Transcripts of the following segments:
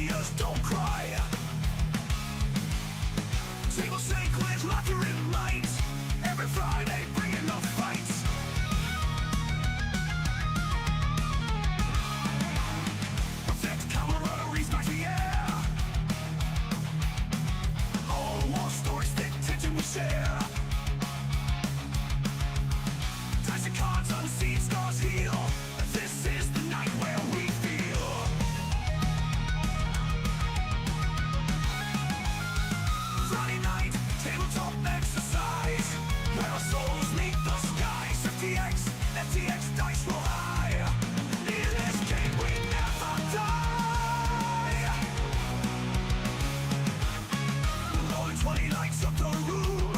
warriors don't cry. Table stake with laughter and light. Every Friday bringing the fights. Perfect camaraderie smash the air. All war stories thick tension we share. Dice and cards unseen scars heal. This is the night where we feel. Friday night, tabletop exercise, where our souls meet the skies. FTX dice roll high. In this game we never die. Rolling 20 lights up the room.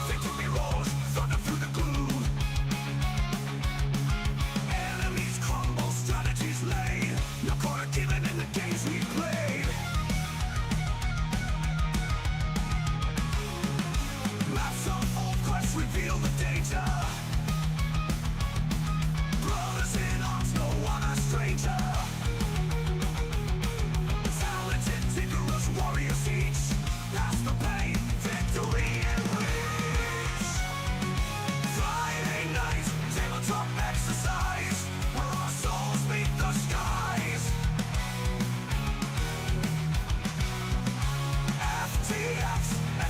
Victory roars, thunder through the gloom. Enemies crumble, strategies laid. No quarter given in the games we played. Maps of old quests reveal the danger. Brothers in arms, no one a stranger. Talented, vigorous warriors each. Past the pain, victory and reach. Friday night, tabletop exercise, where our souls meet the skies.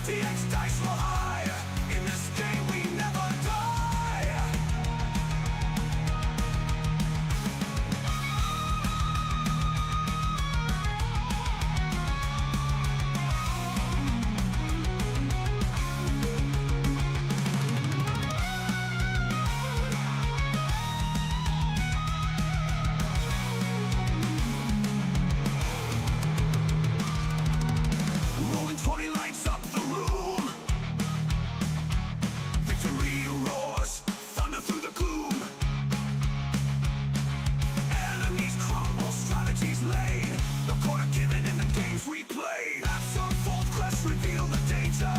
FTX dice roll high. In this game we never die. Rolling 20 lights up the room. Victory roars, thunder through the gloom. Enemies crumble, strategies laid. No quarter given in the games we play. Maps unfold, quests reveal the danger.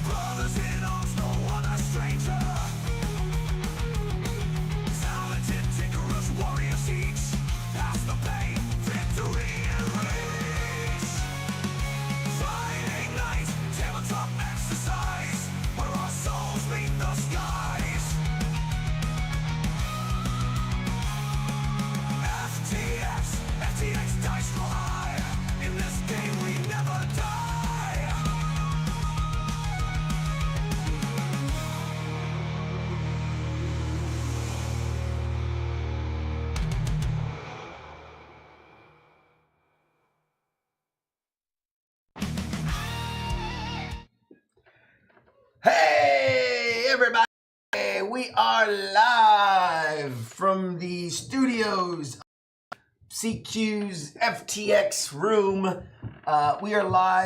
Brothers in arms, no one a stranger. Talented, vigorous warriors each. Past the pain, victory and reach. Friday night, tabletop exercise, where our souls meet the skies. FTX dice roll high. In this game we never die. Hey, everybody! We are live from the studios of CQ's FTX room. We are live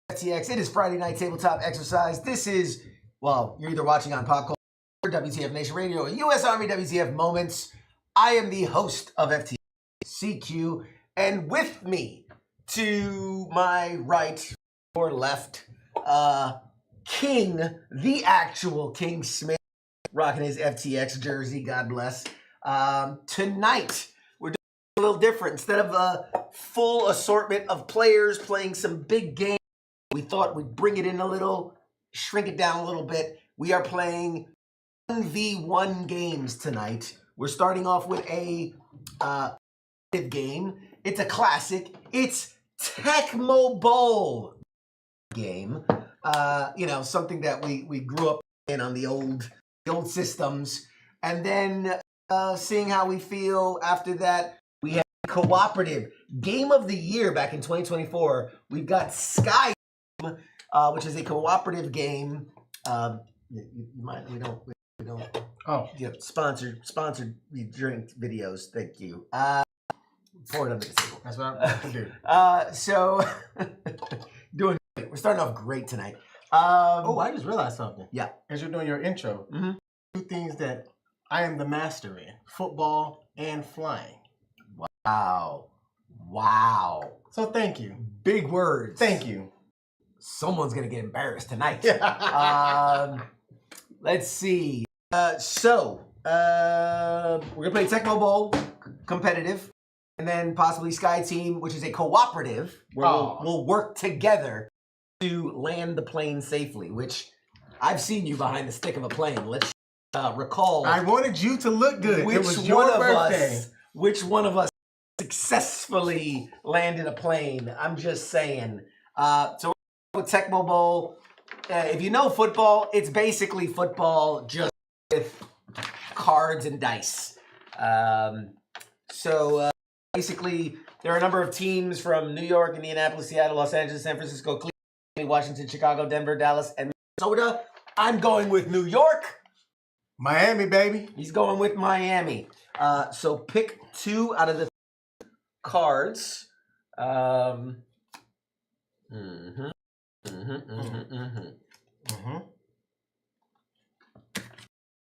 at FTX. It is Friday night tabletop exercise. This is, well, you're either watching on Pop Culture, WTF Nation Radio, or U.S. Army WTF Moments. I am the host of FTX CQ, and with me to my right or left, King, the actual King Smith, rocking his FTX jersey, God bless. Tonight, we're doing a little different. Instead of a full assortment of players playing some big games, we thought we'd bring it in a little, shrink it down a little bit. We are playing 1v1 games tonight. We're starting off with a game. It's a classic. It's Tecmo Bowl game. Something that we grew up in on the old systems, and then seeing how we feel after that. We have cooperative game of the year back in 2024. We've got Sky, which is a cooperative game. We don't. Oh, yeah, sponsored drink videos. Thank you. Pour it under the table. That's what I'm doing. So doing great. We're starting off great tonight. I just realized something. Yeah. As you're doing your intro, two things that I am the master in: football and flying. Wow. So thank you. Big words. Thank you. Someone's gonna get embarrassed tonight. Let's see. So We're gonna play Tecmo Bowl, competitive, and then possibly Sky Team, which is a cooperative where we'll work together to land the plane safely. Which I've seen you behind the stick of a plane. Let's recall. I wanted you to look good. Which It was your birthday. Which one of us successfully landed a plane? I'm just saying. So with Tecmo Bowl, if you know football, it's basically football just with cards and dice. Basically, there are a number of teams from New York, Indianapolis, Seattle, Los Angeles, San Francisco, Cleveland, Washington, Chicago, Denver, Dallas, and Minnesota. I'm going with New York. Miami, baby. He's going with Miami. So pick 2 out of the cards.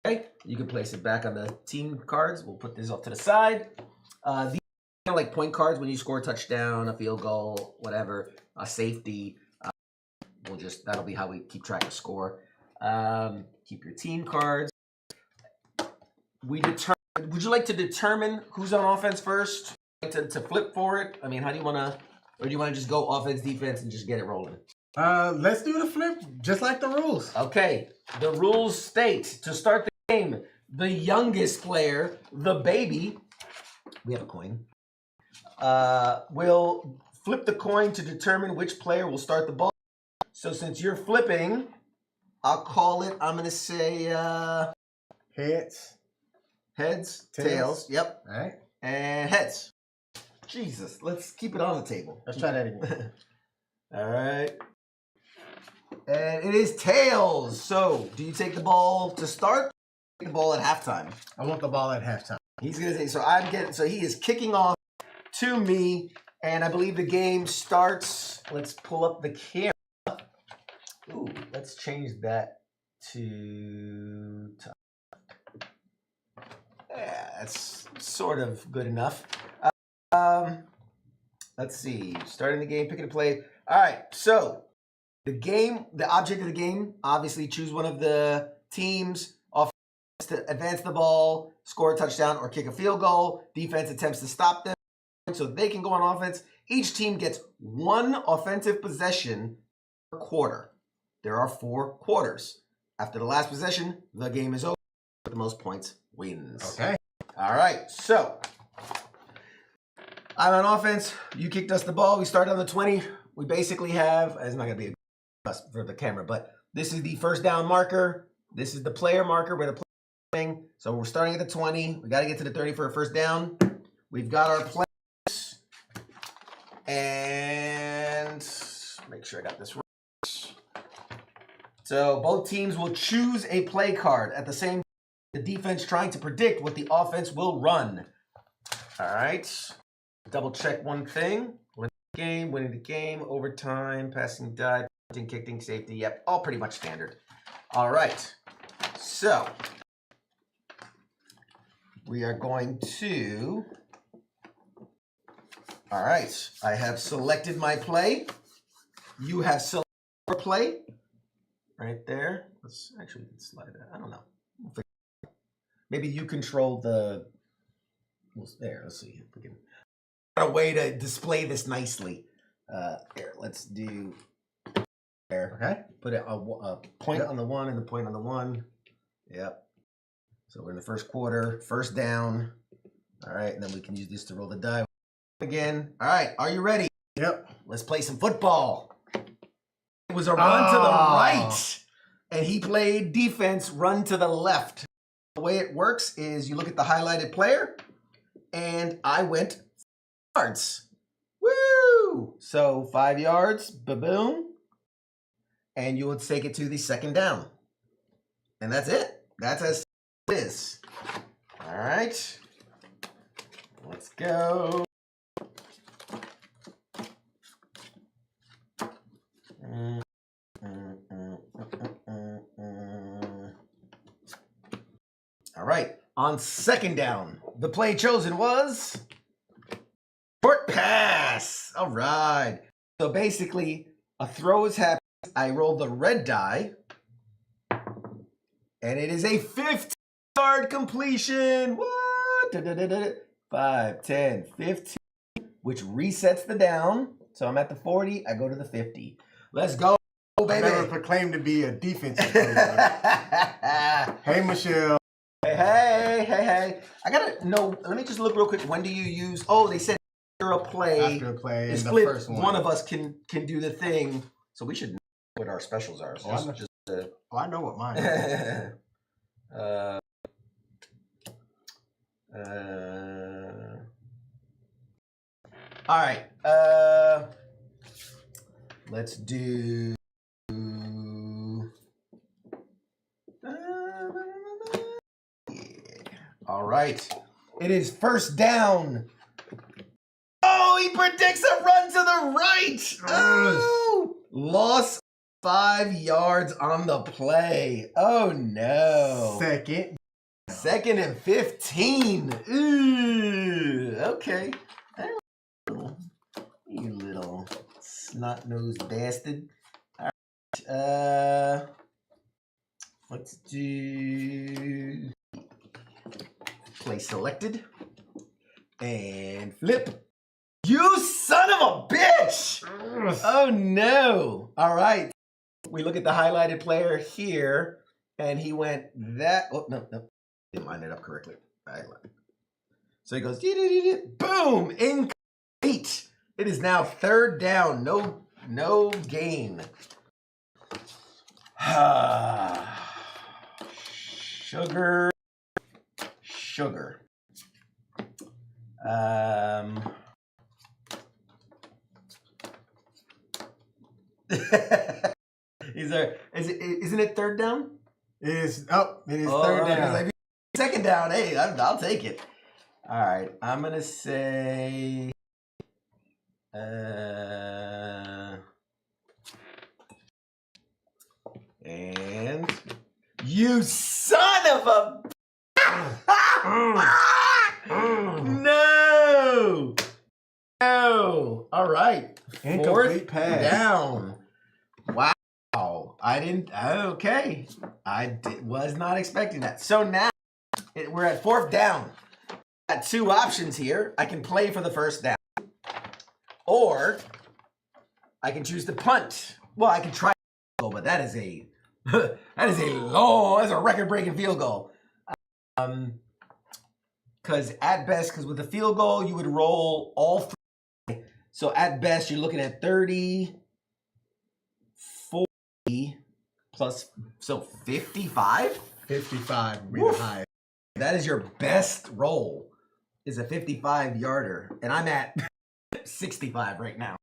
Okay, you can place it back on the team cards. We'll put this off to the side. These are like point cards when you score a touchdown, a field goal, whatever, a safety. That'll be how we keep track of score. Keep your team cards. Would you like to determine who's on offense first? To flip for it? I mean, how do you want to, or do you want to just go offense, defense, and just get it rolling? Let's do the flip, just like the rules. Okay, the rules state, to start the game, the youngest player, the baby, we have a coin, will flip the coin to determine which player will start the ball. So since you're flipping, I'll call it, I'm going to say... Heads, tails, yep. All right. And heads. Jesus, let's keep it on the table. Let's try that again. All right. And it is tails. So, do you take the ball to start? Take the ball at halftime. I want the ball at halftime. He's gonna say. So he is kicking off to me, and I believe the game starts. Let's pull up the camera. Ooh, let's change that to. Yeah, that's sort of good enough. Let's see. Starting the game, picking a play. All right, so the object of the game, obviously choose one of the teams. Offense to advance the ball, score a touchdown, or kick a field goal. Defense attempts to stop them so they can go on offense. Each team gets 1 offensive possession per quarter. There are 4 quarters. After the last possession, the game is over. The most points wins. Okay. All right, so I'm on offense. You kicked us the ball. We start on the 20. We basically have, it's not going to be a for the camera, but this is the first down marker. This is the player marker where the player is playing. So we're starting at the 20. We got to get to the 30 for a first down. We've got our players. And make sure I got this right. So both teams will choose a play card at the same time. The defense trying to predict what the offense will run. All right. Double check one thing. Winning the game, overtime, passing dive, punting, kicking, safety. Yep, all pretty much standard. All right. So we are going to. All right. I have selected my play. You have selected your play. Right there. Let's actually slide that. I don't know. Maybe you control the. There, let's see if we can. A way to display this nicely. Here, let's do. There. Okay. Put a point on the 1 and the point on the 1. Yep. So we're in the first quarter, first down. All right, and then we can use this to roll the die again. All right, are you ready? Yep. Let's play some football. It was a run to the right, and he played defense, run to the left. The way it works is you look at the highlighted player, and I went yards. Woo! So 5 yards, ba-boom. And you would take it to the second down. And that's it. That's as it is. All right. Let's go. All right. On second down, the play chosen was short pass. All right. So basically, a throw is happening. I roll the red die, and it is a 15-yard yard completion. What? 5, 10, 15, which resets the down. So I'm at the 40. I go to the 50. Let's go, baby. I never proclaimed to be a defensive coach. Hey, Michelle. Hey. I gotta know. Let me just look real quick. When do you use? Oh, they said after a play. After a play, It's in the split. first one. One of us can do the thing. So we should know what our specials are. So I know what mine is. All right. Let's do. All right. It is first down. Oh, he predicts a run to the right. Oh, loss 5 yards on the play. Oh, no. Second and 15. Ooh, okay. You little snot-nosed bastard. All right. Let's do play selected and flip. You son of a bitch! Oh no! All right. We look at the highlighted player here, and he went that. Oh no, didn't line it up correctly. So he goes boom, incomplete. It is now third down. No gain. Sugar. Isn't it third down? It is third down. Like, second down. Hey, I'll take it. All right, I'm gonna say. And you son of a. No. All right. Incomplete pass. Down. Wow. I didn't. Okay. Was not expecting that. So now we're at fourth down. Got two options here. I can play for the first down, or I can choose to punt. Well, I can try, but that is a that's a record-breaking field goal. Because with a field goal, you would roll all three. So at best, you're looking at 30, 40 plus, so 55? 55 would be the highest. That is your best roll, is a 55-yarder. And I'm at 65 right now.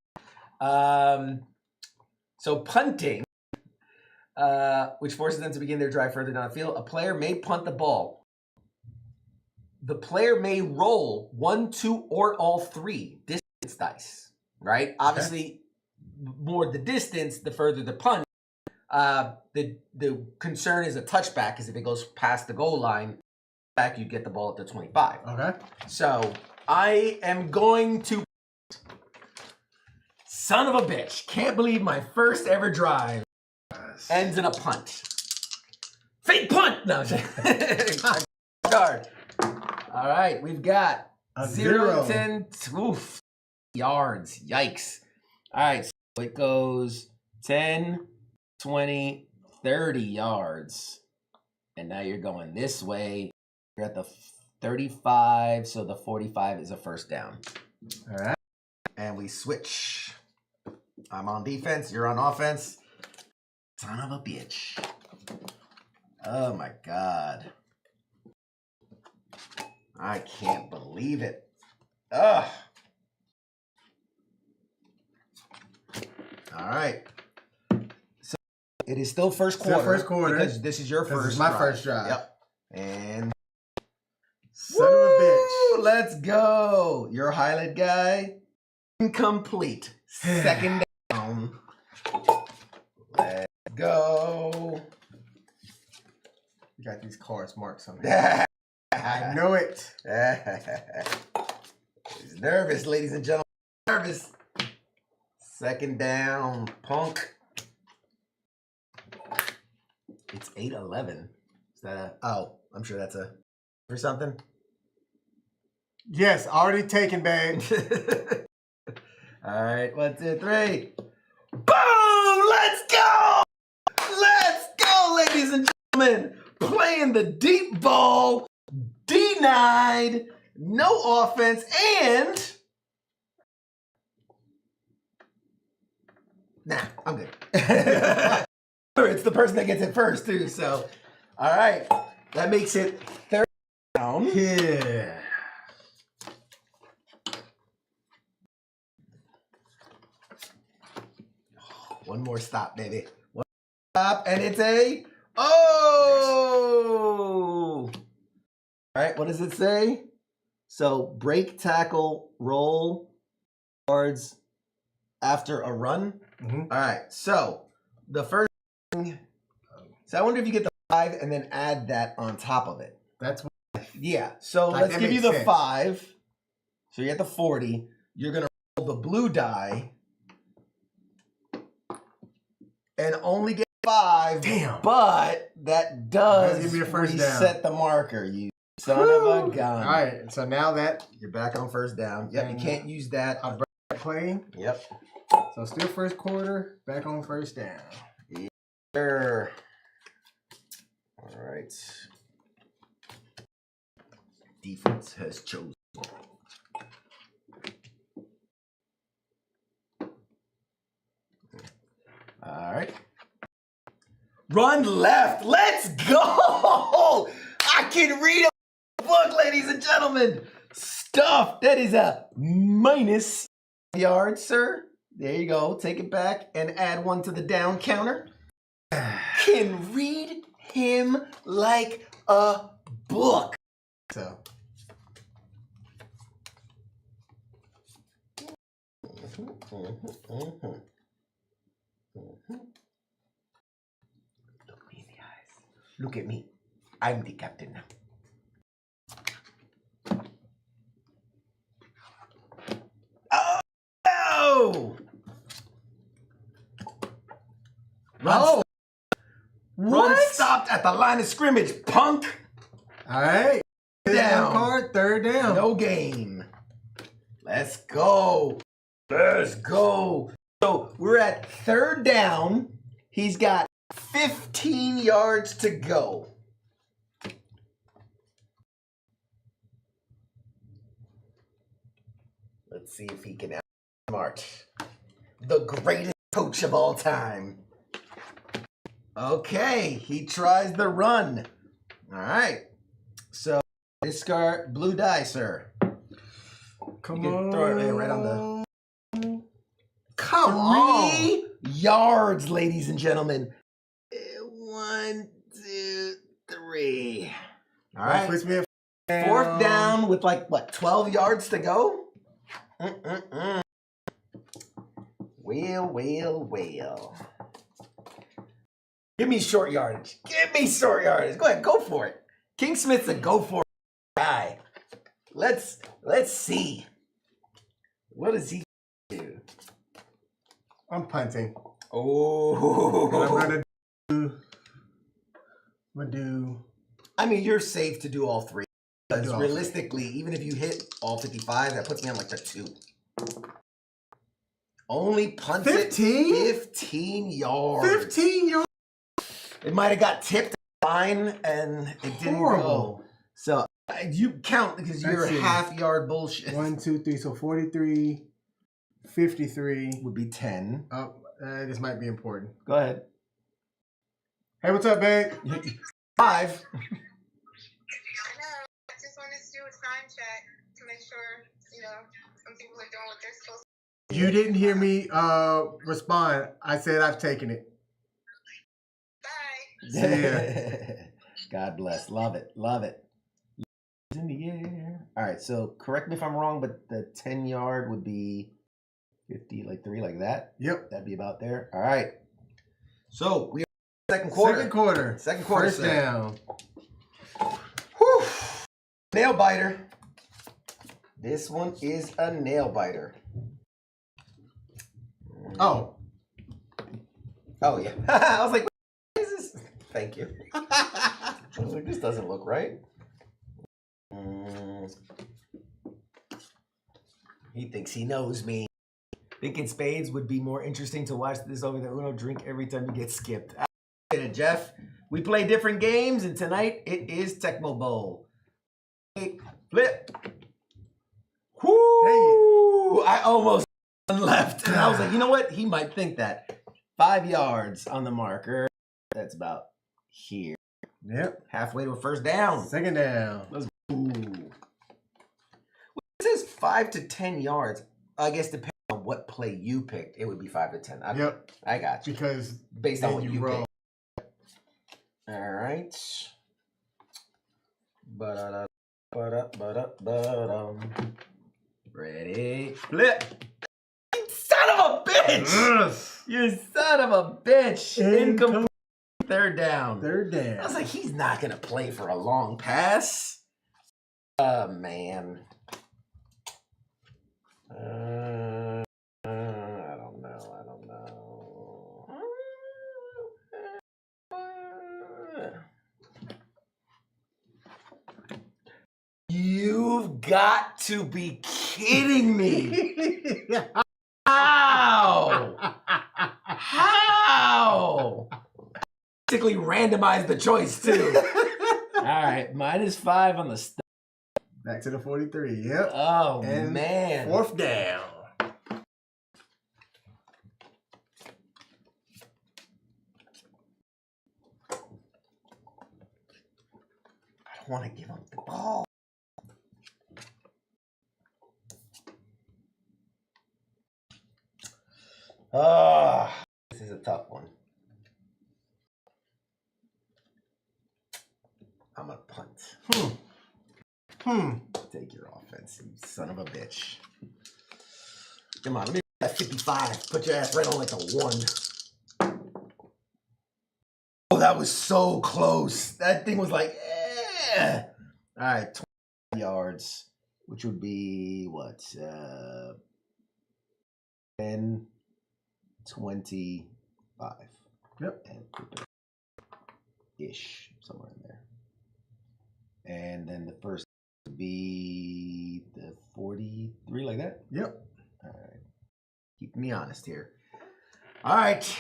So punting, which forces them to begin their drive further downfield. A player may punt the ball. The player may roll 1, 2, or all 3 distance dice, right? Obviously, more the distance, the further the punt. The concern is a touchback, because if it goes past the goal line, back you get the ball at the 25. Okay. So I am going to. Son of a bitch! Can't believe my first ever drive ends in a punt. Fake punt! No, guard. All right, we've got a 0, 10, oof, yards. Yikes. All right, so it goes 10, 20, 30 yards. And now you're going this way. You're at the 35, so the 45 is a first down. All right. And we switch. I'm on defense, you're on offense. Son of a bitch. Oh my God. I can't believe it. Ugh. All right. So it is still first quarter. Because this is your first. This is my first drive. Yep. And son of a bitch. Let's go. Your highlight guy. Incomplete. Second down. Let's go. You got these cards marked on there. I know it. He's nervous, ladies and gentlemen. Nervous. Second down, punk. It's 8-11. Is that a? Oh, I'm sure that's a for something? Yes, already taken, babe. All right, 1, 2, 3. Boom! Let's go! Let's go, ladies and gentlemen. Playing the deep ball, denied, no offense, and nah, I'm good. It's the person that gets it first too. So, all right, that makes it third down. Yeah. One more stop, baby. One stop, and it's a oh! All right, what does it say? So break, tackle, roll, yards after a run. Mm-hmm. All right, so the first thing. So I wonder if you get the 5 and then add that on top of it. That's Yeah. So Like, let's that give you makes the sense. 5. So you get the 40. You're gonna roll the blue die. And only get 5. Damn. But that does Give me a first down. reset the marker, you son of a gun. All right, so now that You're back on first down. Yep, you can't use that. I'm playing, Yep. so still first quarter, back on first down. Sure. All right. Defense has chosen. All right. Run left. Let's go. I can read a book, ladies and gentlemen. Stuff. That is a minus yard, sir. There you go. Take it back and add 1 to the down counter. Can read him like a book. So Look me in the eyes. Look at me. I'm the captain now. Oh! Oh! Run stopped at the line of scrimmage, punk. all right, Down. card, third down. No game. Let's go. Let's go. So we're at third down. He's got 15 yards to go. Let's see if he can outsmart the greatest coach of all time. Okay, he tries the run. All right. So discard blue die, sir. Come You can on, throw it right on the. Come on. 3 yards, ladies and gentlemen. 1, 2, 3. All That right. puts me at Fourth down with like, what, 12 yards to go? Well. Give me short yardage. Give me short yardage. Go ahead, go for it. King Smith's a go for it guy. Let's see. What does he do? I'm punting. Oh. And I'm gonna do. I mean, you're safe to do all 3. Because Do all realistically, even if you hit all 55, that puts me on like the 2. Only punts 15? it 15 yards. 15 yards. It might have got tipped line and it didn't go. Horrible. So you count because you're Let's see. half-yard bullshit. 1, 2, 3. So 43, 53. Would be 10. This might be important. Go ahead. Hey, what's up, babe? 5. I know. I just wanted to do a time check to make sure, some people are doing what they're supposed to. You didn't hear me respond. I said I've taken it. Bye. See ya. God bless. Love it. Love it. In the air. All right. So correct me if I'm wrong, but the 10-yard would be 50, like 3, like that. Yep. That'd be about there. All right. So we are second quarter. Second quarter. First sir. down. Whew. Nail biter. This one is a nail biter. Oh. Oh yeah. I was like, what is this? Thank you. I was like, this doesn't look right. He thinks he knows me. Thinking spades would be more interesting to watch this over the Uno drink every time you get skipped. I get it, Jeff. We play different games, and tonight it is Tecmo Bowl. Flip. Whoo! I almost left. And I was like, you know what? He might think that. 5 yards on the marker. That's about here. Yep. Halfway to a first down. Second down. Let's go. It says 5 to 10 yards. I guess depending on what play you picked, it would be 5 to 10. Yep. I got you. Because Based on what you roll. picked. All right. Ready? Flip. You son of a bitch! You son of a bitch! Incomplete. Third down. Third down. I was like, he's not gonna play for a long pass. Man. I don't know. You've got to be kidding me. How? How? Basically randomized the choice too. All right, -5 on the stop. Back to the 43. Yep. Oh, and man. Fourth down. I don't want to give up the ball. This is a tough one. I'm a punt. Take your offense, you son of a bitch. Come on, let me get that 55. Put your ass right on like a 1. Oh, that was so close. That thing was like, eh. All right, 20 yards, which would be what? 10, 25. Yep. And ish, somewhere in there. And then the first would be the 43, like that? Yep. All right. Keep me honest here. All right.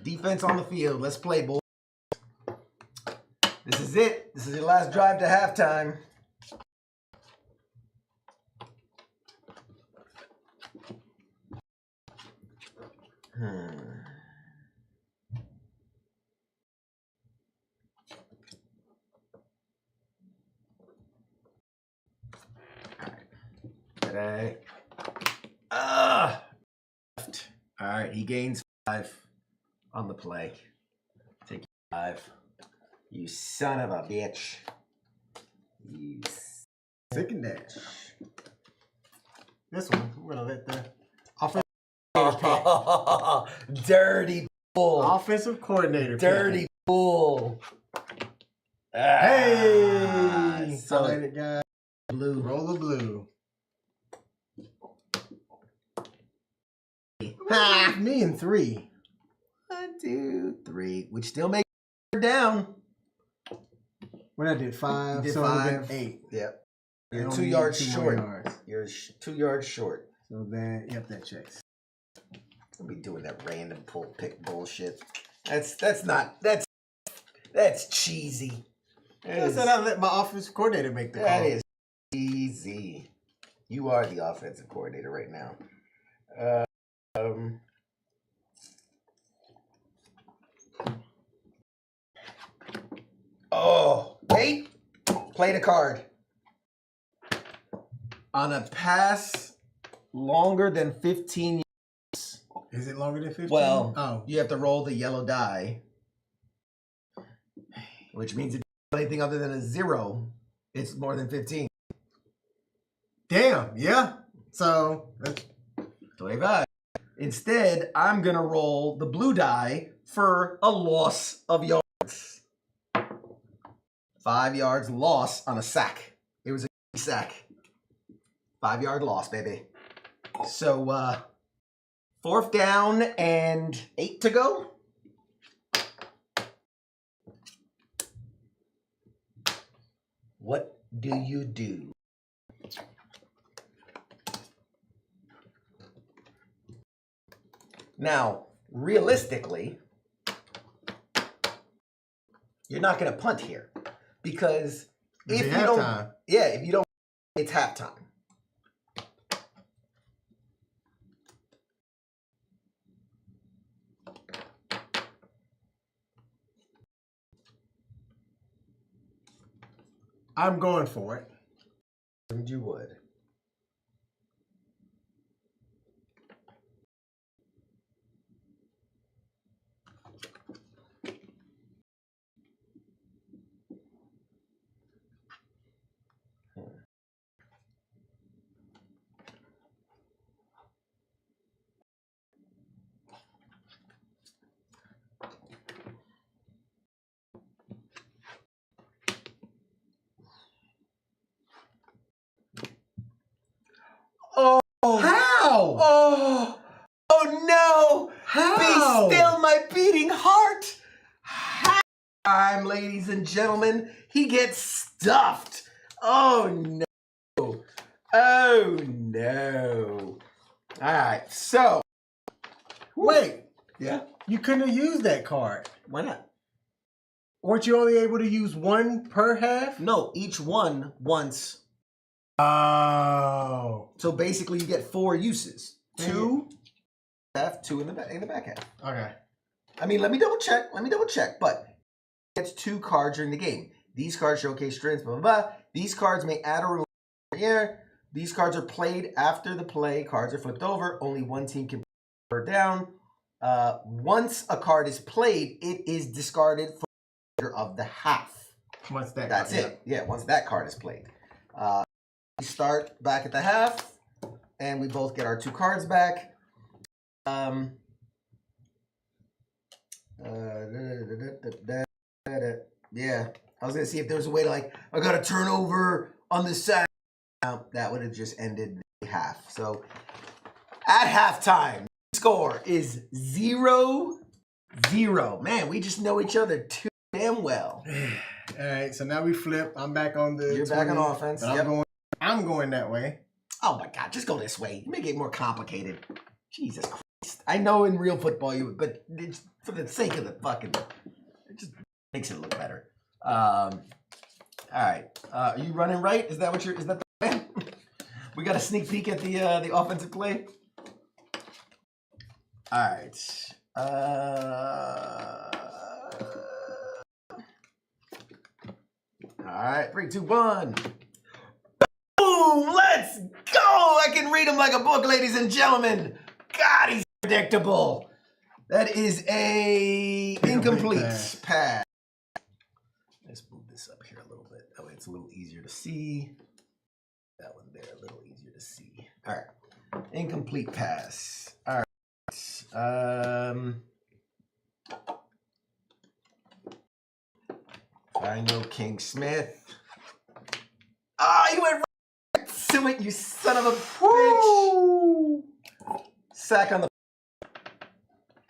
Defense on the field. Let's play, boys. This is it. This is your last drive to halftime. Today. Left. All right, he gains 5 on the play. Take 5. You son of a bitch. You Second down. This one, we're gonna let the offensive dirty bull. offensive coordinator. Dirty bull. Hey, so let it, guys. blue. Roll the blue. Me and 3. 1, 2, 3, which still makes it down. When I did 5, You did so 5. 8. Yep. I You're only 2 need yards 2 more short. yards. You're 2 yards short. So that, yep, that checks. I'll be doing that random pull pick bullshit. That's cheesy. I said I let my offensive coordinator make the call. That is easy. You are the offensive coordinator right now. Oh, wait. Play the card. On a pass longer than 15 yards. Is it longer than 15? Well, you have to roll the yellow die, which means if you do anything other than a 0, it's more than 15. Damn, yeah. So, that's 25. Instead, I'm going to roll the blue die for a loss of yards. 5 yards loss on a sack. It was a sack. 5 yard loss, baby. So, 4th down and 8 to go. What do you do? Now, realistically, you're not going to punt here because if you don't, if you don't, it's halftime. I'm going for it. And you would. Oh, How? Oh no! How? Be still my beating heart. Time, ladies and gentlemen, he gets stuffed. Oh no! Oh no! All right, so Wait, yeah, you couldn't have used that card. why not? Weren't you only able to use one per half? No, each one once. Oh. So basically, you get 4 uses. 2 half, 2 in the back half. Okay. I mean, let me double check. But he gets 2 cards during the game. These cards showcase strengths, blah, blah, blah. These cards may add or remove here. These cards are played after the play. Cards are flipped over. Only one team can put her down. Once a card is played, it is discarded for the remainder of the half. Once that That's card, it. Yeah, once that card is played. We start back at the half, and we both get our 2 cards back. Yeah, I was gonna see if there was a way to I got a turnover on the side. That would have just ended the half. So at halftime, the score is 0-0. Man, we just know each other too damn well. All right, so now we flip. I'm back on the. You're back on offense. Yep. I'm going that way. Oh my God, just go this way. You make it more complicated. Jesus Christ. I know in real football you would, but it's for the sake of the fucking, it just makes it look better. All right. Are you running right? Is that the plan? We got a sneak peek at the offensive play. All right. All right. 3, 2, 1. Boom! Let's go! I can read him like a book, ladies and gentlemen. God, he's predictable. That is a incomplete pass. Let's move this up here a little bit. That way it's a little easier to see. That one there, a little easier to see. All right. Incomplete pass. All right. I know King Smith. Ah, you went right to it, you son of a bitch. Sack on the.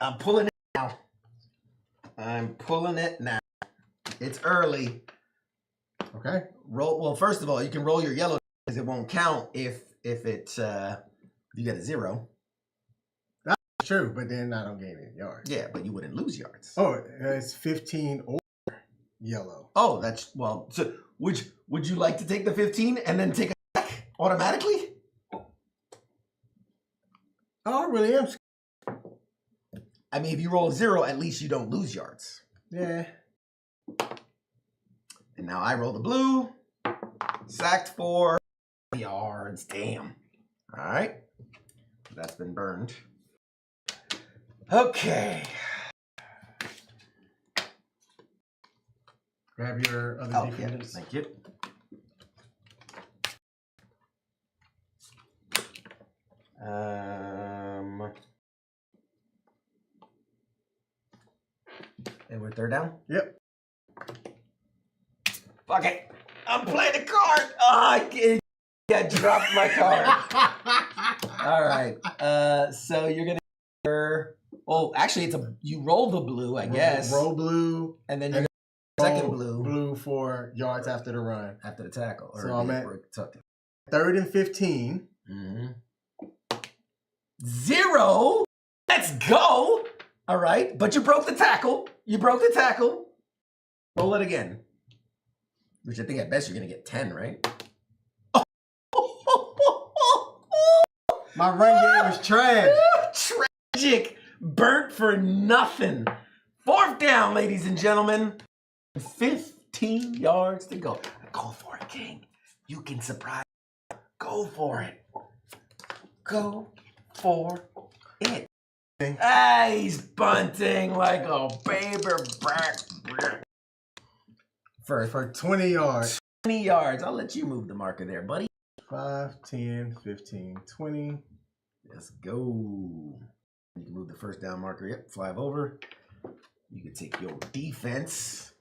I'm pulling it now. It's early. Okay. Roll. Well, first of all, you can roll your yellow because it won't count if you get a 0. That's true, but then I don't gain any yards. Yeah, but you wouldn't lose yards. Oh, it's 15 or yellow. Oh, that's well. So would you like to take the 15 and then take a sack automatically? Oh, I really am. I mean, if you roll a 0, at least you don't lose yards. Yeah. And now I roll the blue. Sacked for yards. Damn. All right. That's been burned. Okay. Grab your other defenders. Yeah, thank you. And we're 3rd down? Yep. Fuck it. I'm playing the card. Oh, I dropped my card. All right. So you're going to... Oh, actually, you roll the blue, I guess. Roll blue. And then you're going to second blue. Blue for yards after the run. After the tackle. Or So I'm at tucked in. 3rd and 15. 0. Let's go. All right. But you broke the tackle. Roll it again. Which I think at best you're going to get 10, right? My run game is trash. Tragic. Burnt for nothing. 4th down, ladies and gentlemen. 15 yards to go. Go for it, King. You can surprise. Go for it. Go for it. He's bunting like a baby back. For 20 yards. 20 yards. I'll let you move the marker there, buddy. 5, 10, 15, 20. Let's go. You can move the 1st down marker. Yep, fly over. You can take your defense.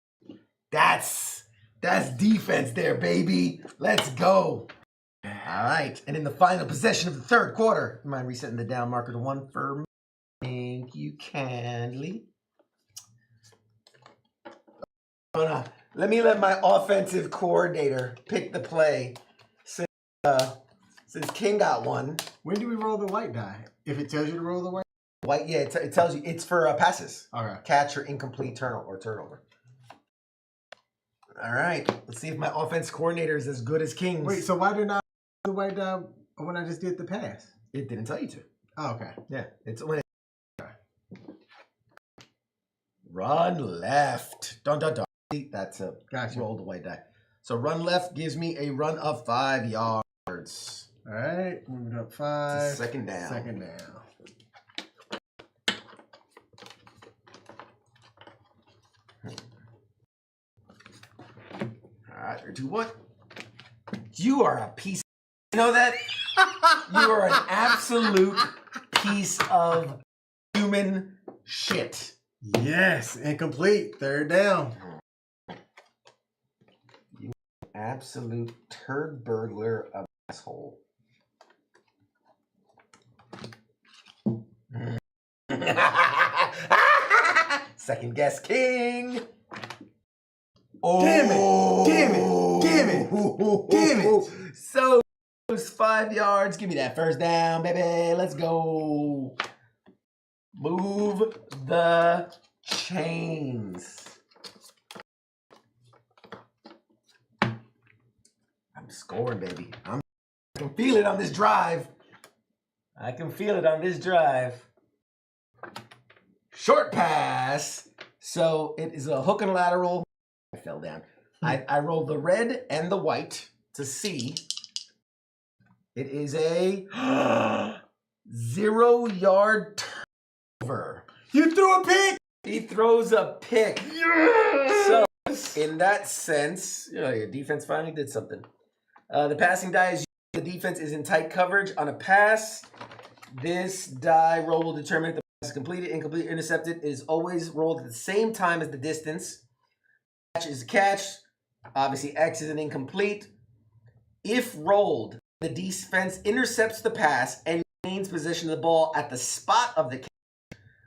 That's defense there, baby. Let's go. All right. And in the final possession of the 3rd quarter, you mind resetting the down marker to 1 for me? Thank you kindly. Let me let my offensive coordinator pick the play since King got one. When do we roll the white die? If it tells you to roll the white? White, yeah, it tells you it's for passes. All right. Catch or incomplete turnover. All right. Let's see if my offense coordinator is as good as King's. Wait, so why did I the white die when I just did the pass? It didn't tell you to. Oh, okay. Yeah, it's when it. Run left. Dun dun dun. That's a Gotcha. roll the white die. So run left gives me a run of 5 yards. All right, move it up 5. It's a 2nd down. 2nd down. All right, 3, 2, 1. You are a piece. You know that? You are an absolute piece of human shit. Yes, incomplete. 3rd down. You absolute turd burglar of asshole. Second guess King. Oh, Damn it. So those 5 yards. Give me that 1st down, baby. Let's go. Move the chains. I'm scoring, baby. I can feel it on this drive. Short pass. So it is a hook and lateral. I fell down. I rolled the red and the white to see. It is a 0-yard turnover. You threw a pick. He throws a pick. Yes! So in that sense, your defense finally did something. The passing die is the defense is in tight coverage on a pass. This die roll will determine if the pass is completed, incomplete, intercepted. It is always rolled at the same time as the distance. Catch is a catch. Obviously, X is an incomplete. If rolled, the defense intercepts the pass and maintains possession of the ball at the spot of the catch.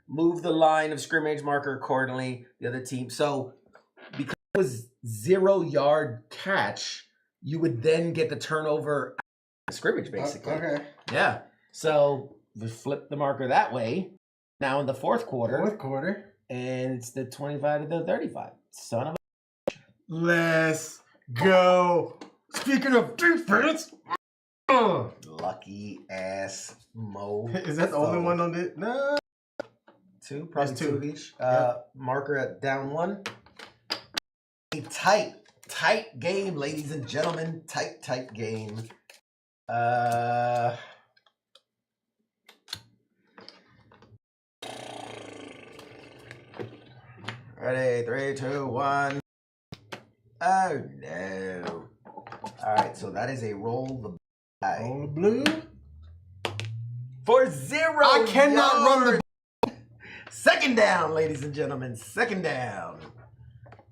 Move the line of scrimmage marker accordingly. The other team. So because it was 0-yard catch, you would then get the turnover at the scrimmage, basically. Okay. Yeah. So we flip the marker that way. Now in the 4th quarter. 4th quarter. And it's the 25 to the 35. Son of a. Let's go. Speaking of defense. Lucky ass Mo. Is that the only one on this? No. 2, probably There's 2 2 of each. Yep. Marker at down 1. A tight game, ladies and gentlemen. Tight game. Ready, 3, 2, 1. Oh no. Alright, so that is a roll the die. On the blue. For 0. I cannot run the. 2nd down, ladies and gentlemen. 2nd down.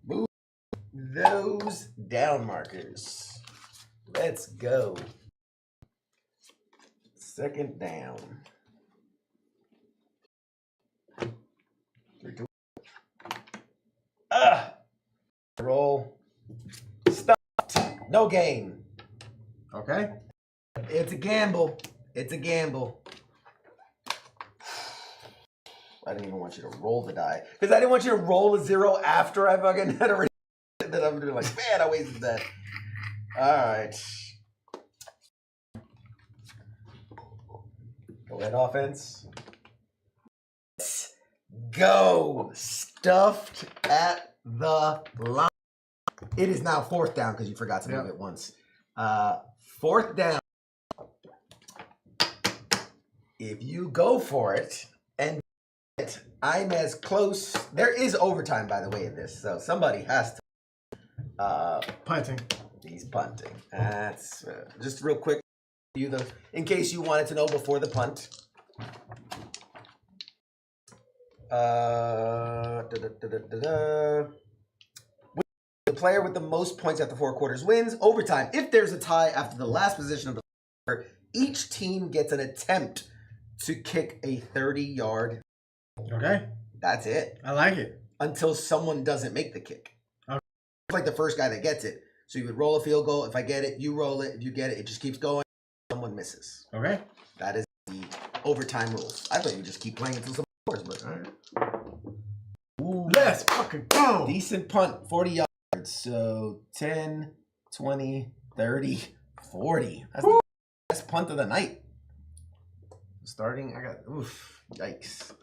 Move those down markers. Let's go. 2nd down. 3, 2. Roll. Stuffed. No gain. Okay. It's a gamble. It's a gamble. I didn't even want you to roll the die. Because I didn't want you to roll a 0 after I fucking had a that I'm doing like, man, I wasted that. Alright. Go ahead, offense. Let's go. Stuffed at the line. It is now 4th down because you forgot to move it once. 4th down. If you go for it and I'm as close. There is overtime, by the way, in this, so somebody has to. Punting. He's punting. That's just real quick. In case you wanted to know before the punt. The player with the most points after 4 quarters wins. Overtime. If there's a tie after the last position of the quarter, each team gets an attempt to kick a 30-yard. Okay. That's it. I like it. Until someone doesn't make the kick. Okay. It's like the first guy that gets it. So you would roll a field goal. If I get it, you roll it. If you get it, it just keeps going. Someone misses. Okay. That is the overtime rules. I thought you would just keep playing until someone scores, but all right. Ooh, let's fucking go. Decent punt, 40 yards. So 10, 20, 30, 40. That's the best punt of the night. Starting, yikes.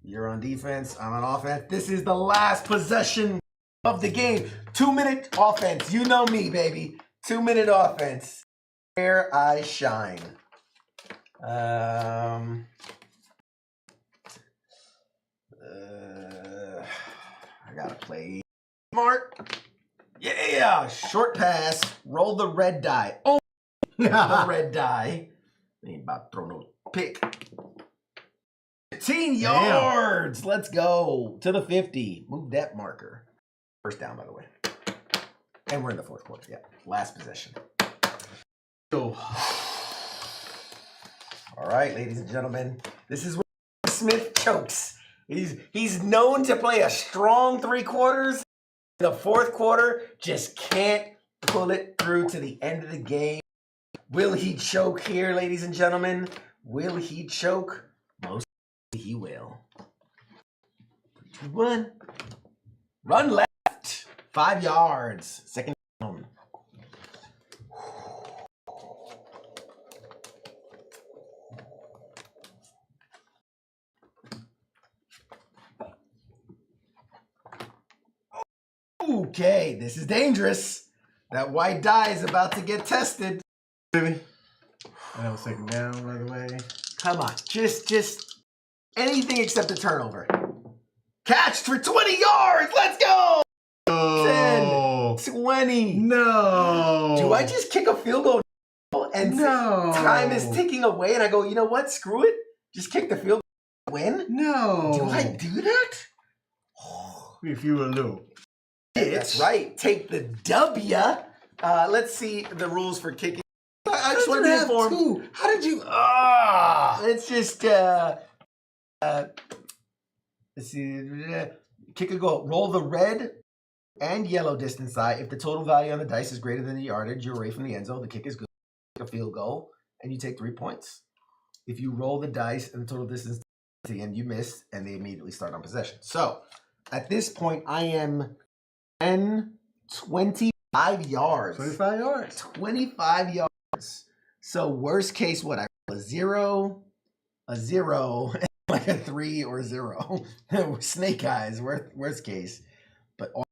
You're on defense, I'm on offense. This is the last possession of the game. 2-minute offense. You know me, baby. 2-minute offense. Where I shine. I gotta play smart. Yeah, short pass. Roll the red die. Oh, the red die. Ain't about to throw no pick. 15 yards. Let's go to the 50. Move that marker. First down, by the way. And we're in the 4th quarter. Yeah, last possession. All right, ladies and gentlemen, this is where Smith chokes. He's known to play a strong 3 quarters. The 4th quarter just can't pull it through to the end of the game. Will he choke here, ladies and gentlemen? Will he choke? Most he will. 3, 2, 1. Run left. 5 yards. Second down. Okay, this is dangerous. That white die is about to get tested. Baby. And that was second down, by the way. Come on, just anything except a turnover. Catch for 20 yards. Let's go. Oh. 10, 20. No. Do I just kick a field goal and time is ticking away and I go, you know what? Screw it. Just kick the field goal and win? No. Do I do that? If you will do. That's right. Take the W. Let's see the rules for kicking. I just want to be informed. How did you? Let's just let's see. Kick a goal. Roll the red and yellow distance die. If the total value on the dice is greater than the yardage, you're away from the end zone. The kick is good. Kick a field goal, and you take 3 points. If you roll the dice and the total distance to the end, you miss, and they immediately start on possession. So at this point, I am 25 yards. 25 yards. 25 yards. So worst case, what? I roll a 0, like a 3 or 0. Snake eyes, worst case. But all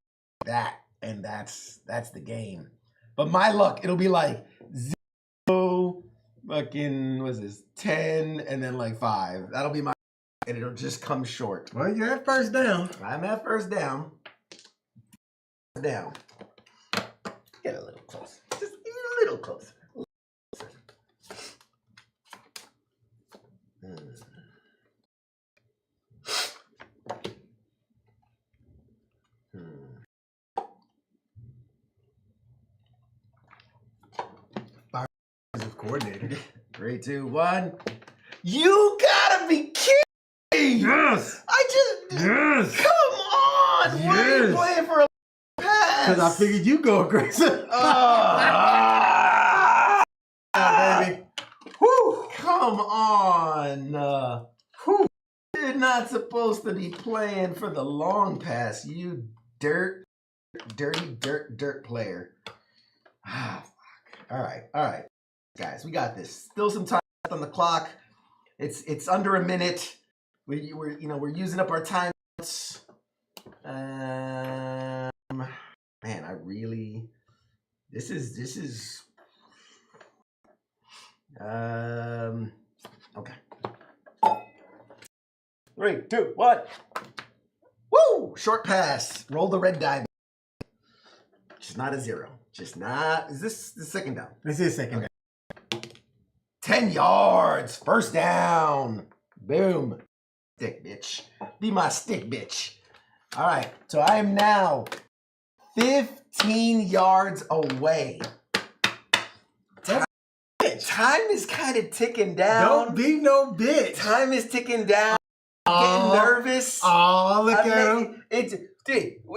that, and that's the game. But my luck, it'll be like 0, fucking, what's this, 10, and then like 5. That'll be my, and it'll just come short. Well, you're at first down. I'm at first down. Down. Get a little closer. Just a little closer. Coordinator. 3, 2, 1. You gotta be kidding! Yes! Yes! Come on! Yes. Why are you playing for a pass? Because I figured you go aggressive. Baby. Whew, come on. Whew. You're not supposed to be playing for the long pass, you dirty dirt player. Ah, fuck. All right. Guys, we got this. Still some time left on the clock. It's under a minute. We're using up our time. Man, I really. This is. Okay. 3, 2, 1. Woo! Short pass. Roll the red die. Just not a 0. Just not. Is this the second down? This is second down. 10 yards. First down. Boom. Stick, bitch. Be my stick, bitch. All right. So I am now 15 yards away. Time is kind of ticking down. Don't be no bitch. Time is ticking down. I'm getting nervous. Oh, look at him.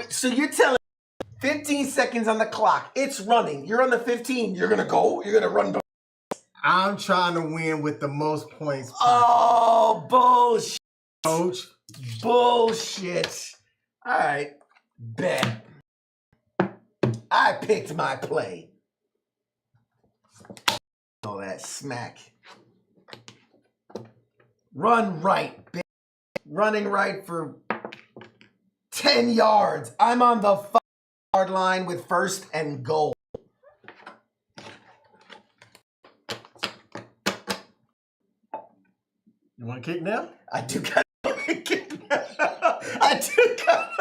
So you're telling me 15 seconds on the clock. It's running. You're on the 15. You're going to go. You're going to run. I'm trying to win with the most points. Oh, bullshit. Coach. Bullshit. All right. Bet. I picked my play. All that smack. Run right, bitch. Running right for 10 yards. I'm on the 5-yard line with first and goal. You want to kick now? I do got to kick now. I do got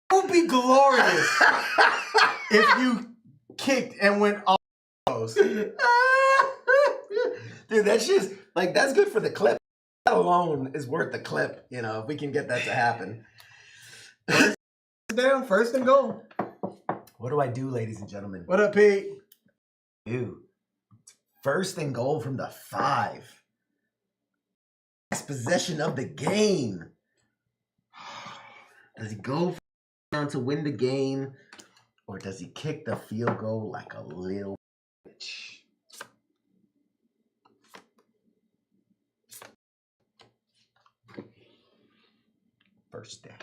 It would be glorious if you kicked and went all those. Dude, that's just, like, that's good for the clip. That alone is worth the clip, if we can get that to happen. Down, first and goal. What do I do, ladies and gentlemen? What up, Pete? Dude, first and goal from the 5. Last possession of the game. Does he go down to win the game, or does he kick the field goal like a little bitch? First down.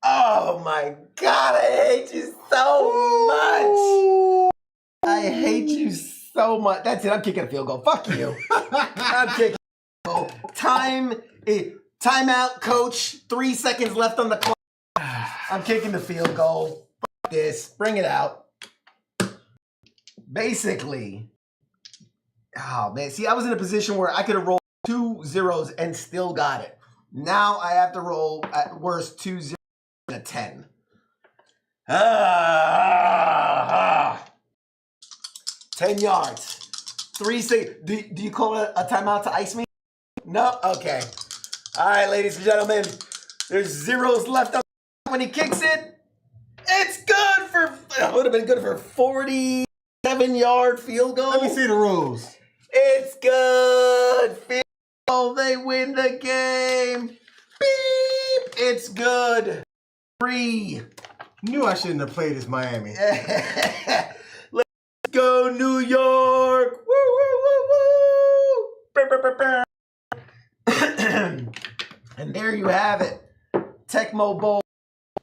Oh my God, I hate you so much. I hate you so much. That's it, I'm kicking a field goal. Fuck you. I'm kicking a field goal. Timeout, coach. 3 seconds left on the clock. I'm kicking the field goal. Fuck this. Bring it out. Basically. Oh, man. See, I was in a position where I could have rolled 2 zeros and still got it. Now I have to roll, at worst, 2 zeros and a 10. 10 yards. 3 seconds. Do you call it a timeout to ice me? No? Okay. All right, ladies and gentlemen. There's zeros left on when he kicks it. It's good for, it would have been good for 47-yard field goal. Let me see the rules. It's good. Field goal. They win the game. Beep. It's good. 3. Knew I shouldn't have played as Miami. Let's go, New York. Woo, woo, woo, woo. Brr, brr, brr, brr. And there you have it. Tecmo Bowl,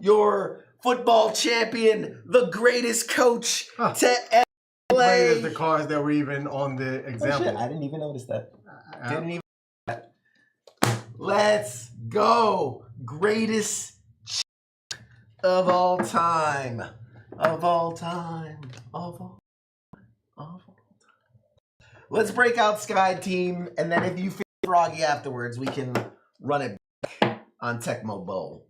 your football champion, the greatest coach to ever play. Played as the cards that were even on the example. Oh, shit. I didn't even notice that. Didn't even. Let's go. Greatest of all time. Of all time. Of all time. Let's break out Sky Team, and then if you feel froggy afterwards, we can run it back on Tecmo Bowl.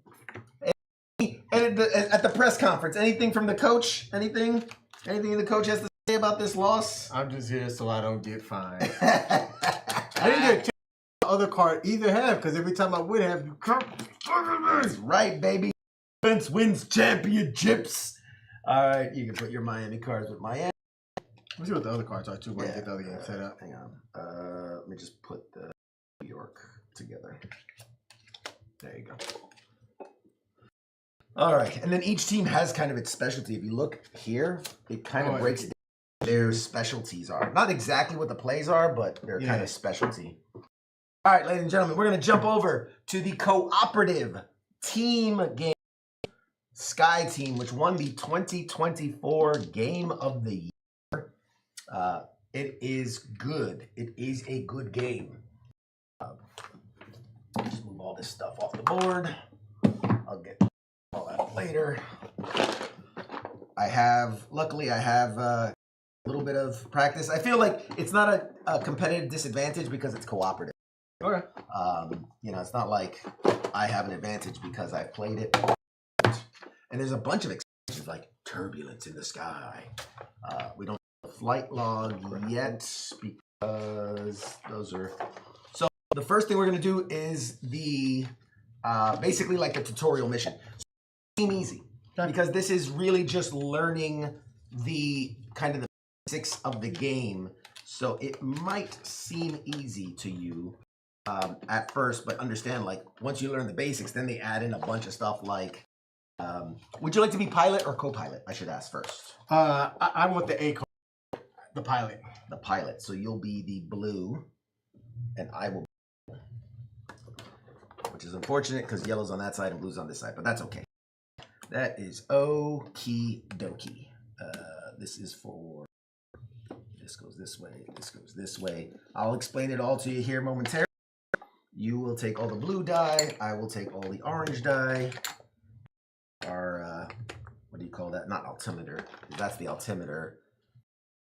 And at the press conference, anything from the coach? Anything the coach has to say about this loss? I'm just here so I don't get fined. I didn't get a chance the other card either have, because every time I would have, you come. That's right, baby. Defense wins championships. All right, you can put your Miami cards with Miami. Let's see what the other cards are too. When I get the other game set up. Hang on. Let me just put the York together. There you go. All right, and then each team has kind of its specialty. If you look here, it kind of breaks down their specialties are. Not exactly what the plays are, but they're kind of specialty. All right, ladies and gentlemen, we're going to jump over to the cooperative team game. Sky Team, which won the 2024 Game of the Year. It is good. It is a good game. Just move all this stuff off the board. I'll get all that later. Luckily I have a little bit of practice. I feel like it's not a competitive disadvantage because it's cooperative. Okay. It's not like I have an advantage because I've played it. And there's a bunch of extensions like turbulence in the sky. We don't have a flight log yet because those are... So the first thing we're going to do is the basically like the tutorial mission. So seem easy because this is really just learning the kind of the basics of the game. So it might seem easy to you at first, but understand like once you learn the basics, then they add in a bunch of stuff like would you like to be pilot or co-pilot? I should ask first. I want the pilot. The pilot. So you'll be the blue, and I will be, which is unfortunate because yellow's on that side and blue's on this side, but that's okay. That is okie dokie. This is for, this goes this way, this goes this way. I'll explain it all to you here momentarily. You will take all the blue die, I will take all the orange die. Our, what do you call that? Not altimeter. That's the altimeter.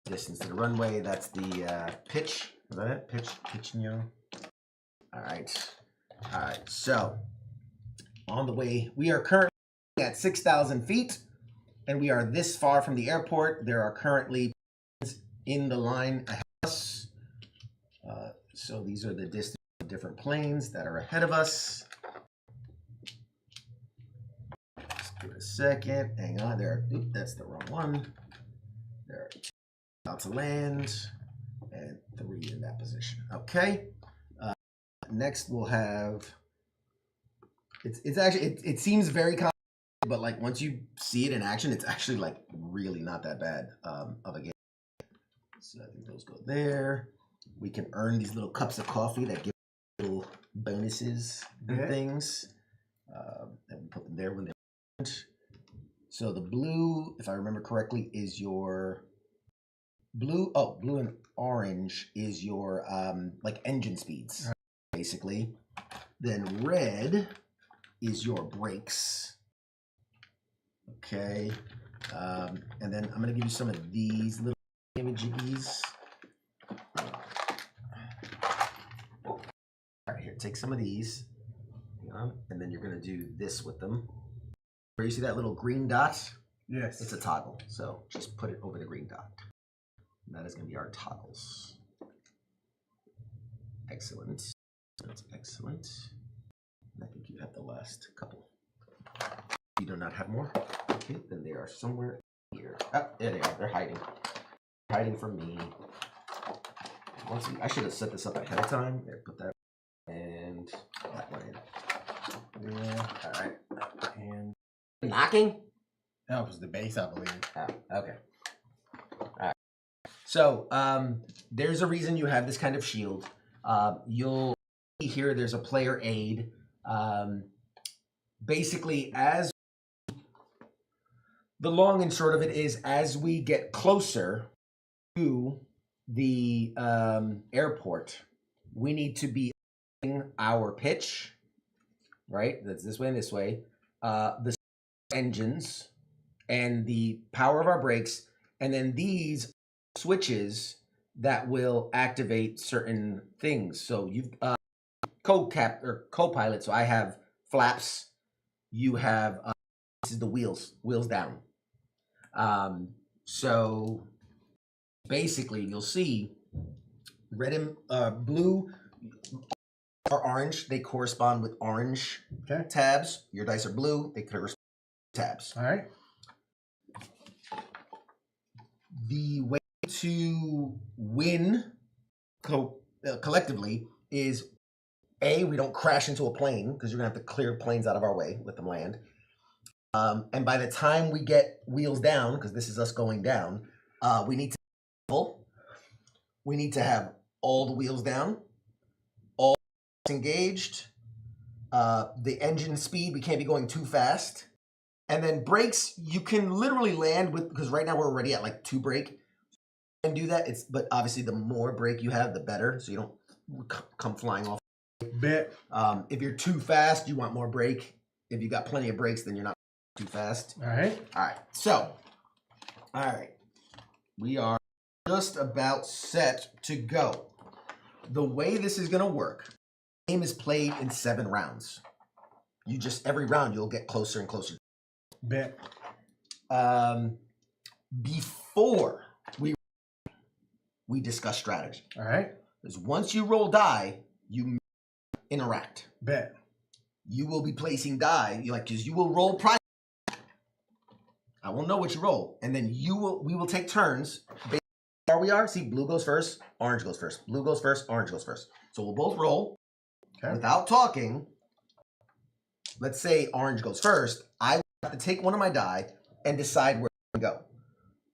Distance to the runway. That's the pitch. Is that it? Pitch, All right. All right. So, on the way, we are currently at 6,000 feet, and we are this far from the airport. There are currently in the line ahead of us. So these are the distance of different planes that are ahead of us. Give it a second. Hang on. There. Oop, that's the wrong one. There are 2 about to land, and 3 in that position. Okay. Next, we'll have. It's actually it seems very complicated, but like once you see it in action, it's actually like really not that bad of a game. So I think those go there. We can earn these little cups of coffee that give little bonuses and things. And we put them there when they're. So the blue, if I remember correctly, is your blue. Oh, blue and orange is your like engine speeds, basically. Then red is your brakes. Okay, and then I'm gonna give you some of these little images. All right, here, take some of these, and then you're gonna do this with them. Where you see that little green dot? Yes. It's a toggle. So just put it over the green dot. And that is going to be our toggles. Excellent. That's excellent. And I think you have the last couple. You do not have more? Okay, then they are somewhere here. Oh, there they are. They're hiding. Hiding from me. I should have set this up ahead of time. There, put that and that one in. Yeah. All right. And knocking? That was the base, I believe. Oh, okay. All right. So there's a reason you have this kind of shield. You'll see here there's a player aid. Basically, as the long and short of it is, as we get closer to the airport, we need to be our pitch, right? That's this way and this way. The engines and the power of our brakes, and then these switches that will activate certain things. So you've co-pilot. So I have flaps. You have this is the wheels down. So basically, you'll see red and blue or orange. They correspond with orange tabs. Your dice are blue. They correspond with tabs. All right. The way to win collectively is A, we don't crash into a plane because you're gonna have to clear planes out of our way, let them land. And by the time we get wheels down, because this is us going down, we need to have all the wheels down, all engaged. The engine speed, we can't be going too fast. And then brakes, you can literally land with, because right now we're already at like 2 brake. And do that, but obviously the more brake you have, the better, so you don't come flying off. Bet. If you're too fast, you want more brake. If you got plenty of brakes, then you're not too fast. All right. All right. So, all right, we are just about set to go. The way this is gonna work, the game is played in 7 rounds. You just every round you'll get closer and closer. Bet. Before we discuss strategy. All right. Because once you roll die, you interact. Bet. You will be placing die, because you will roll prize. I will know what you roll, and then we will take turns. Based on where we are, see, blue goes first, orange goes first. Blue goes first, orange goes first. So we'll both roll without talking. Let's say orange goes first. I have to take one of my die and decide where to go.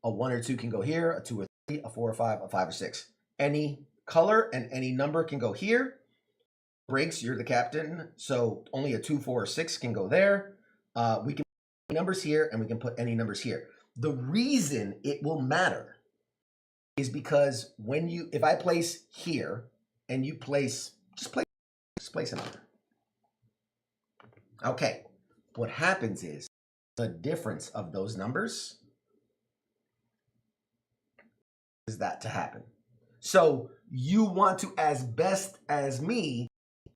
A 1 or 2 can go here, a 2 or 3, a 4 or 5, a 5 or 6. Any color and any number can go here. Breaks, you're the captain, so only a 2, 4, or 6 can go there. We can put numbers here, and we can put any numbers here. The reason it will matter is because if I place here, and you place, just place a number. Okay, what happens is the difference of those numbers is that to happen. So you want to, as best as me,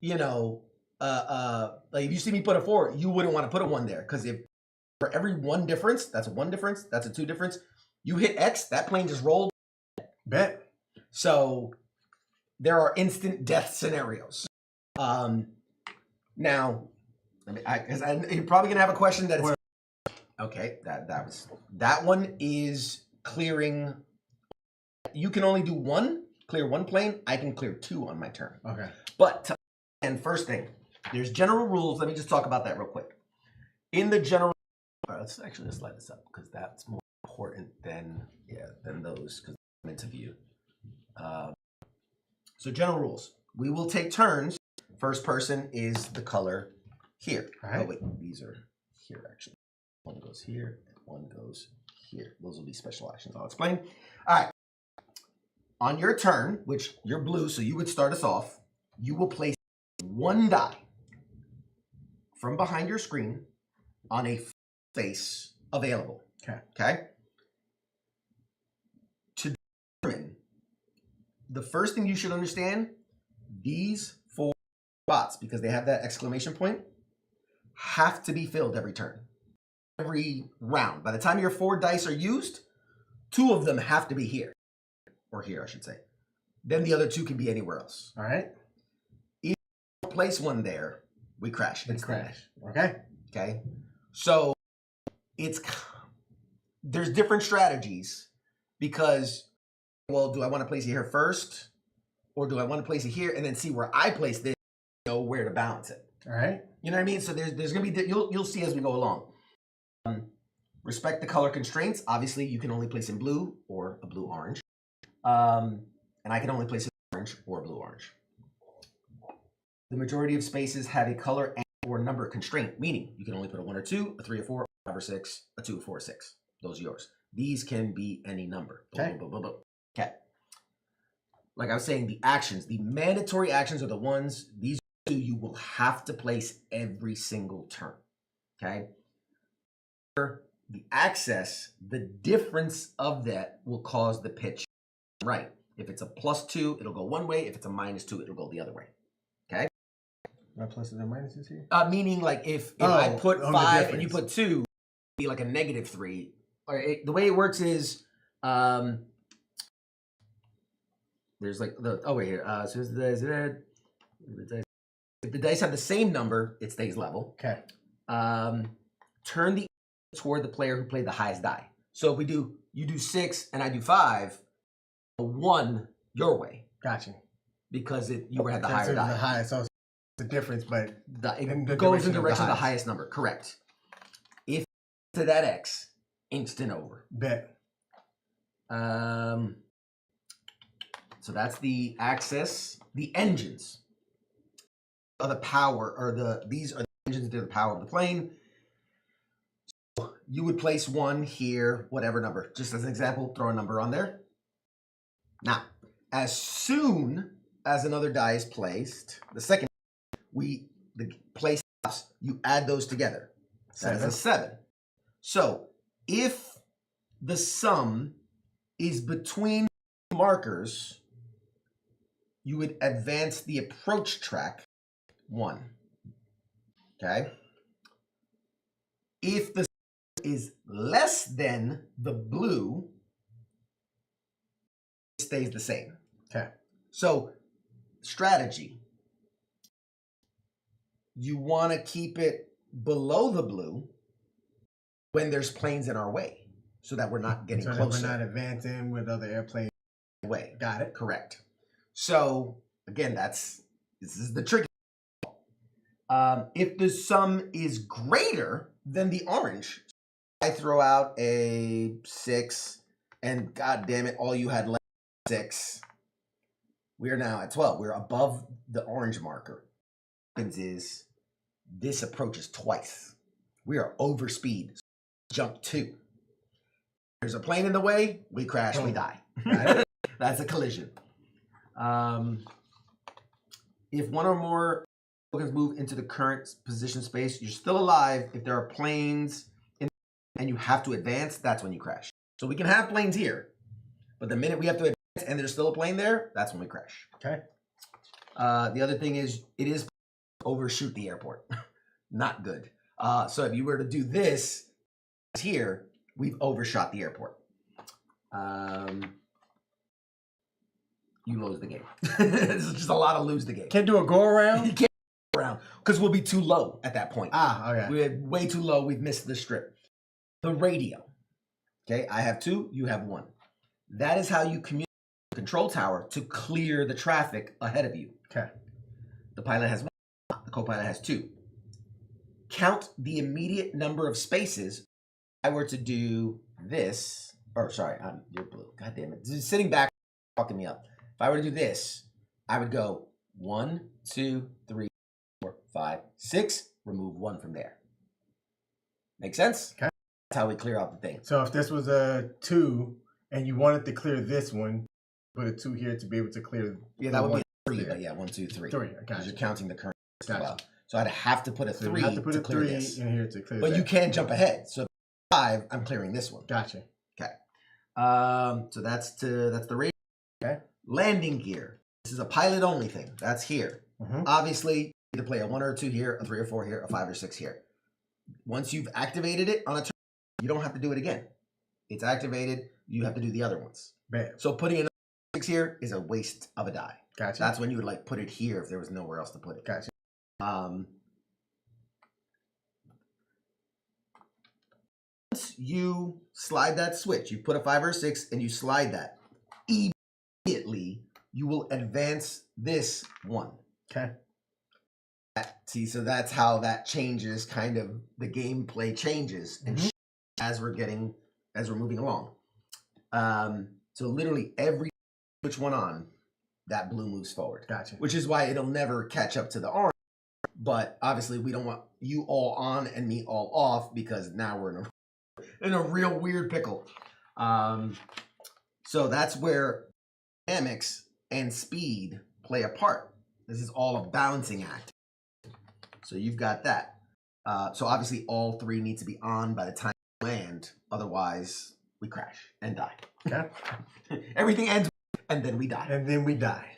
like if you see me put a 4, you wouldn't want to put a 1 there, because if for every 1 difference, that's a 1 difference, that's a 2 difference, you hit X, that plane just rolled. Bet. So there are instant death scenarios. Now, because you're probably gonna have a question that is okay. That one is clearing. You can only do clear 1 plane. I can clear 2 on my turn. Okay. But and first thing, there's general rules. Let me just talk about that real quick. In the general, all right, let's slide this up because that's more important than those, because I'm meant to view. So general rules. We will take turns. First person is the color here. All right. Oh wait, these are here actually. 1 goes here, and 1 goes here. Those will be special actions. I'll explain. All right. On your turn, which you're blue, so you would start us off. You will place 1 die from behind your screen on a face available. Okay. To determine, the first thing you should understand, these 4 spots, because they have that exclamation point, have to be filled every turn, every round. By the time your 4 dice are used, 2 of them have to be here, or here, I should say. Then the other 2 can be anywhere else. All right. If you place 1 there, we crash. We crash. Okay. Okay. So there's different strategies, because, well, do I want to place it here first, or do I want to place it here and then see where I place this, know where to balance it? All right. You know what I mean? So there's gonna be, you'll see as we go along. Respect the color constraints. Obviously, you can only place in blue or a blue orange, and I can only place in orange or blue orange. The majority of spaces have a color and or number constraint, meaning you can only put a 1 or 2, a 3 or 4, a 5 or 6, a 2 or 4 or 6. Those are yours. These can be any number. Okay. Okay. Like I was saying, the actions, the mandatory actions are the ones, these 2 you will have to place every single turn. Okay. The access, the difference of that will cause the pitch right. If it's a +2, it'll go one way. If it's a -2, it'll go the other way. Okay. My pluses and minuses here? Meaning, like, if I put 5 and you put 2, it'd be like a -3. Or the way it works is, there's like wait here. So if the dice have the same number, it stays level. Okay. Turn the toward the player who played the highest die. So if you do 6 and I do 5, 1 your way. Gotcha. Because you had the higher die. The highest. So the difference, but it goes in the direction of the highest number. Correct. If to that X, instant over. Bet. So that's the axis. The engines are the power, or these are the engines that are the power of the plane. So you would place one here, whatever number. Just as an example, throw a number on there. Now, as soon as another die is placed, the second you add those together. That is a 7. So if the sum is between markers, you would advance the approach track 1. Okay? If the sum is less than the blue, it stays the same. Okay. So, strategy. You want to keep it below the blue when there's planes in our way, so that we're not getting closer. That we're not advancing with other airplanes. Way. Got it. Correct. So again, this is the tricky. If the sum is greater than the orange, I throw out a 6, and god damn it, all you had left 6. We are now at 12. We're above the orange marker. What happens is this approaches twice. We are over speed. Jump 2. There's a plane in the way, we crash, we die. That's a collision. If one or more tokens move into the current position space, you're still alive. If there are planes and you have to advance, that's when you crash. So we can have planes here, but the minute we have to advance and there's still a plane there, that's when we crash. Okay. The other thing is, it is overshoot the airport. Not good. So if you were to do this here, we've overshot the airport. You lose the game. It's just a lot of lose the game. Can't do a go around? You can't go around because we'll be too low at that point. Okay. We're way too low. We've missed the strip. The radio. Okay, I have 2, you have 1. That is how you communicate with the control tower to clear the traffic ahead of you. Okay. The pilot has 1, the co-pilot has 2. Count the immediate number of spaces. If I were to do this, or sorry, you're blue. God damn it. Just sitting back, fucking me up. If I were to do this, I would go 1, 2, 3, 4, 5, 6, remove 1 from there. Make sense? Okay. That's how we clear out the thing. So if this was a 2 and you wanted to clear this one, put a 2 here to be able to clear. Yeah, that would be 3, but yeah, 1, 2, 3. 3, I got You're counting the current as Gotcha. well. So I'd have to put a 3 have to put to a clear 3 this. in here to clear But that. you can jump ahead. So 5, I'm clearing this one. Gotcha. Okay. So that's the radio. Okay. Landing gear. This is a pilot only thing. That's here. Mm-hmm. Obviously, you either play a 1 or a 2 here, a 3 or 4 here, a 5 or 6 here. Once you've activated it on a turn, you don't have to do it again. It's activated. You have to do the other ones. Bet. So putting a 6 here is a waste of a die. Gotcha. That's when you would like put it here if there was nowhere else to put it. Gotcha. Once you slide that switch, you put a 5 or a 6 and you slide that, immediately you will advance this 1. Okay. See, so that's how that changes, kind of the gameplay changes and as we're moving along. So literally every switch one on, that blue moves forward. Gotcha. Which is why it'll never catch up to the orange. But obviously we don't want you all on and me all off, because now we're in a real weird pickle. So that's where dynamics and speed play a part. This is all a balancing act. So you've got that. So obviously all 3 need to be on by the time we land. Otherwise, we crash and die. Okay. Everything ends and then we die. And then we die.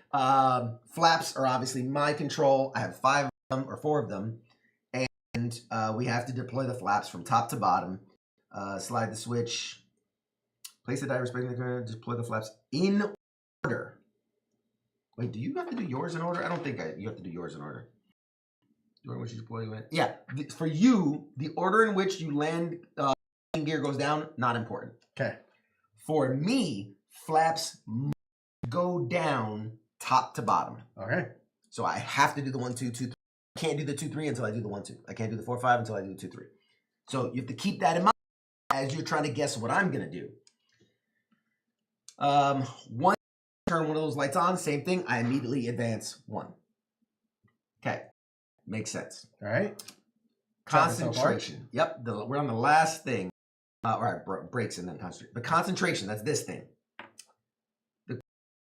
Flaps are obviously my control. I have 5 of them or 4 of them. And we have to deploy the flaps from top to bottom. Slide the switch. Place the die respecting the current. Deploy the flaps in order. Wait, do you have to do yours in order? I don't think you have to do yours in order. The order in which you deploy it. Yeah, for you, the order in which you land gear goes down, not important. Okay. For me, flaps go down top to bottom. Okay. So I have to do the 1, 2, 2, 3 I can't do the 2-3 until I do the 1-2. I can't do the 4-5 until I do the 2-3. So you have to keep that in mind as you're trying to guess what I'm going to do. One, turn one of those lights on, same thing. I immediately advance 1. Okay, makes sense. All right. Concentration. Yep, we're on the last thing. All right, breaks and then concentration. But concentration, that's this thing. The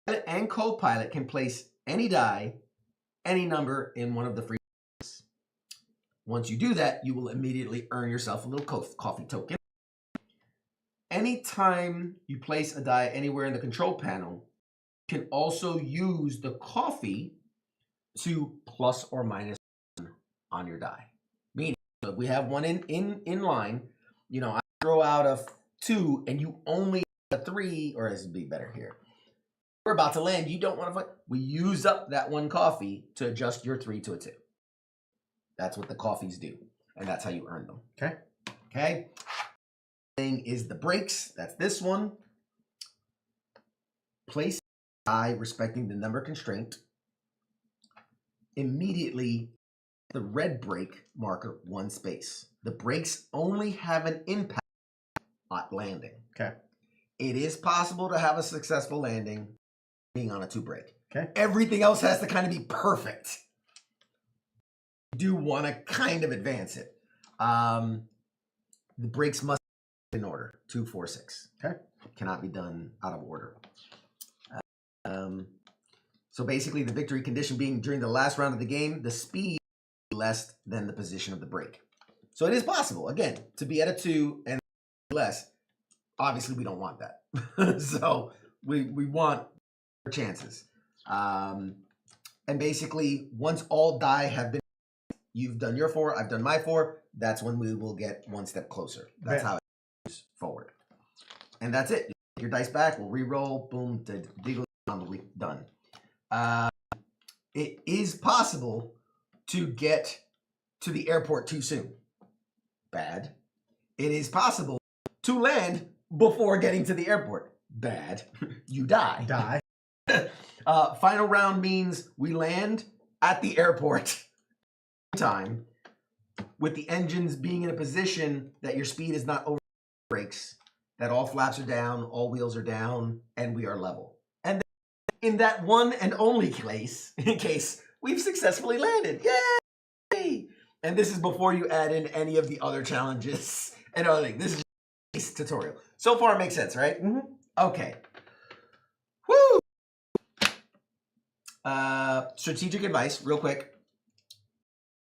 pilot and co-pilot can place any die, any number in one of the free. Once you do that, you will immediately earn yourself a little coffee token. Anytime you place a die anywhere in the control panel, you can also use the coffee to plus or minus on your die. Meaning, if we have one in line, you know, I throw out a 2 and you only have a 3, or this would be better here. We're about to land, you don't want to fight. We use up that 1 coffee to adjust your 3 to a 2. That's what the coffees do, and that's how you earn them. Okay. Okay. Thing is the breaks. That's this one. Place die respecting the number constraint. Immediately, the red break marker 1 space. The breaks only have an impact at landing. Okay. It is possible to have a successful landing being on a 2 break. Okay. Everything else has to kind of be perfect. You do want to kind of advance it. The breaks must be in order. 2, 4, 6. Okay. Cannot be done out of order. So basically, the victory condition being during the last round of the game, the speed is less than the position of the break. So it is possible, again, to be at a 2 and less. Obviously, we don't want that. So we want our chances. And basically, once all die have been, you've done your 4, I've done my 4, that's when we will get 1 step closer. That's how it moves forward. And that's it. Your dice back, we'll re-roll, boom, done. It is possible to get to the airport too soon. Bad. It is possible to land before getting to the airport. Bad. You die. Die. Final round means we land at the airport time with the engines being in a position that your speed is not over brakes, that all flaps are down, all wheels are down, and we are level. And in that one and only case, we've successfully landed. Yay! And this is before you add in any of the other challenges and other things. This is just a tutorial. So far it makes sense, right? Mm-hmm. Okay. Woo! Strategic advice, real quick.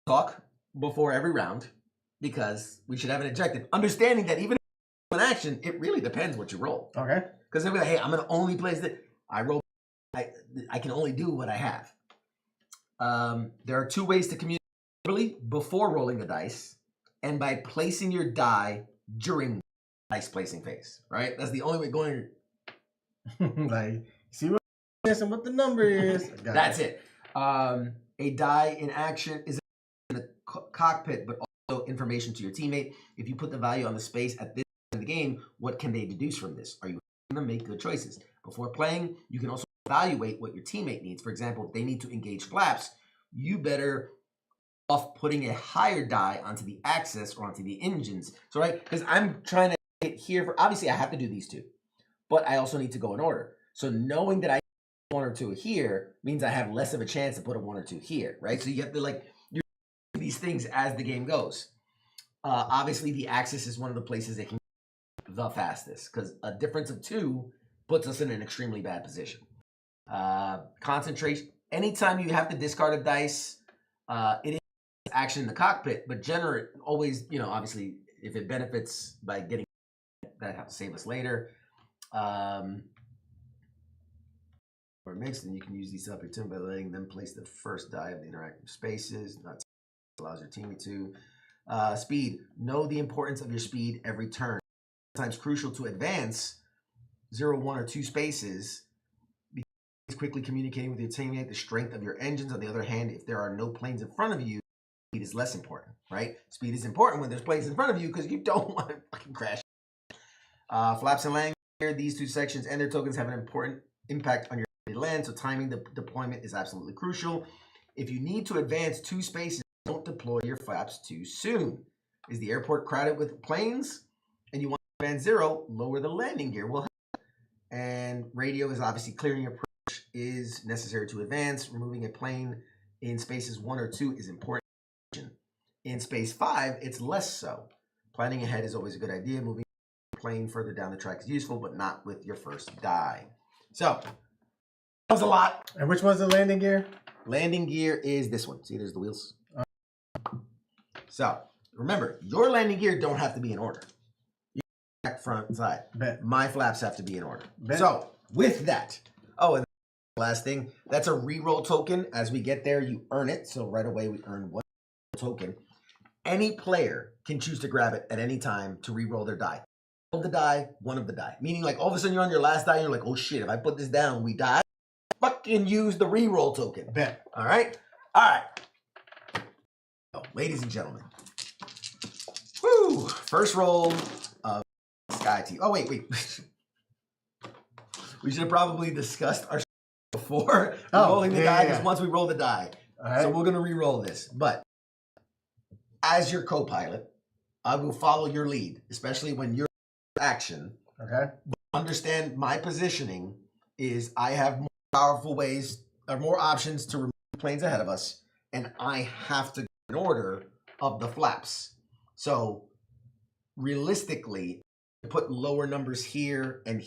Talk before every round, because we should have an objective. Understanding that even in action, it really depends what you roll. Okay. Because they'll be like, hey, I'm going to only place that. I roll. I can only do what I have. There are 2 ways to communicate before rolling the dice, and by placing your die during the dice placing phase. Right? That's the only way going. Like, see what and what the number is. That's it. A die in action is in the cockpit, but also information to your teammate. If you put the value on the space at this point in the game, what can they deduce from this? Are you going to make good choices? Before playing, you can also evaluate what your teammate needs. For example, if they need to engage flaps, you better off putting a higher die onto the axis or onto the engines. So, right, because I'm trying to get here for, obviously I have to do these 2, but I also need to go in order. So knowing that I 1 or 2 here means I have less of a chance to put a 1 or 2 here, right? So you have to you're doing these things as the game goes. Obviously, the axis is one of the places that can go the fastest, because a difference of 2 puts us in an extremely bad position. Concentration. Anytime you have to discard a dice, it is action in the cockpit, but generally, always, you know, obviously, if it benefits by getting that, have to save us later. Or mixed, and you can use these up your turn by letting them place the first die of the interactive spaces. Not allows your teammate to. Speed. Know the importance of your speed every turn. Sometimes crucial to advance 0, 1, or 2 spaces. Because quickly communicating with your teammate the strength of your engines. On the other hand, if there are no planes in front of you, speed is less important, right? Speed is important when there's planes in front of you because you don't want to fucking crash. Flaps and landing. These 2 sections and their tokens have an important impact on your land, so timing the deployment is absolutely crucial. If you need to advance 2 spaces don't deploy your flaps too soon. Is the airport crowded with planes and you want to land 0, lower the landing gear will help. And radio is obviously clearing approach is necessary to advance. Removing a plane in spaces 1 or 2 is important. In space 5, it's less so. Planning ahead is always a good idea. Moving a plane further down the track is useful, but not with your first die. So, that was a lot. And which one's the landing gear? Landing gear is this one. See, there's the wheels. So, remember, your landing gear don't have to be in order. Back, front, and side. Bet. My flaps have to be in order. Bet. So, with that, oh, and last thing, that's a reroll token. As we get there, you earn it. So right away, we earn 1 token. Any player can choose to grab it at any time to reroll their die. Roll the die, 1 of the die. Meaning, like, all of a sudden, you're on your last die, and you're like, oh, shit, if I put this down, we die. Fucking use the reroll token. Bet. All right? All right. So, ladies and gentlemen. Woo! First roll of Sky Team. Oh, wait. We should have probably discussed our before rolling the die, because once we roll the die. Right. So we're going to re-roll this. But as your co-pilot, I will follow your lead, especially when you're in action. Okay. But understand my positioning is I have more powerful ways or more options to remove planes ahead of us, and I have to go in order of the flaps. So realistically, put lower numbers here, and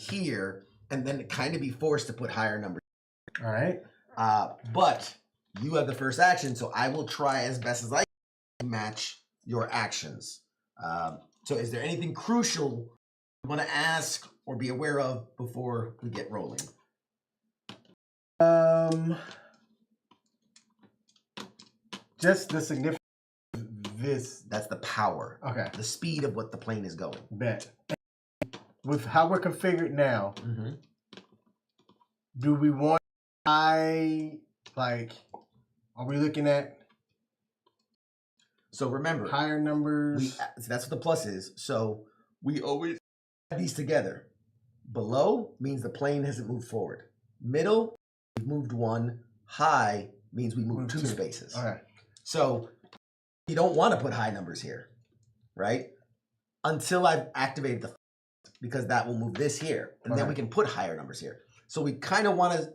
then kind of be forced to put higher numbers. All right. But you have the first action, so I will try as best as I can to match your actions. So is there anything crucial you want to ask or be aware of before we get rolling? Just the significance of this. That's the power. Okay. The speed of what the plane is going. Bet. With how we're configured now, Mm-hmm. do we want are we looking at So remember, higher numbers? so that's what the plus is. So we always add these together. Below means the plane hasn't moved forward. Middle, we've moved 1. High means we moved 2 spaces. Okay. So you don't want to put high numbers here, right? Until I've activated the because that will move this here. And then we can put higher numbers here. So we kind of want to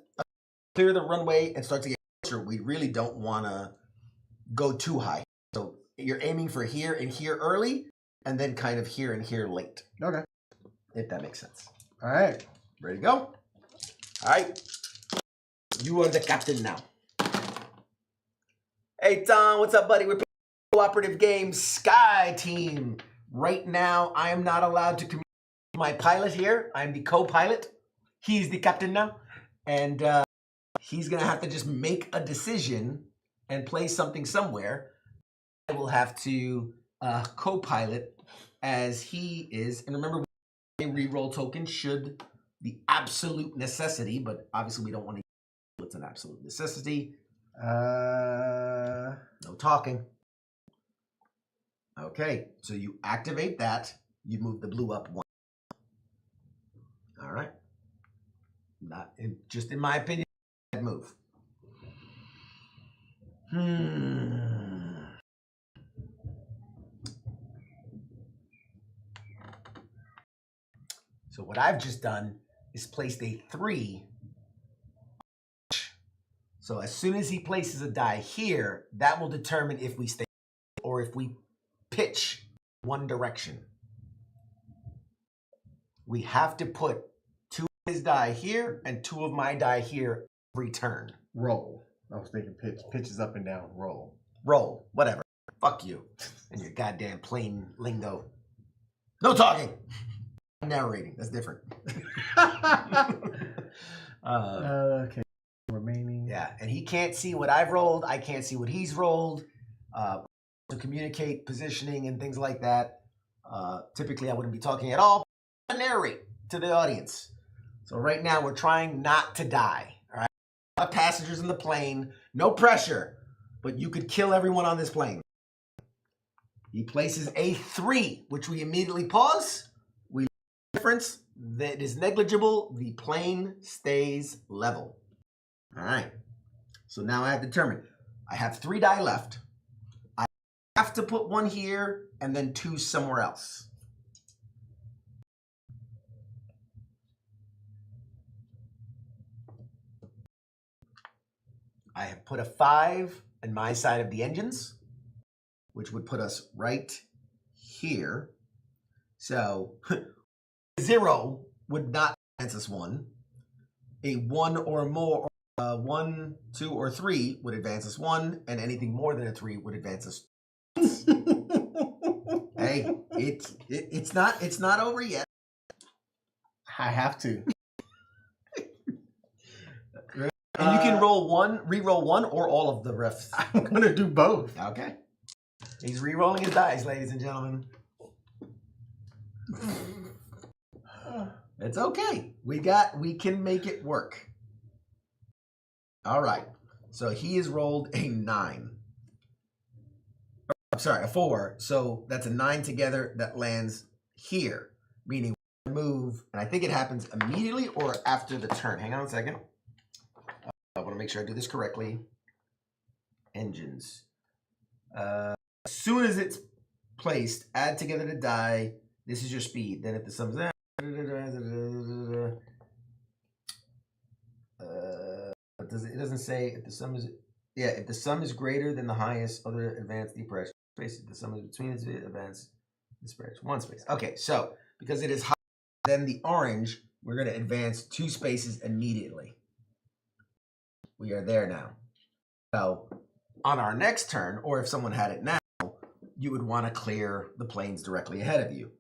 clear the runway and start to get closer. We really don't want to go too high. So you're aiming for here and here early, and then kind of here and here late. Okay. If that makes sense. All right. Ready to go? All right. You are the captain now. Hey, Tom, what's up, buddy? We're playing cooperative game Sky Team. Right now, I am not allowed to communicate with my pilot here. I'm the co-pilot. He's the captain now. And he's going to have to just make a decision and play something somewhere. I will have to co-pilot as he is. And remember, a reroll token should the absolute necessity, but obviously we don't want to use what's an absolute necessity. No talking. Okay, so you activate that. You move the blue up 1. All right. Just in my opinion, bad move. So what I've just done is placed a 3. So as soon as he places a die here, that will determine if we stay or if we pitch one direction. We have to put 2 of his die here and 2 of my die here every turn. Roll. I was thinking pitch. Pitch is up and down. Roll. Roll. Whatever. Fuck you and your goddamn plain lingo. No talking. Narrating. That's different. Okay. Remaining. Yeah, and he can't see what I've rolled. I can't see what he's rolled. To communicate positioning and things like that. Typically, I wouldn't be talking at all. I narrate to the audience. So right now, we're trying not to die. All right, a lot of passengers in the plane. No pressure, but you could kill everyone on this plane. He places a 3, which we immediately pause. We difference that is negligible. The plane stays level. All right. So now I have determined I have 3 die left. I have to put one here and then 2 somewhere else. I have put a 5 in my side of the engines, which would put us right here. So 0 would not advance us 1. A 1 or more, 1, 2, or 3 would advance us 1, and anything more than a 3 would advance us. Hey, it's not over yet. I have to. And you can re-roll one, or all of the refs. I'm gonna do both. Okay. He's re-rolling his dice, ladies and gentlemen. It's okay. We can make it work. All right. So he has rolled a 9. I'm sorry, a 4. So that's a 9 together that lands here, meaning we move, and I think it happens immediately or after the turn. Hang on a second. I want to make sure I do this correctly. Engines. As soon as it's placed, add together the die. This is your speed. Then if the sum is it doesn't say if the sum is if the sum is greater than the highest other advance the approach space. If the sum is between its advance the approach 1 space. Okay, so because it is higher than the orange, we're going to advance 2 spaces immediately. We are there now. So on our next turn, or if someone had it now, you would want to clear the planes directly ahead of you.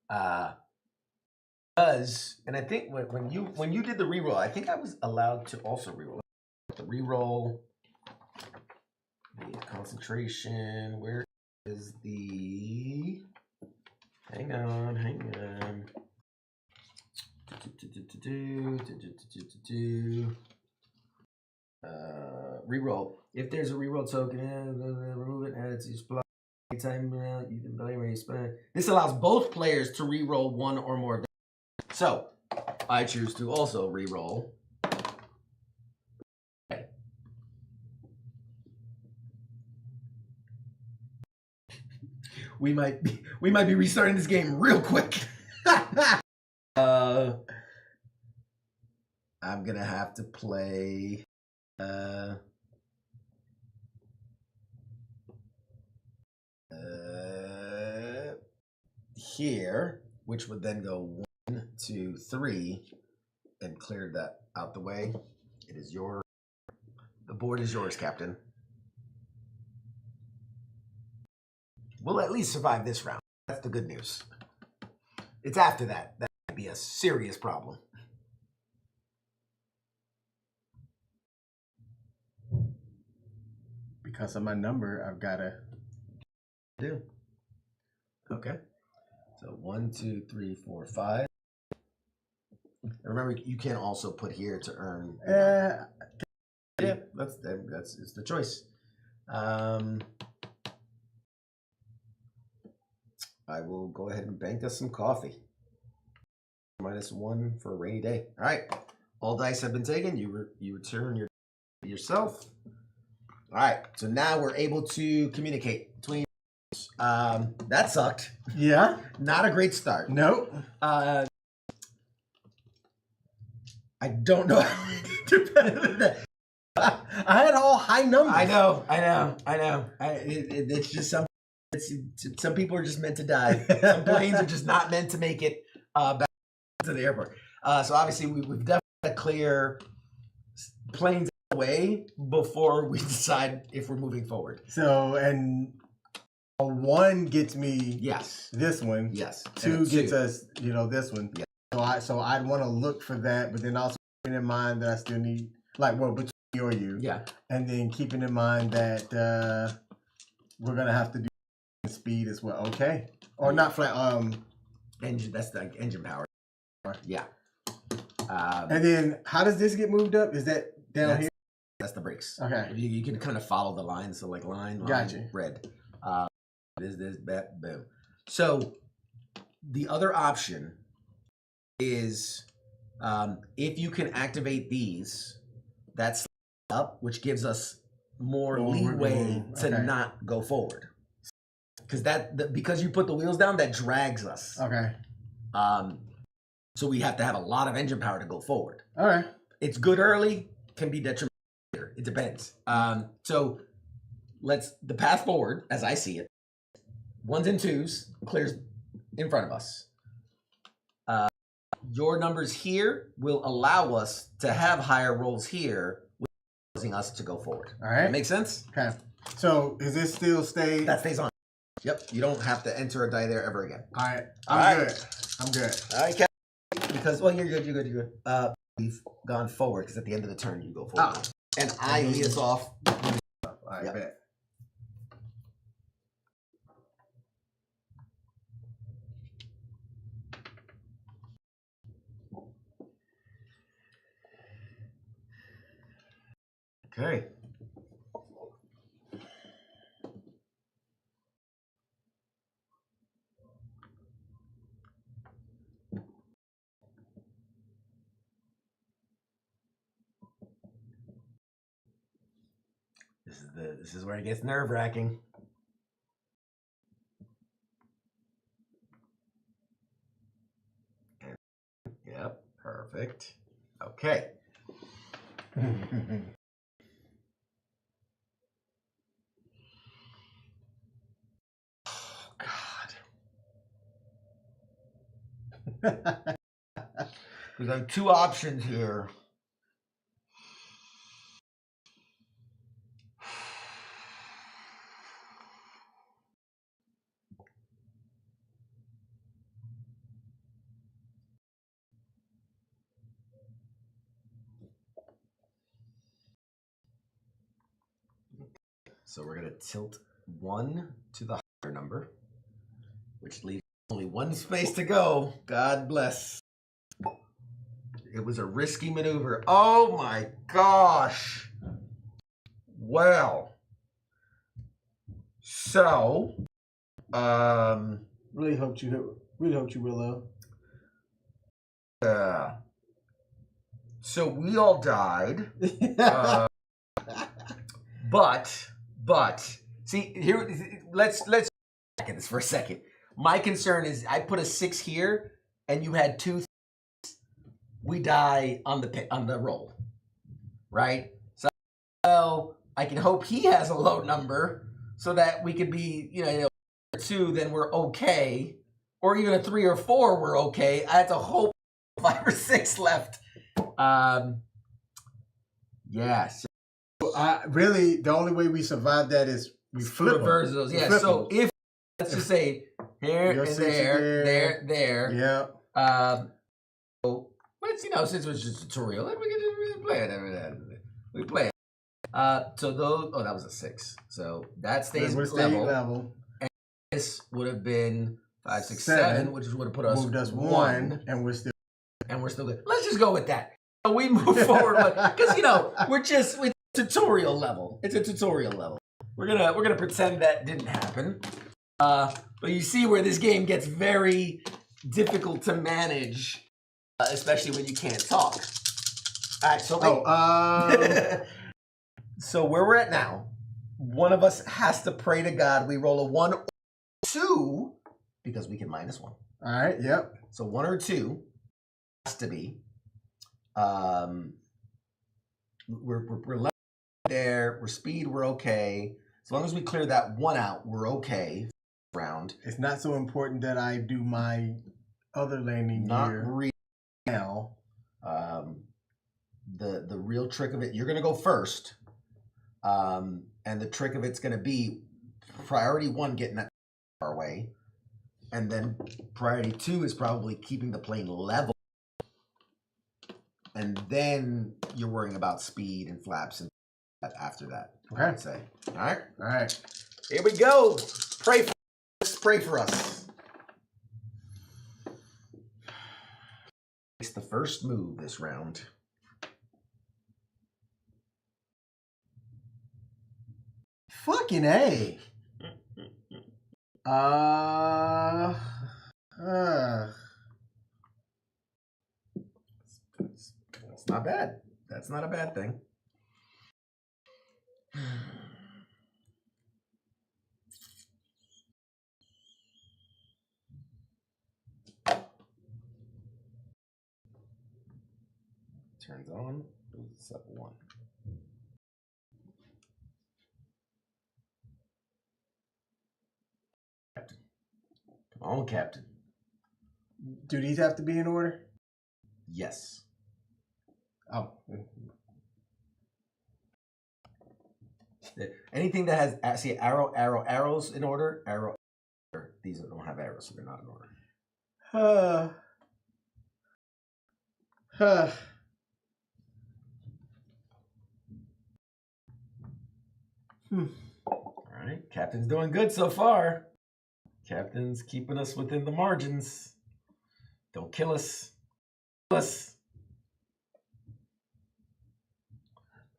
And I think when you did the reroll, I think I was allowed to also reroll. The reroll, the concentration. Where is the? Hang on. Reroll. If there's a reroll token, remove it, add it to your supply. Time you can play where you spend. This allows both players to reroll 1 or more. So I choose to also reroll. Okay. We might be restarting this game real quick. I'm gonna have to play. Here, which would then go 1, 2, 3, and clear that out the way. It is your. The board is yours, Captain. We'll at least survive this round. That's the good news. It's after that that might be a serious problem. Because of my number, I've gotta do. Okay. So 1, 2, 3, 4, 5. And remember, you can also put here to earn. Yeah, that's it's the choice. I will go ahead and bank us some coffee. -1 for a rainy day. All right. All dice have been taken. You return yourself. All right. So now we're able to communicate between. That sucked. Yeah. Not a great start. Nope. I don't know how we did better than that. I had all high numbers. I know. It's just some people are just meant to die. Some planes are just not meant to make it back to the airport. So obviously we've definitely got to clear planes away before we decide if we're moving forward. So, and a 1 gets me this one. Yes. 2 gets us, this one. Yeah. So I'd want to look for that, but then also keeping in mind that I still need, between me or you. Yeah. And then keeping in mind that we're gonna have to do speed as well. Okay. Or not flat. Engine. That's the engine power. Yeah. And then how does this get moved up? Is that down here? That's the brakes. Okay. You can kind of follow the line. So like line, gotcha. Red. This, boom. So the other option is if you can activate these, that's up, which gives us more leeway to not go forward. because because you put the wheels down, that drags us. Okay. So we have to have a lot of engine power to go forward. All right. It's good early, can be detrimental later. It depends. So the path forward, as I see it, 1s and 2s clears in front of us. Your numbers here will allow us to have higher rolls here, causing us to go forward. All right. That makes sense? Okay. So is this still stay? That stays on. Yep. You don't have to enter a die there ever again. All right. All I'm right. good. I'm good. All right, Kevin. Because, well, you're good. We've gone forward because at the end of the turn, you go forward. Oh. And I lead us off. All right, Yep. bet. Okay. This is where it gets nerve-wracking. Yep, perfect. Okay. Oh, God. We got 2 options here. So we're going to tilt 1 to the higher number, which leaves only 1 space to go. God bless. It was a risky maneuver. Oh my gosh. Well. So, Really hoped you Willow. So we all died. But see here, let's back at this for a second. My concern is I put a 6 here, and you had 2. We die on the roll, right? So I can hope he has a low number so that we could be 2, then we're okay, or even a 3 or 4, we're okay. I have to hope 5 or 6 left. Yes. Really, the only way we survive that is we flip Reverse those. Yeah. So if let's just say here and there. Yeah. So let's since it was just a tutorial, then we can just play it. We play it. So those. Oh, that was a 6. So that stays level. And this would have been 5, 6, 7, which would have put us moved us 1, and we're still good. Let's just go with that. So we move forward because we're tutorial level. It's a tutorial level. We're gonna pretend that didn't happen. But you see where this game gets very difficult to manage, especially when you can't talk. All right, so so where we're at now, one of us has to pray to God we roll a 1 or 2 because we can -1. All right. Yep. So 1 or 2 has to be. We're left there. We're speed. We're okay. As long as we clear that 1 out, we're okay. Round. It's not so important that I do my other landing gear. Not real now. The real trick of it, you're gonna go first. And the trick of it's gonna be priority 1 getting that far away, and then priority 2 is probably keeping the plane level. And then you're worrying about speed and flaps and after that. Okay. I'd say. All right. All right. Here we go. Pray for us. It's the first move this round. Fucking A. That's not bad. That's not a bad thing. turns on. Moves this up 1. Captain. Come on, Captain. Do these have to be in order? Yes. Oh. Anything that has, see, arrows in order, arrow. These don't have arrows, so they're not in order. All right, Captain's doing good so far. Captain's keeping us within the margins. Don't kill us. Kill us.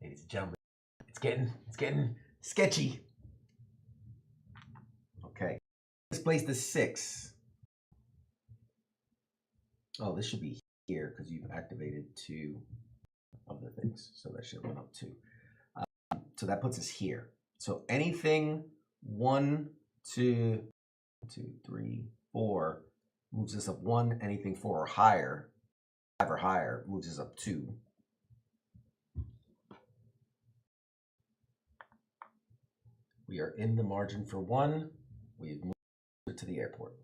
Ladies and gentlemen, it's getting sketchy. Okay, let's place the 6. Oh, this should be here because you've activated 2 of the things, so that should run up 2. So that puts us here. So anything 1, 2, 3, 4 moves us up 1. Anything 4 or higher, 5 or higher, moves us up 2. We are in the margin for 1. We've moved to the airport.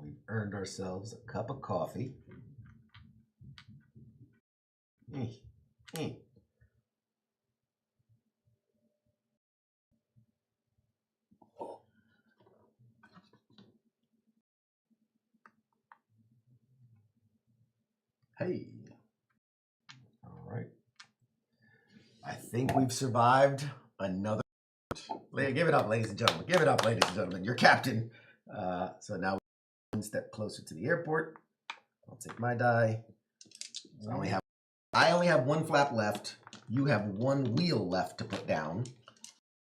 We've earned ourselves a cup of coffee. Hey. All right. I think we've survived another. Give it up, ladies and gentlemen. Give it up, ladies and gentlemen. You're captain. So now we're 1 step closer to the airport. I'll take my die. So I only have 1 flap left. You have 1 wheel left to put down.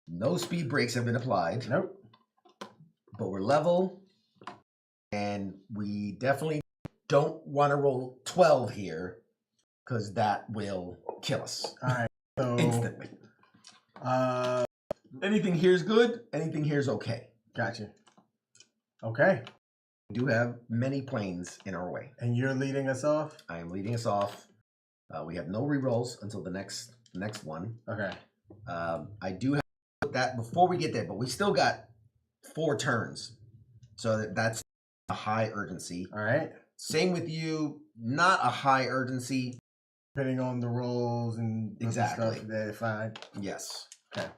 No speed brakes have been applied. Nope. But we're level. And we definitely don't want to roll 12 here because that will kill us. All right. So, Instantly. Anything here is good. Anything here is okay. Gotcha. Okay. We do have many planes in our way. And you're leading us off? I am leading us off. We have no rerolls until the next one. Okay. I do have to put that before we get there, but we still got 4 turns. So that's a high urgency. All right. Same with you. Not a high urgency. Depending on the rolls and Exactly. stuff that fine. Yes. Okay.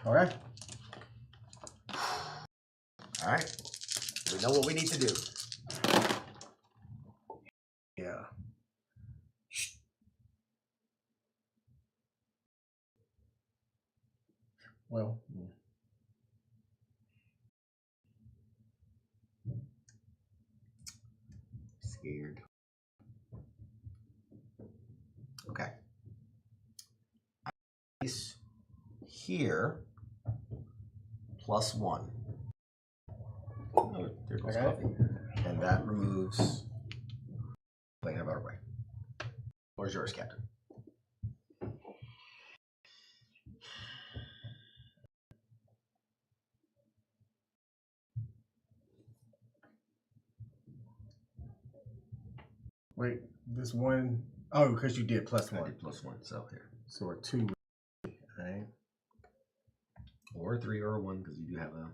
All right. All right. We know what we need to do. Yeah. Well. Scared. Okay. Place here +1. Oh, there goes Okay. coffee. And that removes plane out of our way. Where's yours, Captain? Wait, this one oh because you did +1. I did +1, so here. So we're 2. All right. Or a 3 or a 1, because you do have a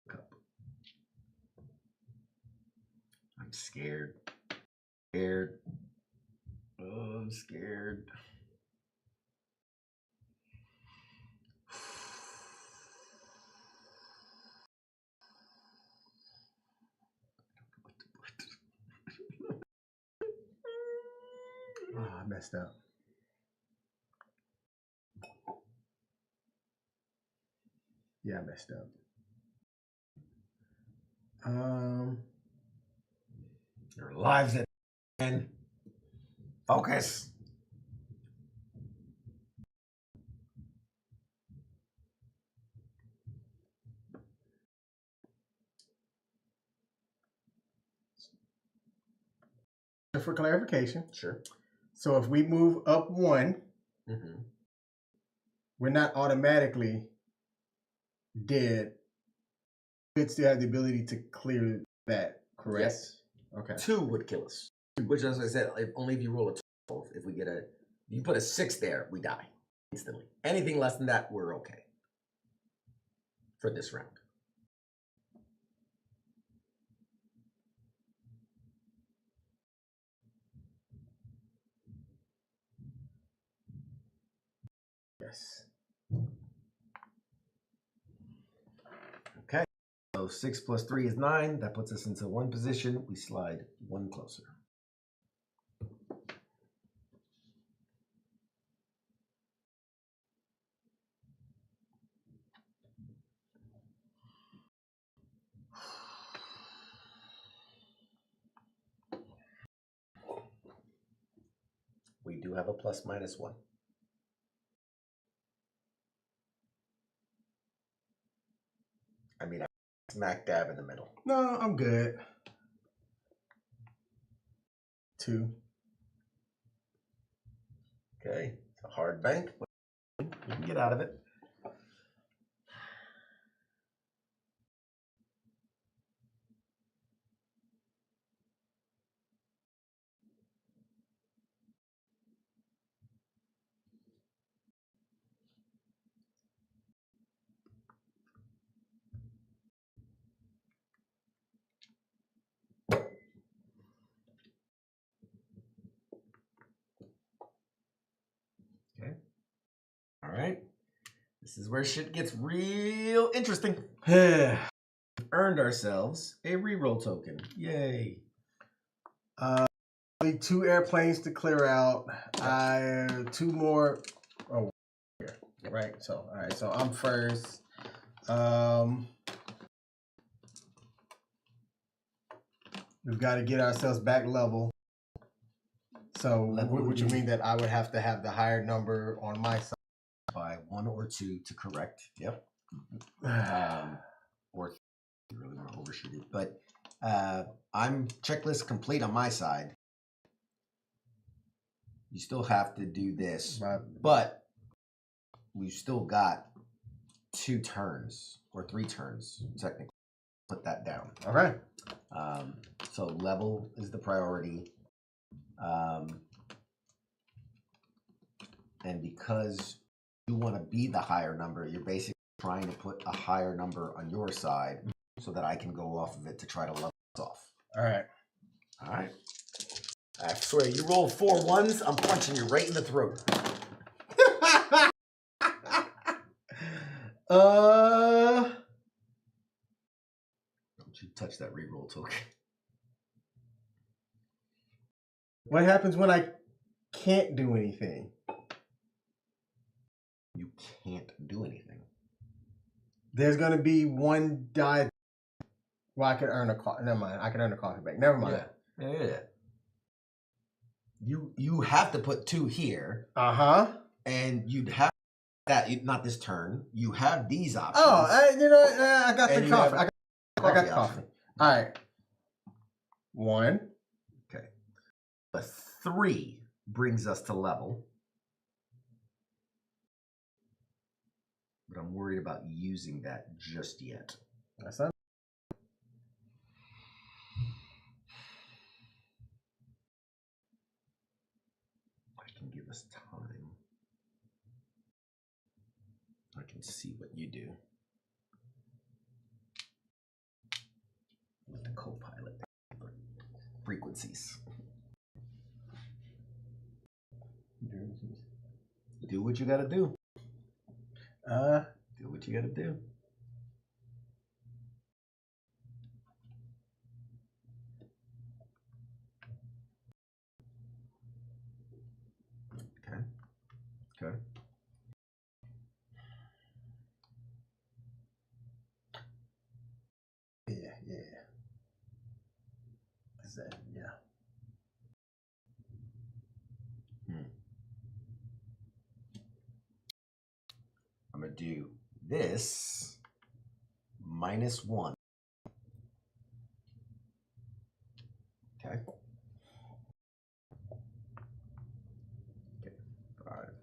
cup. I'm scared. Scared. Oh, I'm scared. Oh, I messed up. Yeah, I messed up. Your lives at end. Focus. For clarification, Sure. so if we move up 1, Mm-hmm. we're not automatically dead could still have the ability to clear that, correct? Yes. Okay. 2 would kill us. Which, as I said, only if you roll a 12. If we get you put a 6 there, we die instantly. Anything less than that, we're okay for this round. Yes. Okay. So 6 plus 3 is 9. That puts us into 1 position. We slide 1 closer. We do have a ±1. I mean, I'm smack dab in the middle. No, I'm good. 2. Okay. It's a hard bank, but we can get out of it. Okay. All right. This is where shit gets real interesting. Earned ourselves a reroll token. Yay. Only 2 airplanes to clear out. 2 more. Oh, here. Right. So, all right. So I'm first. We've got to get ourselves back level. So, which would mean that I would have to have the higher number on my side. By 1 or 2 to correct. Yep. Or you really want to overshoot it. But I'm checklist complete on my side. You still have to do this. But we've still got 2 turns or 3 turns, technically. Put that down. All right. So level is the priority. And because you want to be the higher number, you're basically trying to put a higher number on your side so that I can go off of it to try to level us off. All right. All right. I swear, you roll 4 1s, I'm punching you right in the throat. Don't you touch that reroll token. What happens when I can't do anything? You can't do anything. There's going to be 1 die. Well, I could earn a coffee. Never mind. I can earn a coffee back. Never mind. Yeah. You have to put 2 here. Uh-huh. And you'd have that, not this turn. You have these options. Oh, I got the coffee. I got the coffee. All right. 1. Okay. A 3 brings us to level. But I'm worried about using that just yet. That's not. I can give us time. I can see what you do. With the co-pilot frequencies. Do what you gotta do. Do what you gotta do. Okay. Yeah. Is that, yeah. I'm gonna do this -1. Okay. Okay. 5.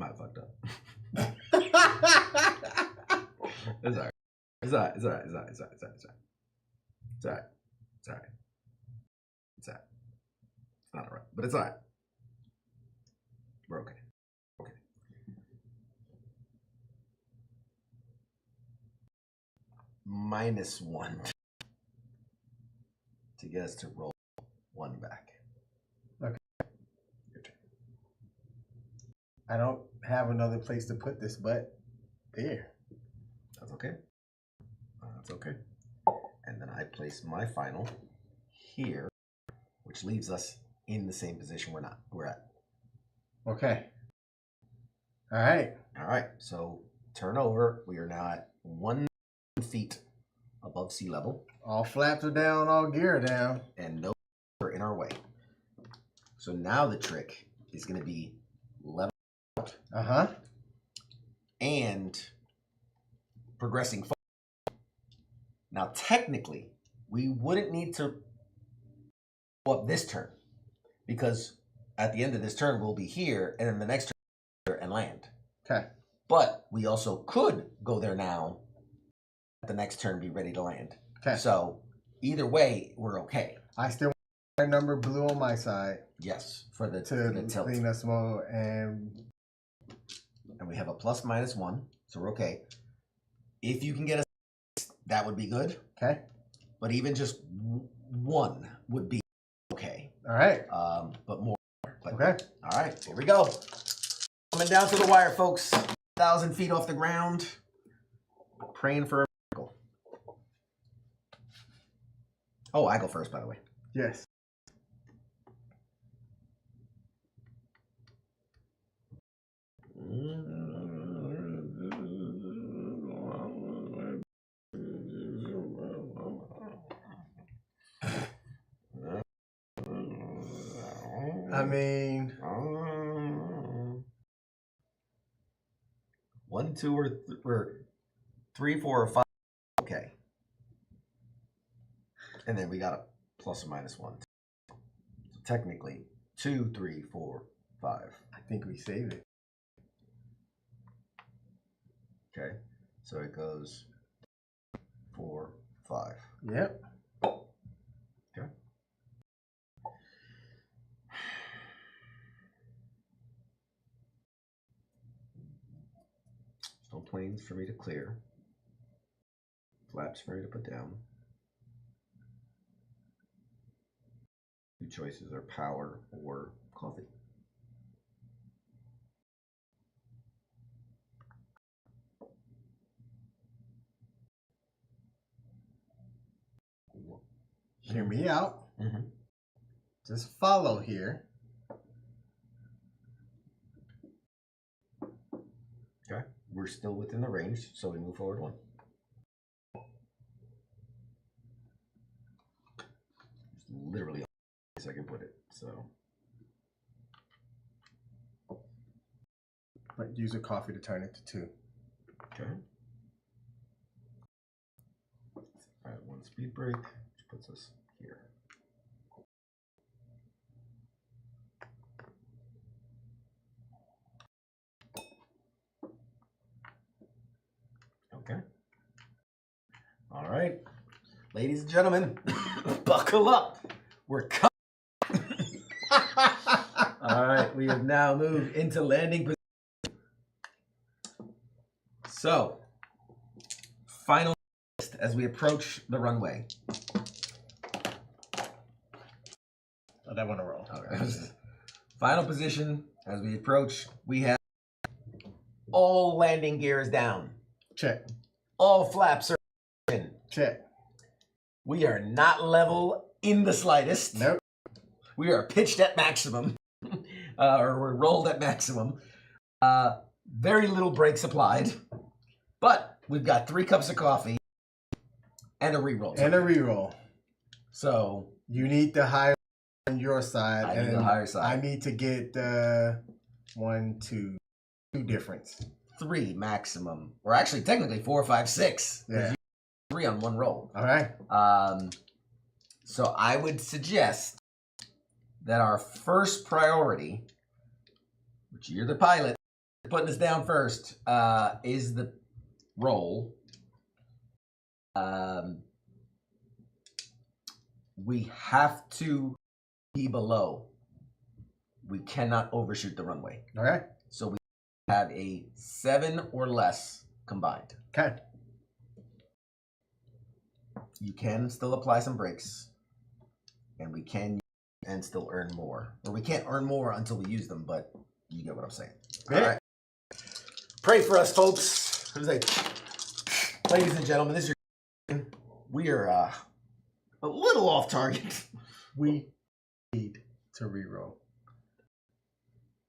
might have fucked up. It's alright. It's alright. It's alright. It's alright. It's alright. It's alright. It's alright. It's alright. It's alright. It's not alright, but it's alright. We're okay. Okay. -1 to get us to roll 1 back. Okay. Your turn. I don't have another place to put this, but there. That's okay. That's okay. And then I place my final here, which leaves us in the same position we're at. Okay. All right. All right. So turn over. We are now at 1 feet above sea level, All flaps are down, all gear are down. and no are in our way. So now the trick is going to be level Uh-huh. and progressing forward. Now, technically, we wouldn't need to go up this turn because at the end of this turn, we'll be here, and then the next turn and land. Okay. But we also could go there now, at the next turn, be ready to land. Okay. So either way, we're okay. I still want a number blue on my side Yes, for the to tilt. clean us more, and And we have a +/-1, so we're okay. If you can get us, that would be good. okay. But even just 1 would be okay. All right. But more. But, Okay. All right, here we go. Coming down to the wire, folks. 1,000 feet off the ground. Praying for a miracle. Oh, I go first, by the way. Yes. I mean, 1, 2, or 3, 4, or 5. Okay. And then we got a +/-1. So technically, 2, 3, 4, 5. I think we saved it. Okay. So it goes 4, 5. Yep. Okay. Stone planes for me to clear. Flaps for me to put down. 2 choices are power or coffee. Hear me out. Mm-hmm. Just follow here. Okay. We're still within the range, so we move forward 1. It's literally as I can put it. So But use a coffee to turn it to 2. okay. Add 1 speed break, which puts us here. Okay. All right. Ladies and gentlemen, buckle up. We're coming. All right. We have now moved into landing position. So, final as we approach the runway. Oh, that one a roll. Okay. Final position as we approach. We have all landing gear is down. Check. All flaps are in. Check. We are not level in the slightest. Nope. We are pitched at maximum, or we're rolled at maximum. Very little brakes applied, but we've got 3 cups of coffee and a reroll. And a reroll. So You need the higher on your side. I and need the higher side. I need to get 1, 2 difference. 3 maximum, or actually technically 4, 5, 6. Yeah. 3 on 1 roll. All right. So I would suggest that our first priority, which you're the pilot, putting us down first is the roll. We have to be below. We cannot overshoot the runway. Okay. So we have a 7 or less combined. Okay. You can still apply some breaks, and we can and still earn more. Or we can't earn more until we use them, but you get what I'm saying. Yeah. All right. Pray for us, folks. Ladies and gentlemen, this is your. We are a little off target. We need to reroll.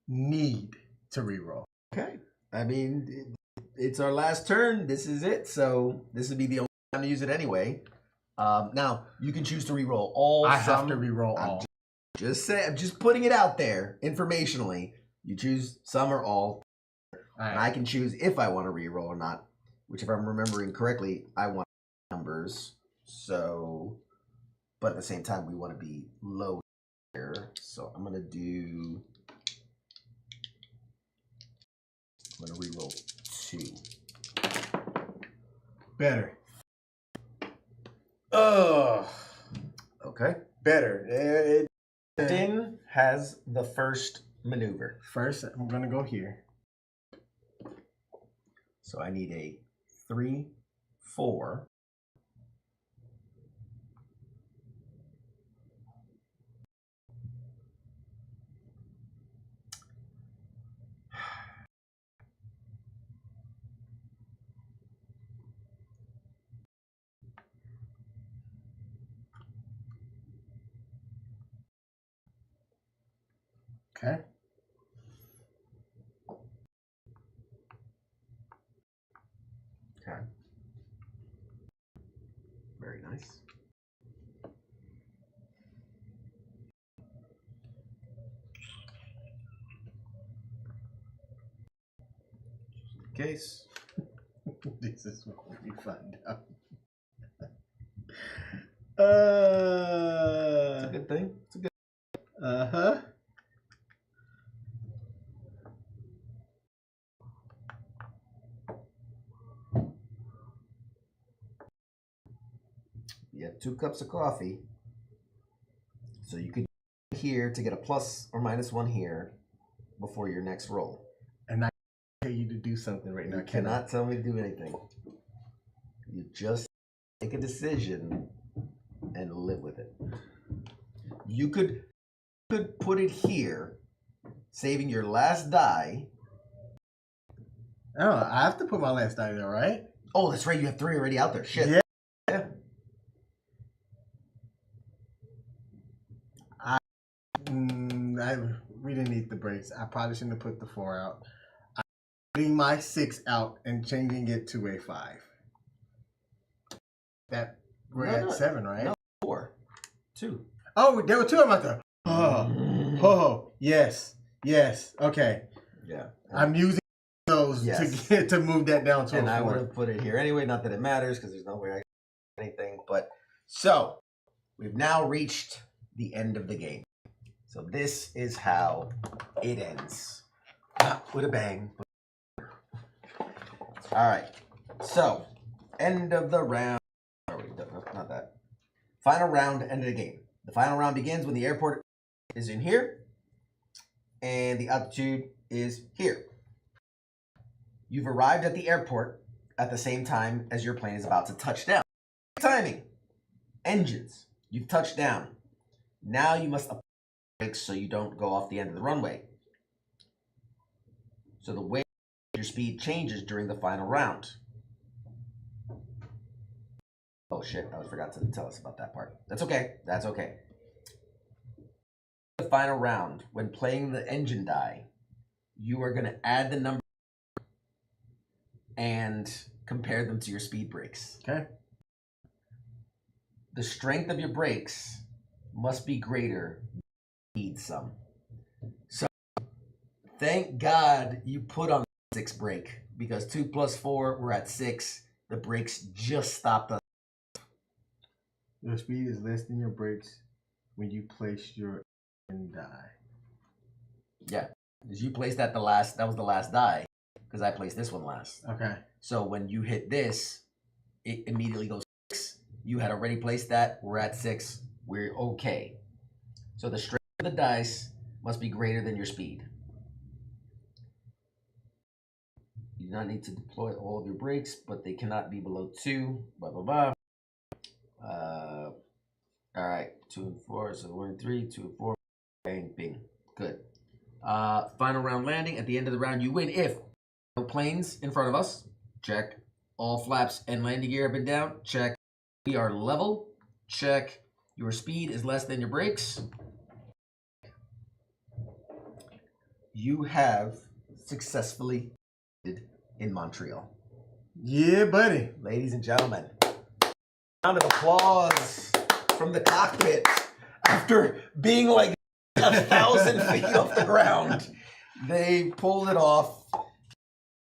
Need to reroll. Okay. I mean, it's our last turn. This is it. So this would be the only time to use it anyway. Now, you can choose to reroll all. I have to reroll all. I'm just putting it out there informationally. You choose some or all. And I can choose if I want to reroll or not. Which, if I'm remembering correctly, I want numbers. So, but at the same time, we want to be low here. So I'm gonna do. I'm gonna reroll 2. Better. Oh. Okay. Better. Din has the first maneuver. First, I'm gonna go here. So I need a 3, 4. Okay. Okay. Very nice. Case. This is what we find out. It's a good thing. It's a good. Uh-huh. You have 2 cups of coffee. So you could here to get a plus or minus 1 here before your next roll. And I tell you to do something right now. You cannot tell me to do anything. You just make a decision and live with it. You could put it here, saving your last die. Oh, I have to put my last die there, right? Oh, that's right. You have 3 already out there. Shit. Yeah. We didn't need the breaks. I probably shouldn't have put the 4 out. I'm putting my 6 out and changing it to a 5. That we're at 7, right? No, 4. 2. Oh, there were 2 of them out there. Oh, yes, okay. Yeah. I'm using those to move that down to a 4. And I would have put it here anyway. Not that it matters because there's no way I can do anything. But so we've now reached the end of the game. So this is how it ends. Not with a bang. All right. So end of the round. Not that. Final round, end of the game. The final round begins when the airport is in here and the altitude is here. You've arrived at the airport at the same time as your plane is about to touch down. Timing. Engines. You've touched down. Now you must apply brakes so you don't go off the end of the runway. So the way your speed changes during the final round. Oh shit, I forgot to tell us about that part. That's okay. That's okay. The final round, when playing the engine die, you are going to add the number and compare them to your speed brakes. Okay. The strength of your brakes must be greater than speed sum. So thank God you put on the 6 brake, because 2 plus 4, we're at 6. The brakes just stopped us. Your speed is less than your brakes when you place your die. Yeah. Because you placed that that was the last die. Because I placed this one last. Okay. So when you hit this, it immediately goes 6. You had already placed that. We're at 6. We're okay. So the strength of the dice must be greater than your speed. You do not need to deploy all of your brakes, but they cannot be below 2. Blah, blah, blah. All right. 2 and 4. So 1 and 3. 2 and 4. Bang, bing. Good. Final round landing. At the end of the round, you win if no planes in front of us. Check. All flaps and landing gear have been down. Check. We are level. Check. Your speed is less than your brakes. You have successfully in Montreal. Yeah, buddy. Ladies and gentlemen, round of applause from the cockpit after being like 1,000 feet off the ground. They pulled it off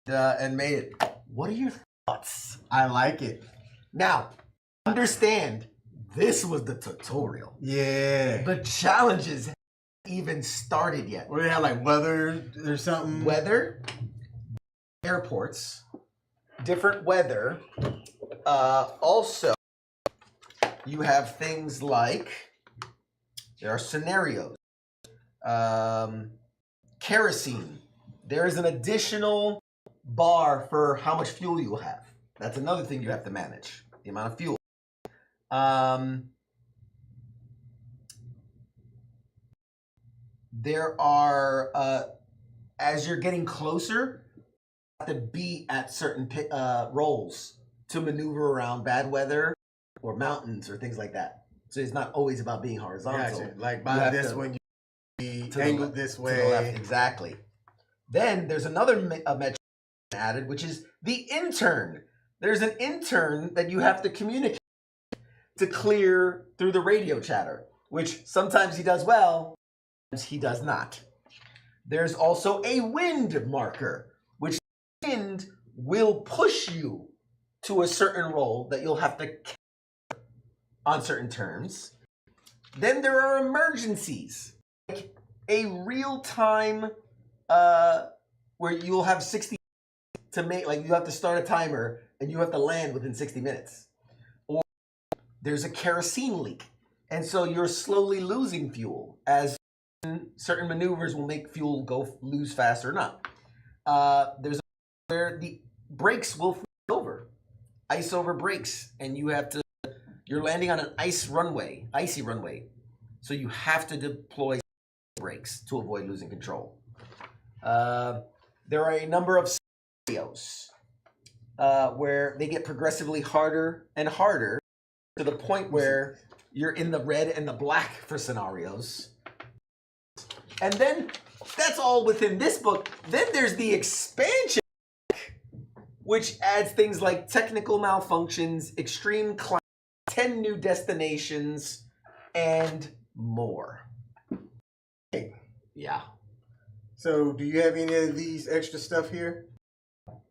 and made it. What are your thoughts? I like it. Now, understand, this was the tutorial. Yeah. The challenges haven't even started yet. What do they have, like weather or something? Weather, airports, different weather. Also, you have things like, there are scenarios. Kerosene. There is an additional bar for how much fuel you have. That's another thing you have to manage, the amount of fuel. There are, as you're getting closer, you have to be at certain rolls to maneuver around bad weather or mountains or things like that. So it's not always about being horizontal. Gotcha. Like by this one, you be angled this way. To the left, exactly. Then there's another metric added, which is the intern. There's an intern that you have to communicate to clear through the radio chatter, which sometimes he does well, sometimes he does not. There's also a wind marker, which wind will push you to a certain role that you'll have to capture on certain terms. Then there are emergencies, like a real-time where you'll have 60 to make, like you have to start a timer and you have to land within 60 minutes. Or there's a kerosene leak, and so you're slowly losing fuel as certain maneuvers will make fuel lose fast or not. There's where the brakes will freeze over, ice over brakes, and you're landing on an icy runway, so you have to deploy brakes to avoid losing control. There are a number of scenarios where they get progressively harder and harder to the point where you're in the red and the black for scenarios. And then that's all within this book. Then there's the expansion, which adds things like technical malfunctions, extreme climate, 10 new destinations, and more. Yeah. So, do you have any of these extra stuff here?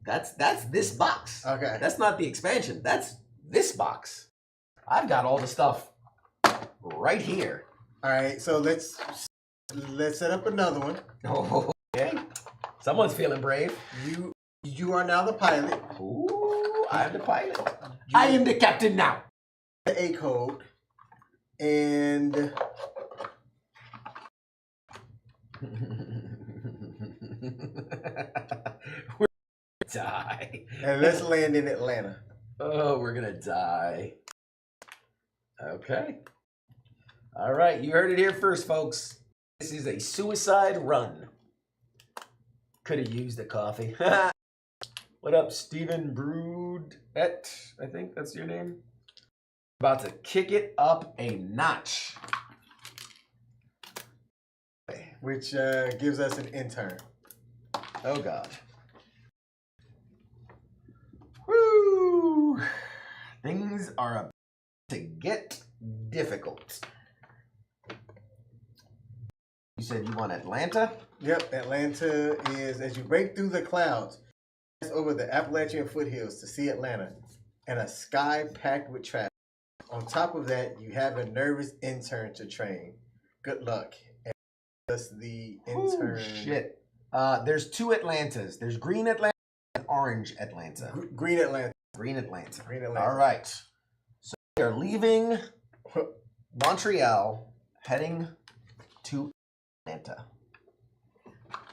That's this box. Okay. That's not the expansion. That's this box. I've got all the stuff right here. All right. So let's set up another one. Oh, okay. Someone's feeling brave. You are now the pilot. Ooh, I'm the pilot. I am the captain now. The A code, and we're gonna die. And let's land in Atlanta. Oh, we're gonna die. Okay. All right, you heard it here first, folks. This is a suicide run. Could have used a coffee. What up, Stephen Broodette? I think that's your name. About to kick it up a notch. Which gives us an intern. Oh, God. Woo! Things are about to get difficult. You said you want Atlanta? Yep, Atlanta is, as you break through the clouds, pass over the Appalachian foothills to see Atlanta, and a sky packed with traffic. On top of that, you have a nervous intern to train. Good luck. And thus the intern. Ooh, shit. There's two Atlantas. There's green Atlanta and orange Atlanta. Green Atlanta. Green Atlanta. Green Atlanta. All right. So we are leaving Montreal, heading to Atlanta.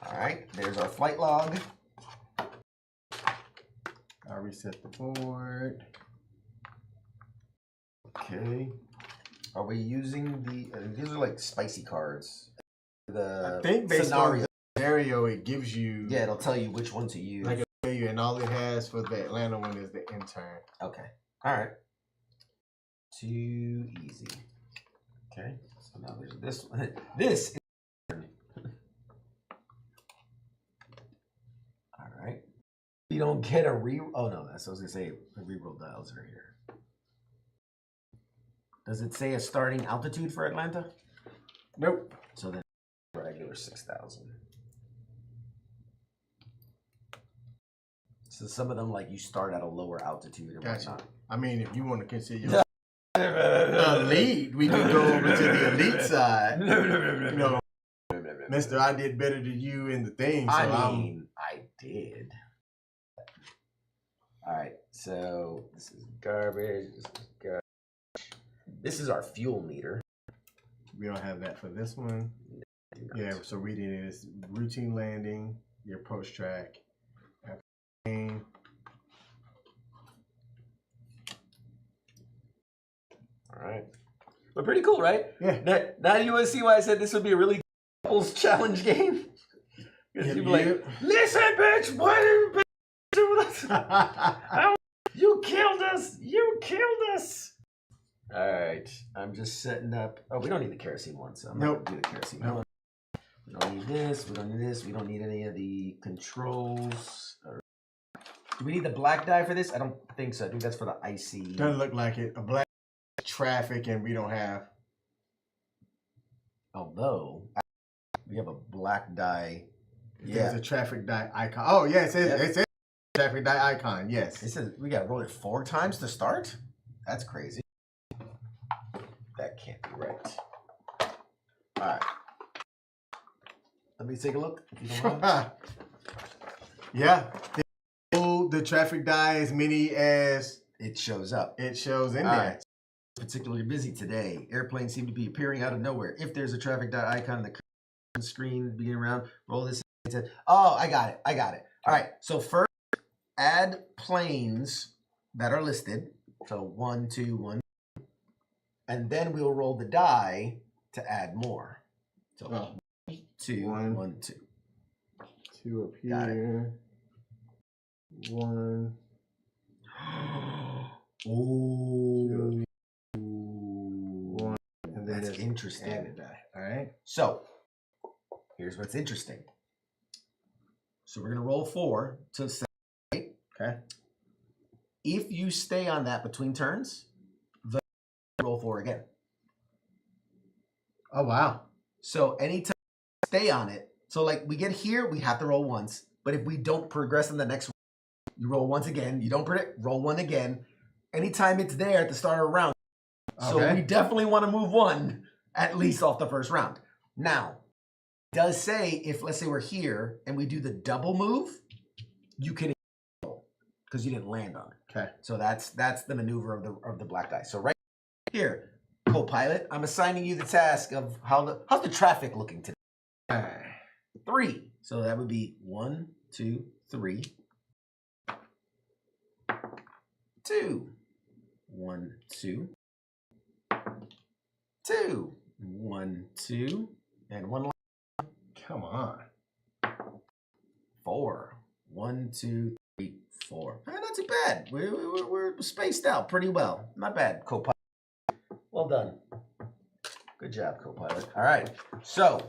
All right. There's our flight log. I'll reset the board. Okay. Are we using the? These are like spicy cards. I think based on the scenario, it gives you. Yeah, it'll tell you which one to use. Like it'll tell you, and all it has for the Atlanta one is the intern. Okay. All right. Too easy. Okay. So now there's this one. This is. All right. You don't get a re. Oh no, that's what I was gonna say. The reroll dials are here. Does it say a starting altitude for Atlanta? Nope. So then regular 6,000. So some of them, like, you start at a lower altitude and Gotcha. whatnot. I mean, if you want to consider elite, we can go over to the elite side. You know, Mister, I did better than you in the thing. So I did. All right, so this is garbage. This is garbage. This is our fuel meter. We don't have that for this one. Yeah, so reading it is routine landing, your approach track, aim. All right. But pretty cool, right? Yeah. Now you want to see why I said this would be a really couples challenge game? Because you'd be like, listen, bitch, what did bitch do with us? You killed us. You killed us. All right. I'm just setting up. Oh, we don't need the kerosene one, so I'm not going to do the kerosene one. We don't need this. We don't need this. We don't need any of the controls. Do we need the black die for this? I don't think so. I think that's for the icy. Doesn't look like it. A black traffic, and we don't have. Although we have a black die. There's a traffic die icon. Oh yeah, it says traffic die icon. Yes. It says we got to roll it 4 times to start. That's crazy. That can't be right. All right. Let me take a look. If you don't mind. Yeah. The traffic die as many as it shows up. It shows in All there. right. Particularly busy today. Airplanes seem to be appearing out of nowhere. If there's a traffic die icon on the screen beginning around, roll this. Oh, I got it. I got it. All right. So first, add planes that are listed. So 1, 2, 1. And then we'll roll the die to add more. So 2, 1, 2. 2 up here. Got it. 1. Ooh. 1. And then That's interesting. Added die. All right. So here's what's interesting. So we're gonna roll 4 to 7. Okay. If you stay on that between turns, the roll 4 again. Oh wow. So anytime you stay on it, so like we get here, we have to roll once. But if we don't progress in the next round, you roll once again. You don't predict, roll 1 again. Anytime it's there at the start of a round. So we definitely want to move 1 at least off the first round. Now, it does say if let's say we're here and we do the double move, you can because you didn't land on it. Okay. So that's the maneuver of the black die. So right here, co-pilot, I'm assigning you the task of how's the traffic looking today. 3. So that would be 1, 2, 3. 2. 1, 2. 2. 1, 2. And 1 last. Come on. 4. 1, 2, 3, 4. Not too bad. We're spaced out pretty well. Not bad, co-pilot. Well done. Good job, co-pilot. All right. So,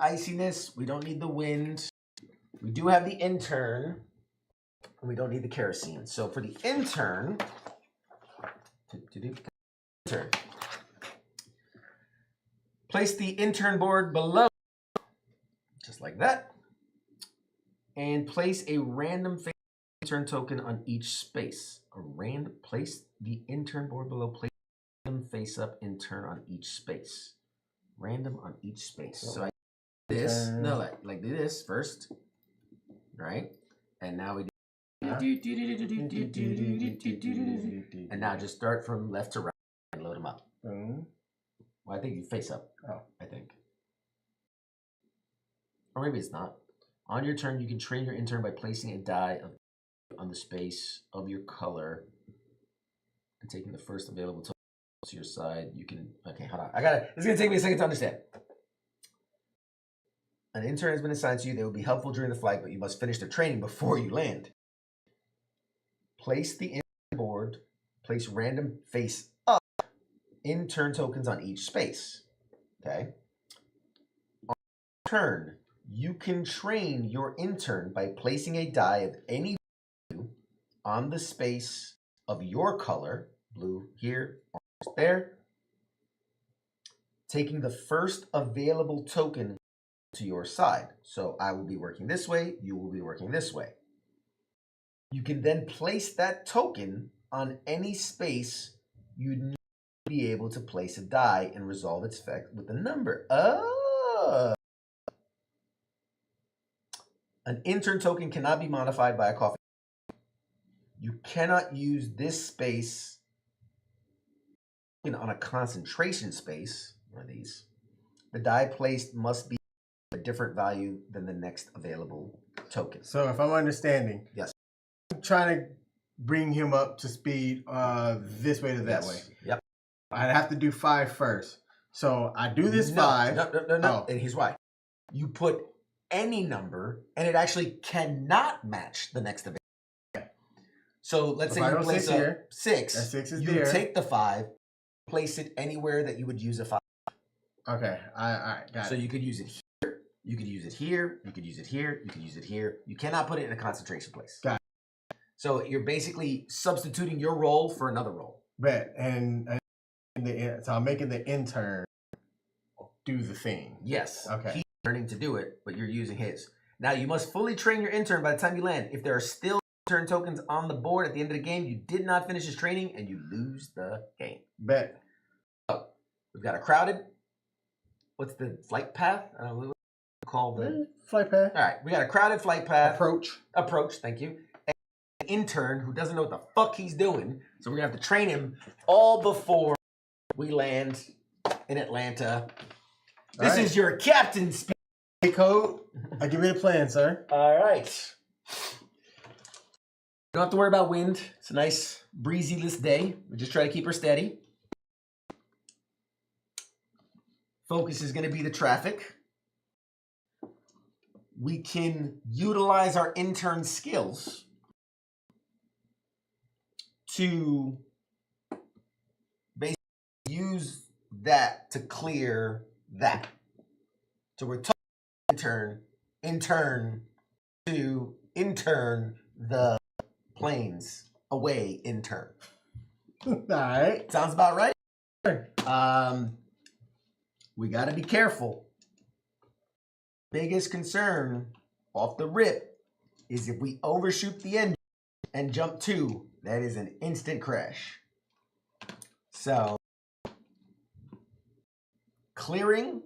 iciness. We don't need the wind. We do have the intern. And we don't need the kerosene. So for the intern, place the intern board below, just like that, and place a random face intern token on each space. Place the intern board below. Place random face up intern on each space. Random on each space. So this. Turn. No, like do this first, right? And now we do. And now just start from left to right and load them up. Boom. Well, I think you face up. Oh. I think. Or maybe it's not. On your turn, you can train your intern by placing a die on the space of your color and taking the first available token to your side. You can. Okay, hold on. It's gonna take me a second to understand. An intern has been assigned to you. They will be helpful during the flight, but you must finish their training before you land. Place the intern board. Place random face up intern tokens on each space. Okay. On turn, you can train your intern by placing a die of any value on the space of your color, blue here, orange there, taking the first available token to your side. So I will be working this way, you will be working this way. You can then place that token on any space you need to be able to place a die and resolve its effect with a number. Oh! An intern token cannot be modified by a coffee. You cannot use this space on a concentration space, one of these. The die placed must be a different value than the next available token. So if I'm understanding, Yes. I'm trying to bring him up to speed this way to that way. Yep. I'd have to do 5 first. So I do this 5. No. Oh. And here's why. You put any number, and it actually cannot match the next available. So let's say you place a 6. That 6 is you there. take the 5, place it anywhere that you would use a 5. Okay, I got it. So you could use it here, you could use it here, you could use it here, you could use it here. You cannot put it in a concentration place. Got it. So you're basically substituting your role for another role. Bet. So I'm making the intern do the thing. Yes. Okay. He's learning to do it, but you're using his. Now you must fully train your intern by the time you land. If there are still intern tokens on the board at the end of the game, you did not finish his training and you lose the game. Bet. So we've got a crowded. What's the flight path? I don't know what to call the flight path. All right, we got a crowded flight path. Approach. Thank you. And an intern who doesn't know what the fuck he's doing, so we're gonna have to train him all before we land in Atlanta. This is your captain speech. Hey, code. I give you the plan, sir. All right. You don't have to worry about wind. It's a nice breezyless day. We just try to keep her steady. Focus is going to be the traffic. We can utilize our intern skills to basically use that to clear that. So we're talking intern to intern the planes away intern. All right. Sounds about right. We got to be careful. Biggest concern off the rip is if we overshoot the engine and jump 2, that is an instant crash. So, clearing,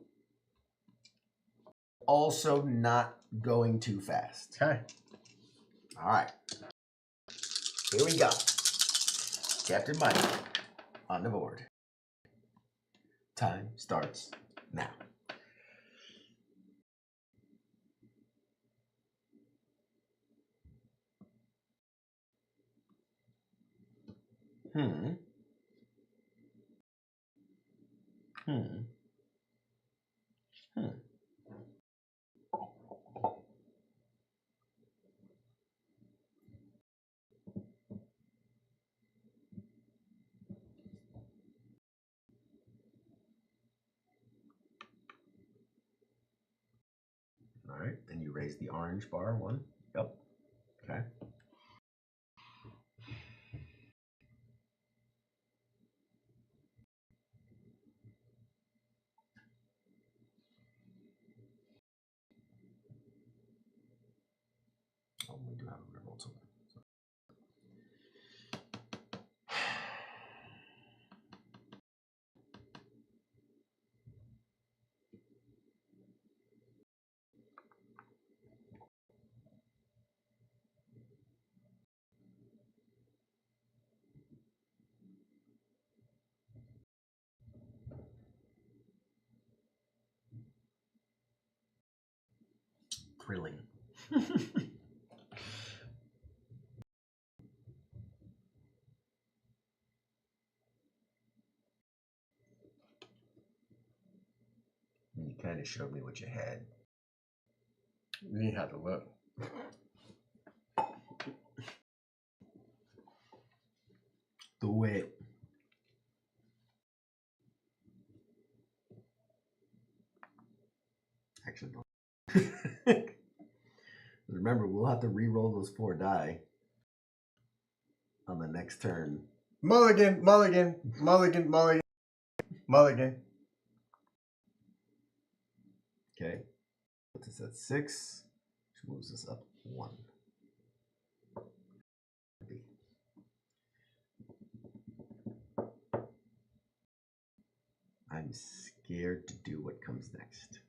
also not going too fast. Okay. All right. Here we go. Captain Mike on the board. Time starts now. All right, then you raise the orange bar 1. Yep. Okay. Oh, we do have a remote token. thrilling. You kind of showed me what you had. You didn't have to look. Do it. Actually, don't. Remember, we'll have to re-roll those 4 die on the next turn. Mulligan, mulligan, mulligan, mulligan, mulligan. Okay. Puts us at 6. Which moves us up 1. I'm scared to do what comes next.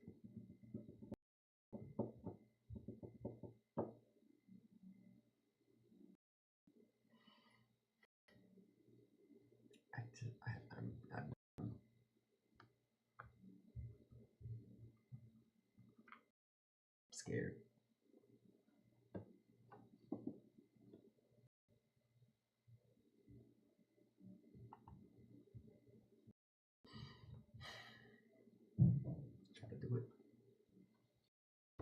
I'm scared. Try to do it.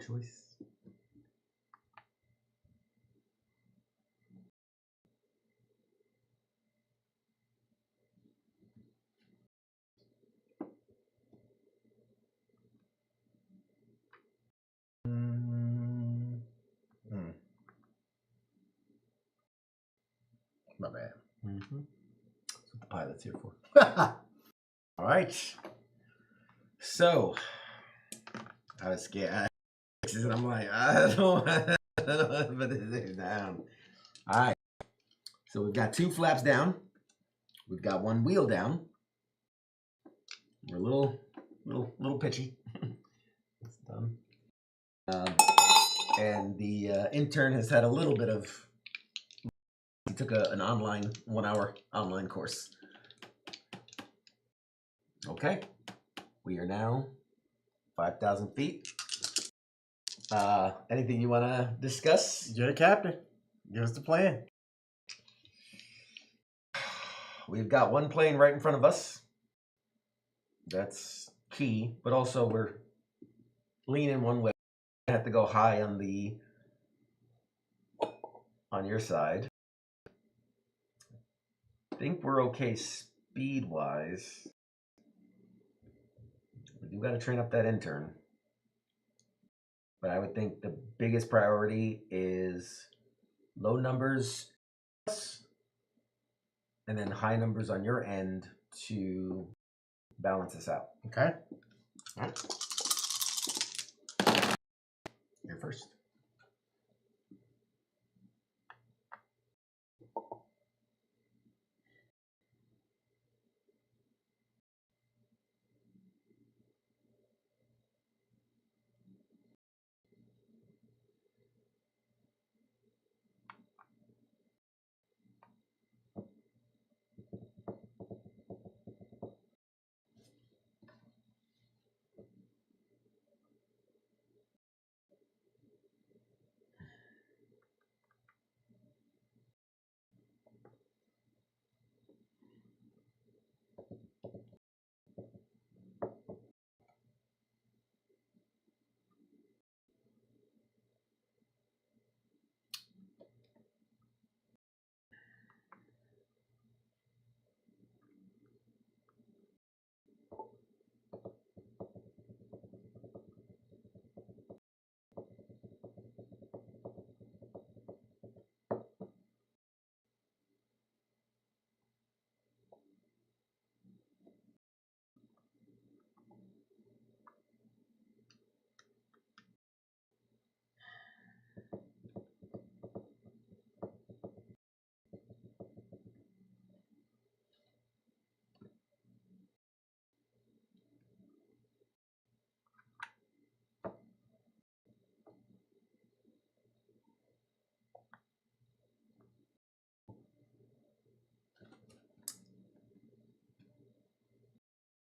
Choice. My bad. Mm-hmm. That's what the pilot's here for. All right. So, I was scared. And I'm like, I don't want to put this down. All right. So we've got 2 flaps down. We've got 1 wheel down. We're a little pitchy. It's done. And the intern has had a little bit of. He took an online 1-hour online course. Okay, we are now 5,000 feet. Anything you want to discuss? You're the captain. Give us the plan. We've got 1 plane right in front of us. That's key, but also we're leaning one way. I have to go high on your side. I think we're okay speed-wise. We do got to train up that intern. But I would think the biggest priority is low numbers and then high numbers on your end to balance this out. Okay. All right. You're first.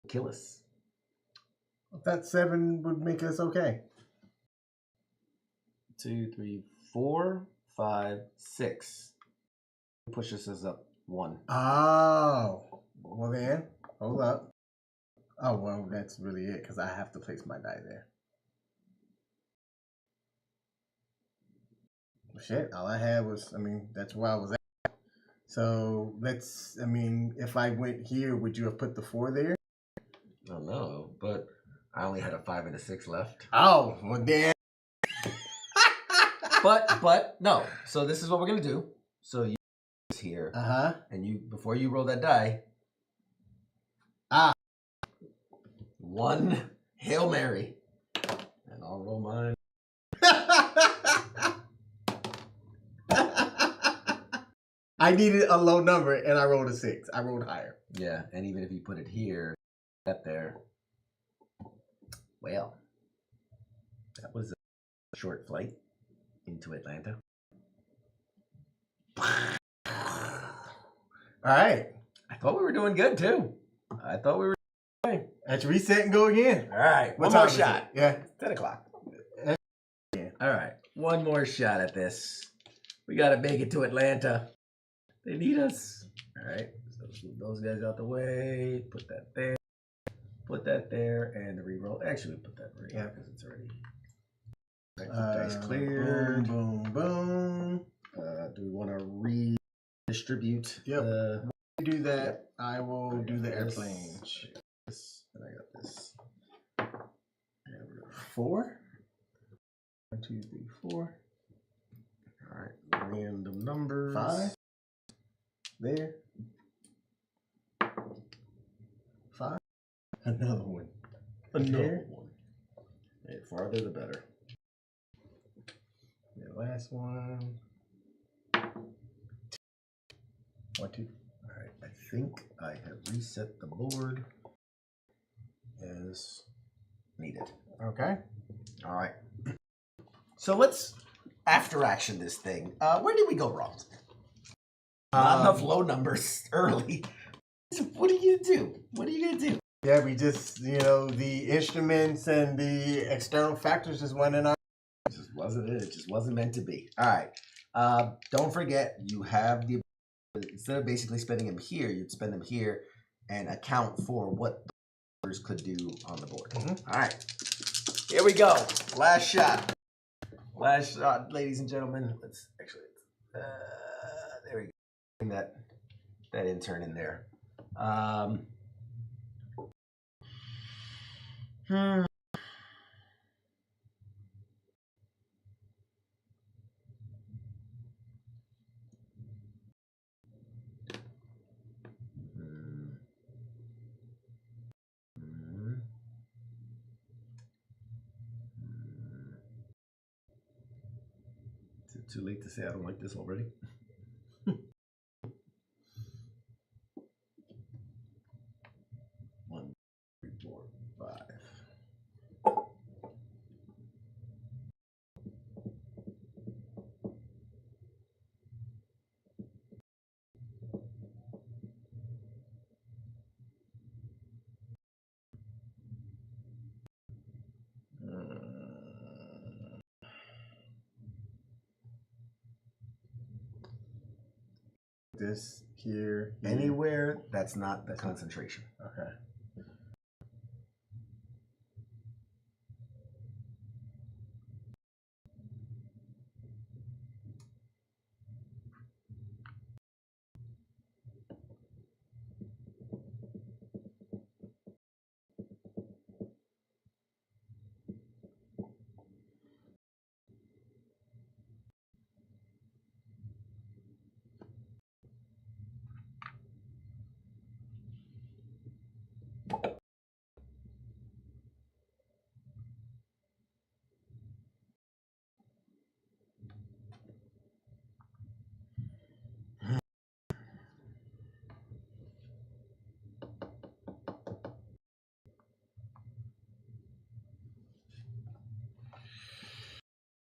Kill us. That 7 would make us okay. 2, 3, 4, 5, 6. Pushes us up 1. Oh, well then, hold up. Oh, well, that's really it, because I have to place my die there. Shit, all I had was, I mean, that's where I was at. So let's, I mean, if I went here, would you have put the 4 there? I don't know, but I only had a 5 and a 6 left. Oh, well then. But no. So this is what we're gonna do. So you here, and you before you roll that die. 1 Hail Mary, and I'll roll mine. I needed a low number, and I rolled a 6. I rolled higher. Yeah, and even if you put it here, that there. Well, that was a short flight into Atlanta. All right. I thought we were doing good too. I thought we were. Let's reset and go again. All right, What one more time is shot. it? Yeah. 10 o'clock. All right, one more shot at this. We got to make it to Atlanta. They need us. All right, so move those guys out the way. Put that there. Put that there, and the reroll. Actually, we put that right here because it's already. Dice cleared. Boom, boom, boom. Do we want to redistribute? Yep. The, Do that. I will do the this. airplane. And I got this. 4. 1, 2, 3, 4. All right, random numbers. 5. There. 5. Another one. Another one. Hey, farther the better. The last one. 1, 2. All right, I think I have reset the board as needed. Okay. All right. So let's after action this thing. Where did we go wrong? Not enough low numbers early. What are you gonna do? What are you gonna do? Yeah, we just, the instruments and the external factors just went in our. It just wasn't it. It just wasn't meant to be. All right. Don't forget, you have the instead of basically spending them here, you'd spend them here and account for what the numbers could do on the board. Mm-hmm. All right. Here we go. Last shot. Last shot, ladies and gentlemen. Let's actually. There we go. Bring that intern in there. Is it too late to say I don't like this already? 1, 2, 3, 4, 5. This here. Anywhere that's not the concentration. Okay.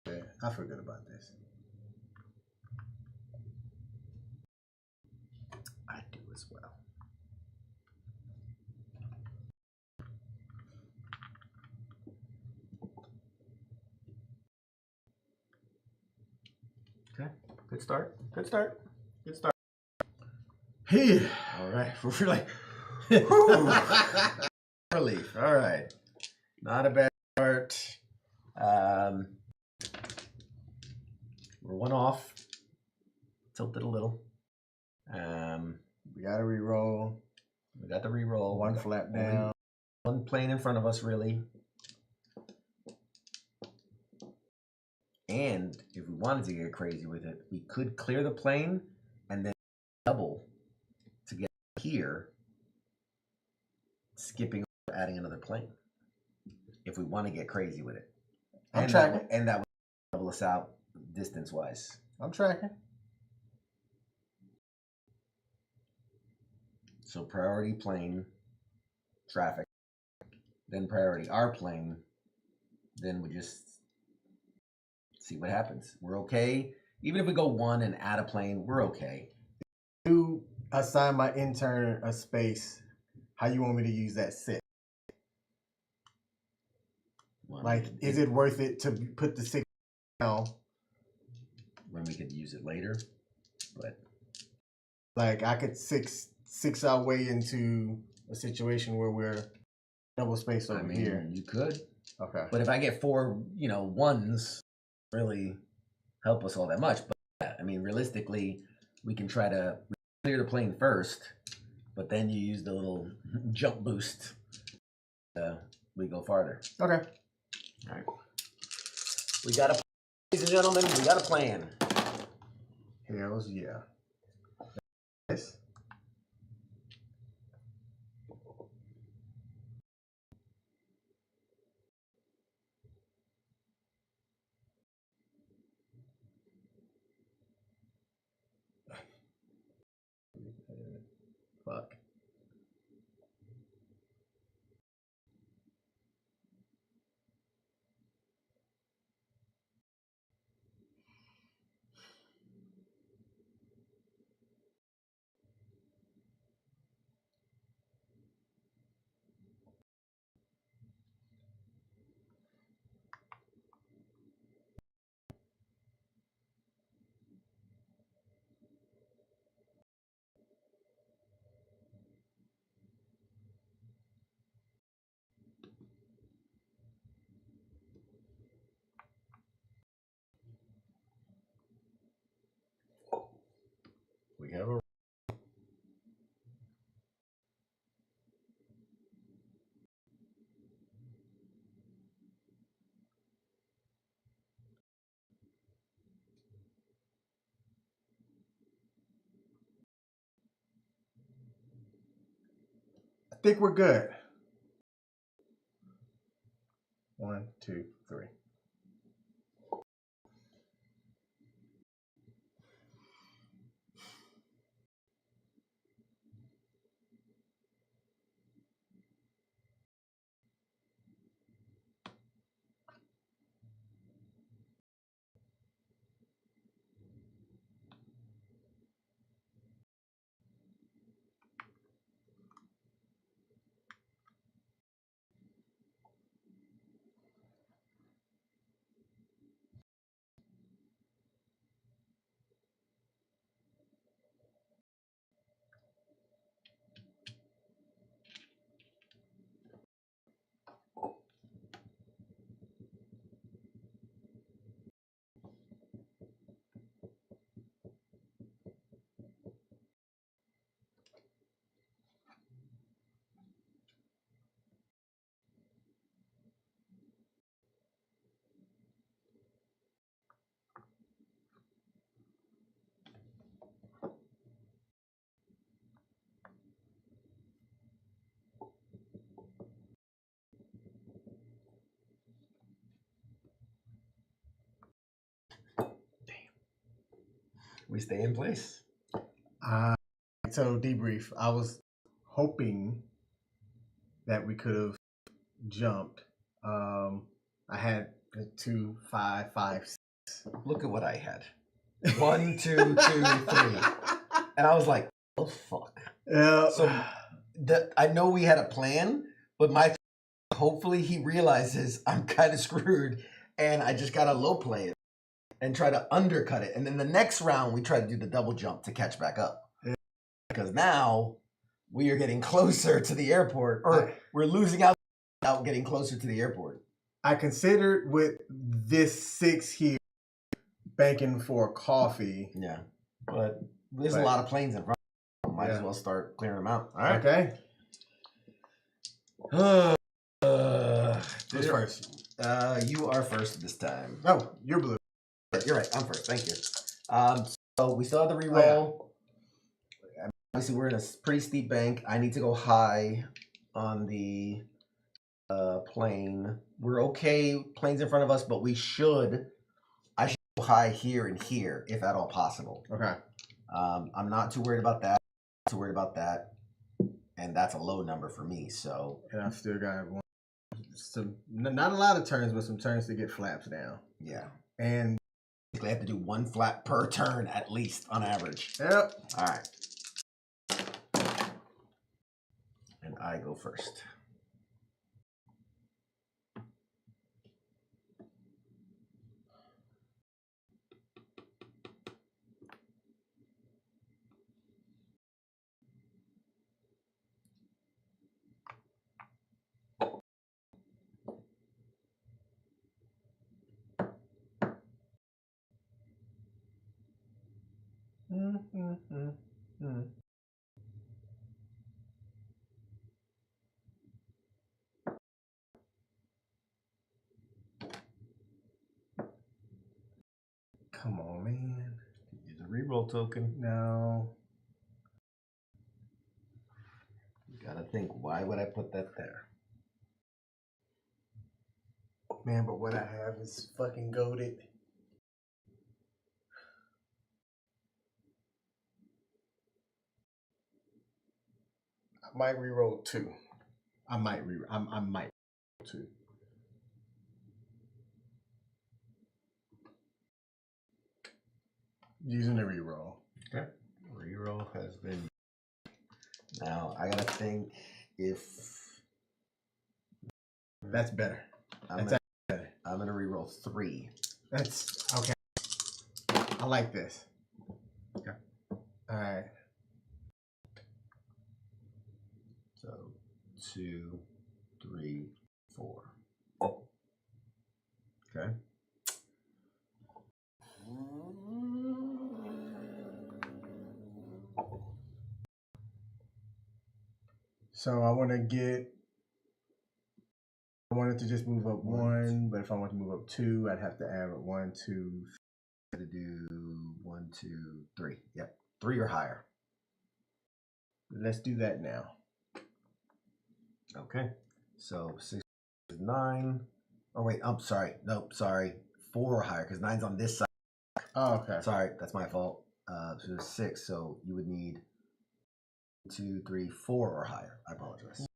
Yeah, I forgot about this. I do as well. Good start. Good start. Good start. Hey. All right. We're like, relief. All right. Not a bad start. We're one off. Tilted a little. We got to re-roll. We got the re-roll. One flap down. One plane in front of us, really. And if we wanted to get crazy with it, we could clear the plane and then double to get here, skipping over, adding another plane. If we want to get crazy with it. I'm tracking. And that would double us out distance-wise. I'm tracking. So priority plane, traffic, then priority our plane, then we just see what happens. We're okay. Even if we go one and add a plane, we're okay. To assign my intern a space, how you want me to use that sit? Like, is it worth it to put the 6 down? When we could use it later, but like I could six our way into a situation where we're double spaced over here. You could. Okay. But if I get 4, ones, really help us all that much. But I mean, realistically, we can try to clear the plane first, but then you use the little jump boost. We go farther. Okay. All right. We got a, ladies and gentlemen, we got a plan. Hells yeah. This. Fuck. We have a I think we're good. 1, 2, 3. we stay in place. So debrief. I was hoping that we could have jumped. I had 2, 5, 5, 6. Look at what I had. 1, 2, 2, 3. And I was like, oh fuck. Yeah. So I know we had a plan, but hopefully he realizes I'm kind of screwed and I just got to low play it. and try to undercut it. And then the next round, we try to do the double jump to catch back up. Yeah. Because now we are getting closer to the airport, or we're losing out getting closer to the airport. I considered with this 6 here banking for coffee. Yeah. But there's a lot of planes in front. Might as well start clearing them out. All right. Okay. Who's first? You are first this time. Oh, you're blue. You're right. I'm first. Thank you. So we still have the reroll. Obviously, we're in a pretty steep bank. I need to go high on the plane. We're okay. Planes in front of us, but I should go high here and here, if at all possible. Okay. I'm not too worried about that. Too worried about that, and that's a low number for me. So, and I've still got not a lot of turns, but some turns to get flaps down. Yeah, and I have to do 1 flap per turn at least on average. Yep. All right, and I go first. Come on, man. Use a reroll token. No. You gotta think, why would I put that there? Man, but what I have is fucking goated. I might reroll 2. I might reroll 2. Using the reroll. Okay. Reroll has been. Now I gotta think if that's better. I'm gonna reroll 3. That's okay. I like this. Okay. All right. So 2, 3, 4. Okay. So I wanted to just move up 1, but if I want to move up 2, I'd have to add 1, 2. To do 1, 2, 3. Yep, 3 or higher. Let's do that now. Okay. So 6 is 9. Oh wait, I'm sorry. Nope, sorry. 4 or higher, because 9's on this side. Oh, okay. Sorry, that's my fault. So there's 6, so you would need 2, 3, 4 or higher. I apologize.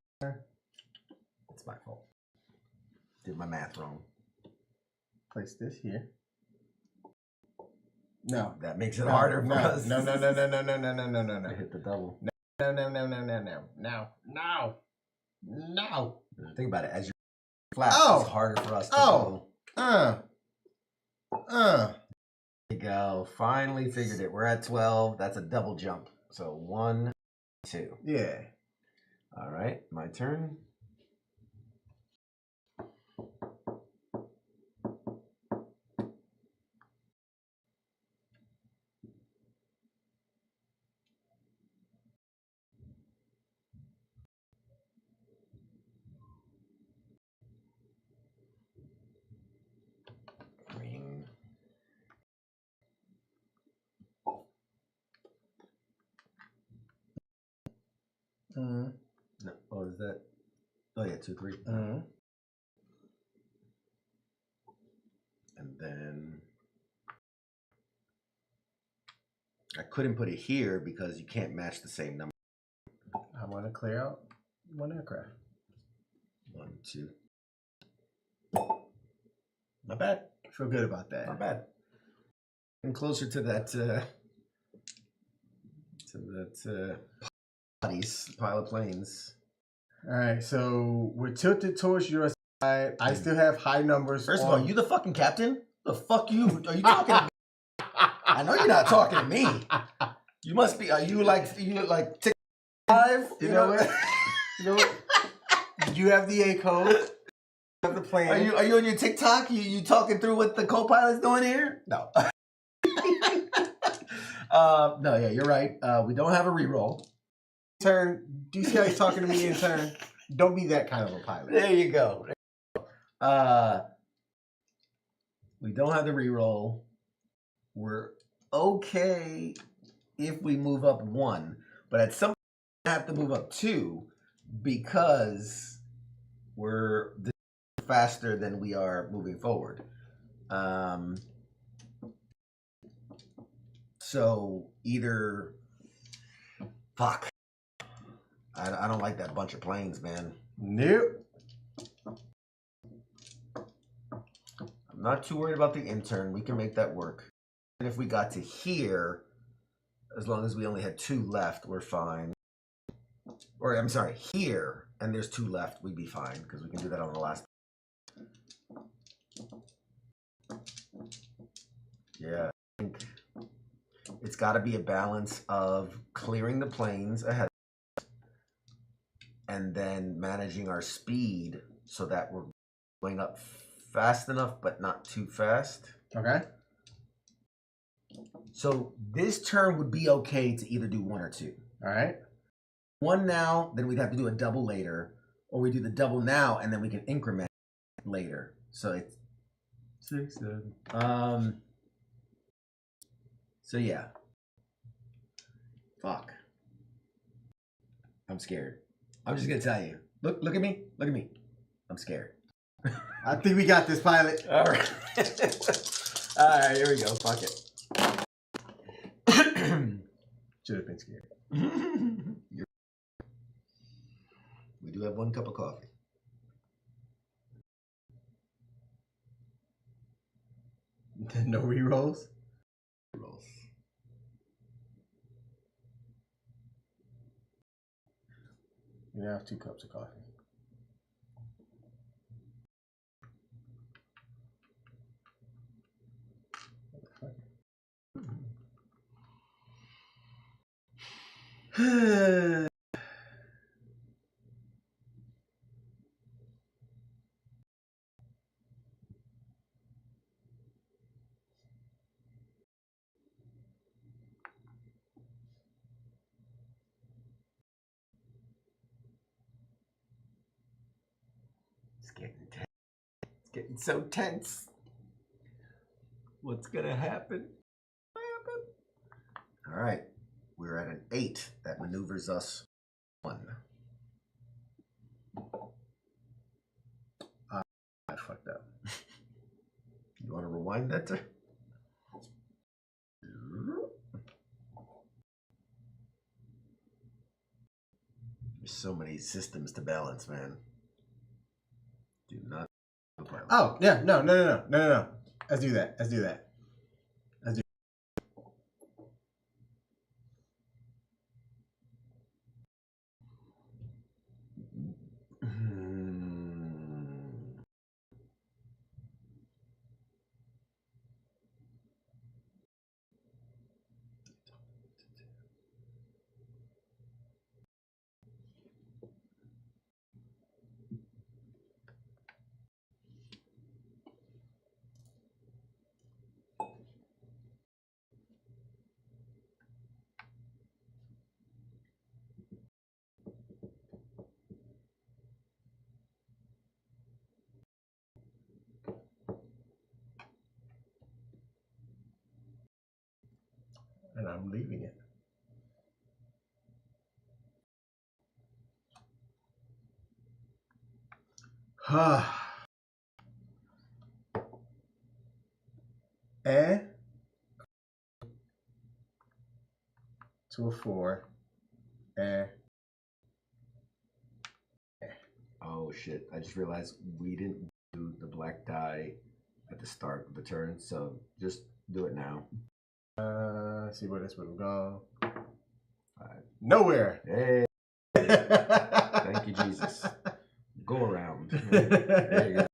It's my fault. Did my math wrong. Place this here. No. That makes it harder for us. No. I hit the double. No. Think about it. As you flash, it's harder for us to go. There you go. Finally figured it. We're at 12. That's a double jump. So 1, 2. Yeah. All right. My turn. Green. No. Oh, is that? Oh yeah, 2, 3. And then I couldn't put it here because you can't match the same number. I want to clear out 1 aircraft. 1, 2. Not bad. I feel good about that. Not bad. And closer to that pile of planes. All right, so we're tilted towards your side. I still have high numbers. First of all, you the fucking captain? The fuck are you talking to me? I know you're not talking to me. You must be. Are you like TikTok live? You know what? You know what? You have the A code. You have the plan. Are you on your TikTok? You talking through what the co-pilot's doing here? No. No, yeah, you're right. We don't have a reroll. Turn. Do you see how he's talking to me in turn? Don't be that kind of a pilot. There you go. We don't have the reroll. We're okay if we move up 1, but at some point we have to move up 2 because we're faster than we are moving forward. So either fuck. I don't like that bunch of planes, man. Nope. I'm not too worried about the intern. We can make that work. And if we got to here, as long as we only had 2 left, we're fine. Or I'm sorry, here, and there's 2 left, we'd be fine because we can do that on the last. Yeah, I think it's got to be a balance of clearing the planes ahead and then managing our speed so that we're going up fast enough but not too fast. Okay. So this turn would be okay to either do 1 or 2. All right. 1 now, then we'd have to do a double later, or we do the double now and then we can increment later. So it's 6, 7. So yeah. Fuck. I'm scared. I'm just gonna tell you. Look at me. Look at me. I'm scared. I think we got this, pilot. All right. All right, here we go. Fuck it. Should have been scared. We do have 1 cup of coffee. No rerolls? Rolls. You now have 2 cups of coffee. It's getting tense. It's getting so tense. What's gonna happen? All right, we're at an 8. That maneuvers us 1. I fucked up. You want to rewind that? There's so many systems to balance, man. Do not. Oh, yeah. No. Let's do that. And I'm leaving it. And to a 4. And Oh shit! I just realized we didn't do the black die at the start of the turn, so just do it now. see where this would have gone. Right. Nowhere. Hey, thank you, Jesus. Go around. There you go.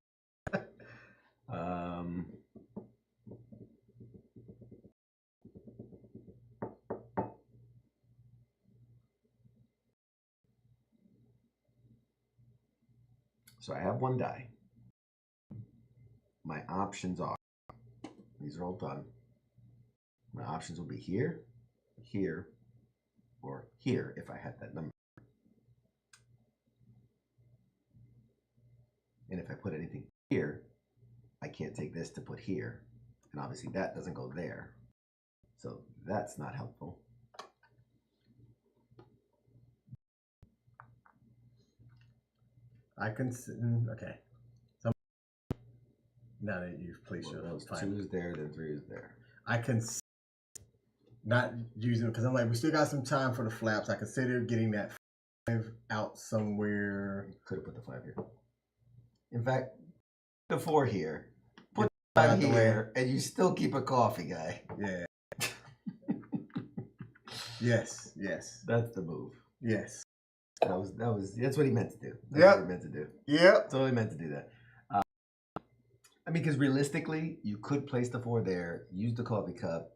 I have one die. My options are, these are all done. My options will be here, here, or here if I had that number. And if I put anything here, I can't take this to put here. And obviously that doesn't go there. So that's not helpful. I can, okay. So now that you've placed your Well, fine. 2 is there, then 3 is there. I can not using it because I'm like, we still got some time for the flaps. I consider getting that 5 out somewhere. Could have put the 5 here. In fact, the 4 here. Put Get the out 5 the here, and you still keep a coffee guy. Yeah. Yes. Yes. That's the move. Yes. That's what he meant to do. That's Yep. what he meant to do. Yep. Totally meant to do that. I mean, because realistically, you could place the 4 there, use the coffee cup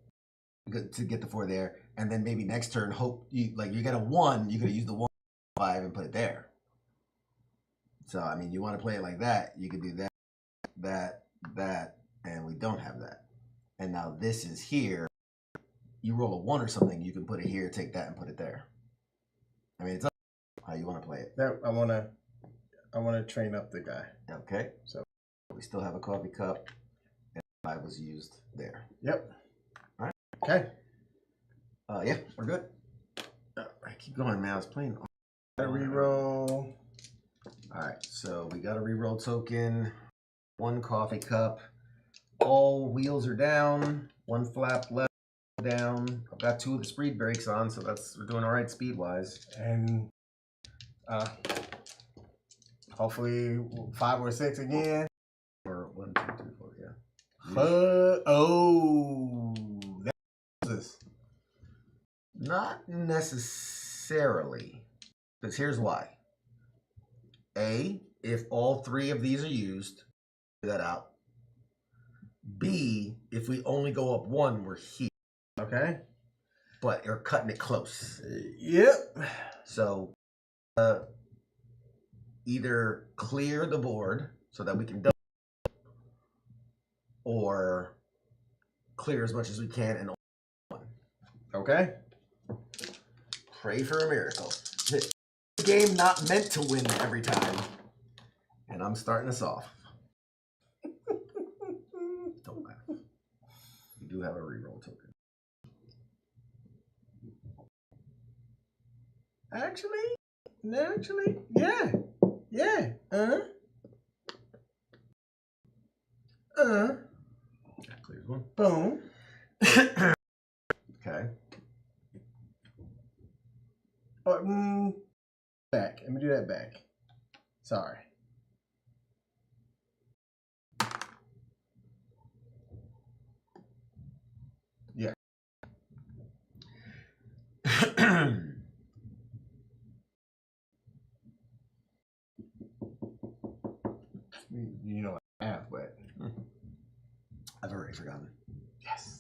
to get the 4 there, and then maybe next turn hope you get a 1, you could use the 1 5 and put it there. So I mean, you want to play it like that, you could do that, and we don't have that. And now this is here. You roll a 1 or something, you can put it here, take that, and put it there. I mean, it's up to how you want to play it. That I wanna train up the guy. Okay. So we still have a coffee cup, and 5 was used there. Yep. All right. Okay. Yeah, we're good. I keep going, man. I was playing. Gotta reroll. All right, so we got a reroll token, 1 coffee cup. All wheels are down. 1 flap left down. I've got 2 of the speed brakes on, so we're doing all right speed wise. And hopefully 5 or 6 again. Or 1, 2, 3, 4, yeah. Oh, that's Not necessarily, because here's why. A, if all 3 of these are used, figure that out. B, if we only go up 1, we're here. okay. But you're cutting it close. Yep. So either clear the board so that we can double, or clear as much as we can and only 1. Okay. Pray for a miracle. The game not meant to win every time. And I'm starting us off. Don't laugh. We do have a reroll token. Actually, yeah. That clears 1. Boom. Okay. Back. Let me do that back. Sorry. Yeah. You know I have, but I've already forgotten. yes.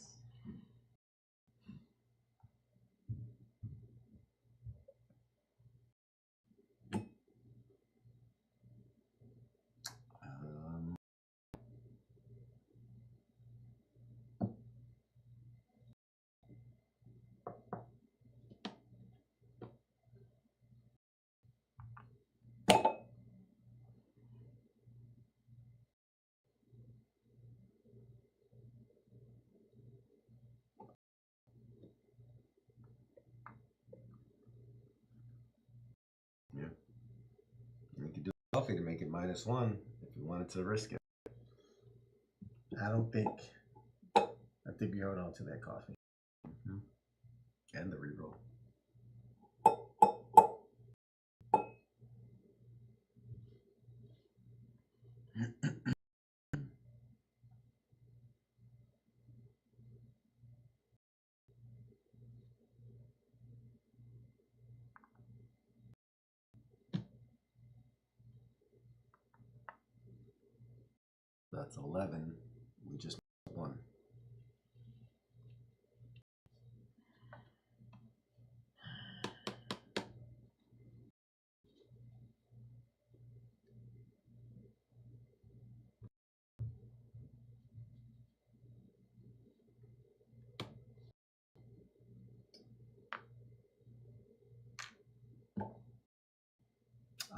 Yeah. You could do coffee to make it -1 if you wanted to risk it. I think you hold on to that coffee. And the reroll. That's 11. We just won.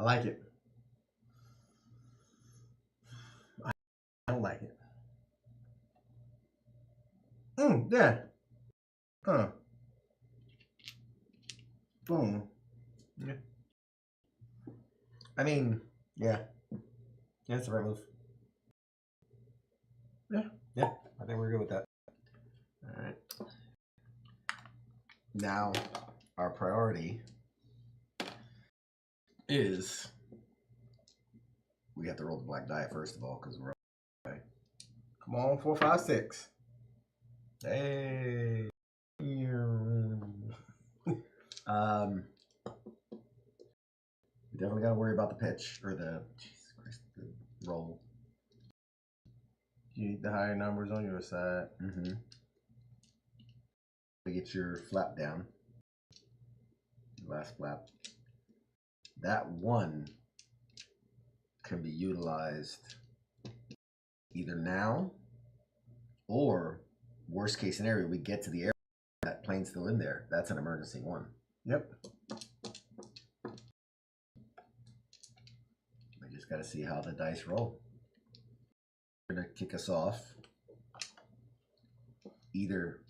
I like it. I don't like it. Yeah. Huh. Boom. Yeah. I mean, yeah. Yeah, it's the right move. Yeah. Yeah, I think we're good with that. All right. Now, our priority is we have to roll the black die first of all because we're okay. Come on, 4, 5, 6. Hey. We definitely got to worry about the pitch or the Jesus Christ, the roll. You need the higher numbers on your side. Mm-hmm. To get your flap down. Last flap. That one can be utilized either now or worst case scenario, we get to the air, that plane's still in there. That's an emergency one. Yep. We just got to see how the dice roll. They're going to kick us off. Either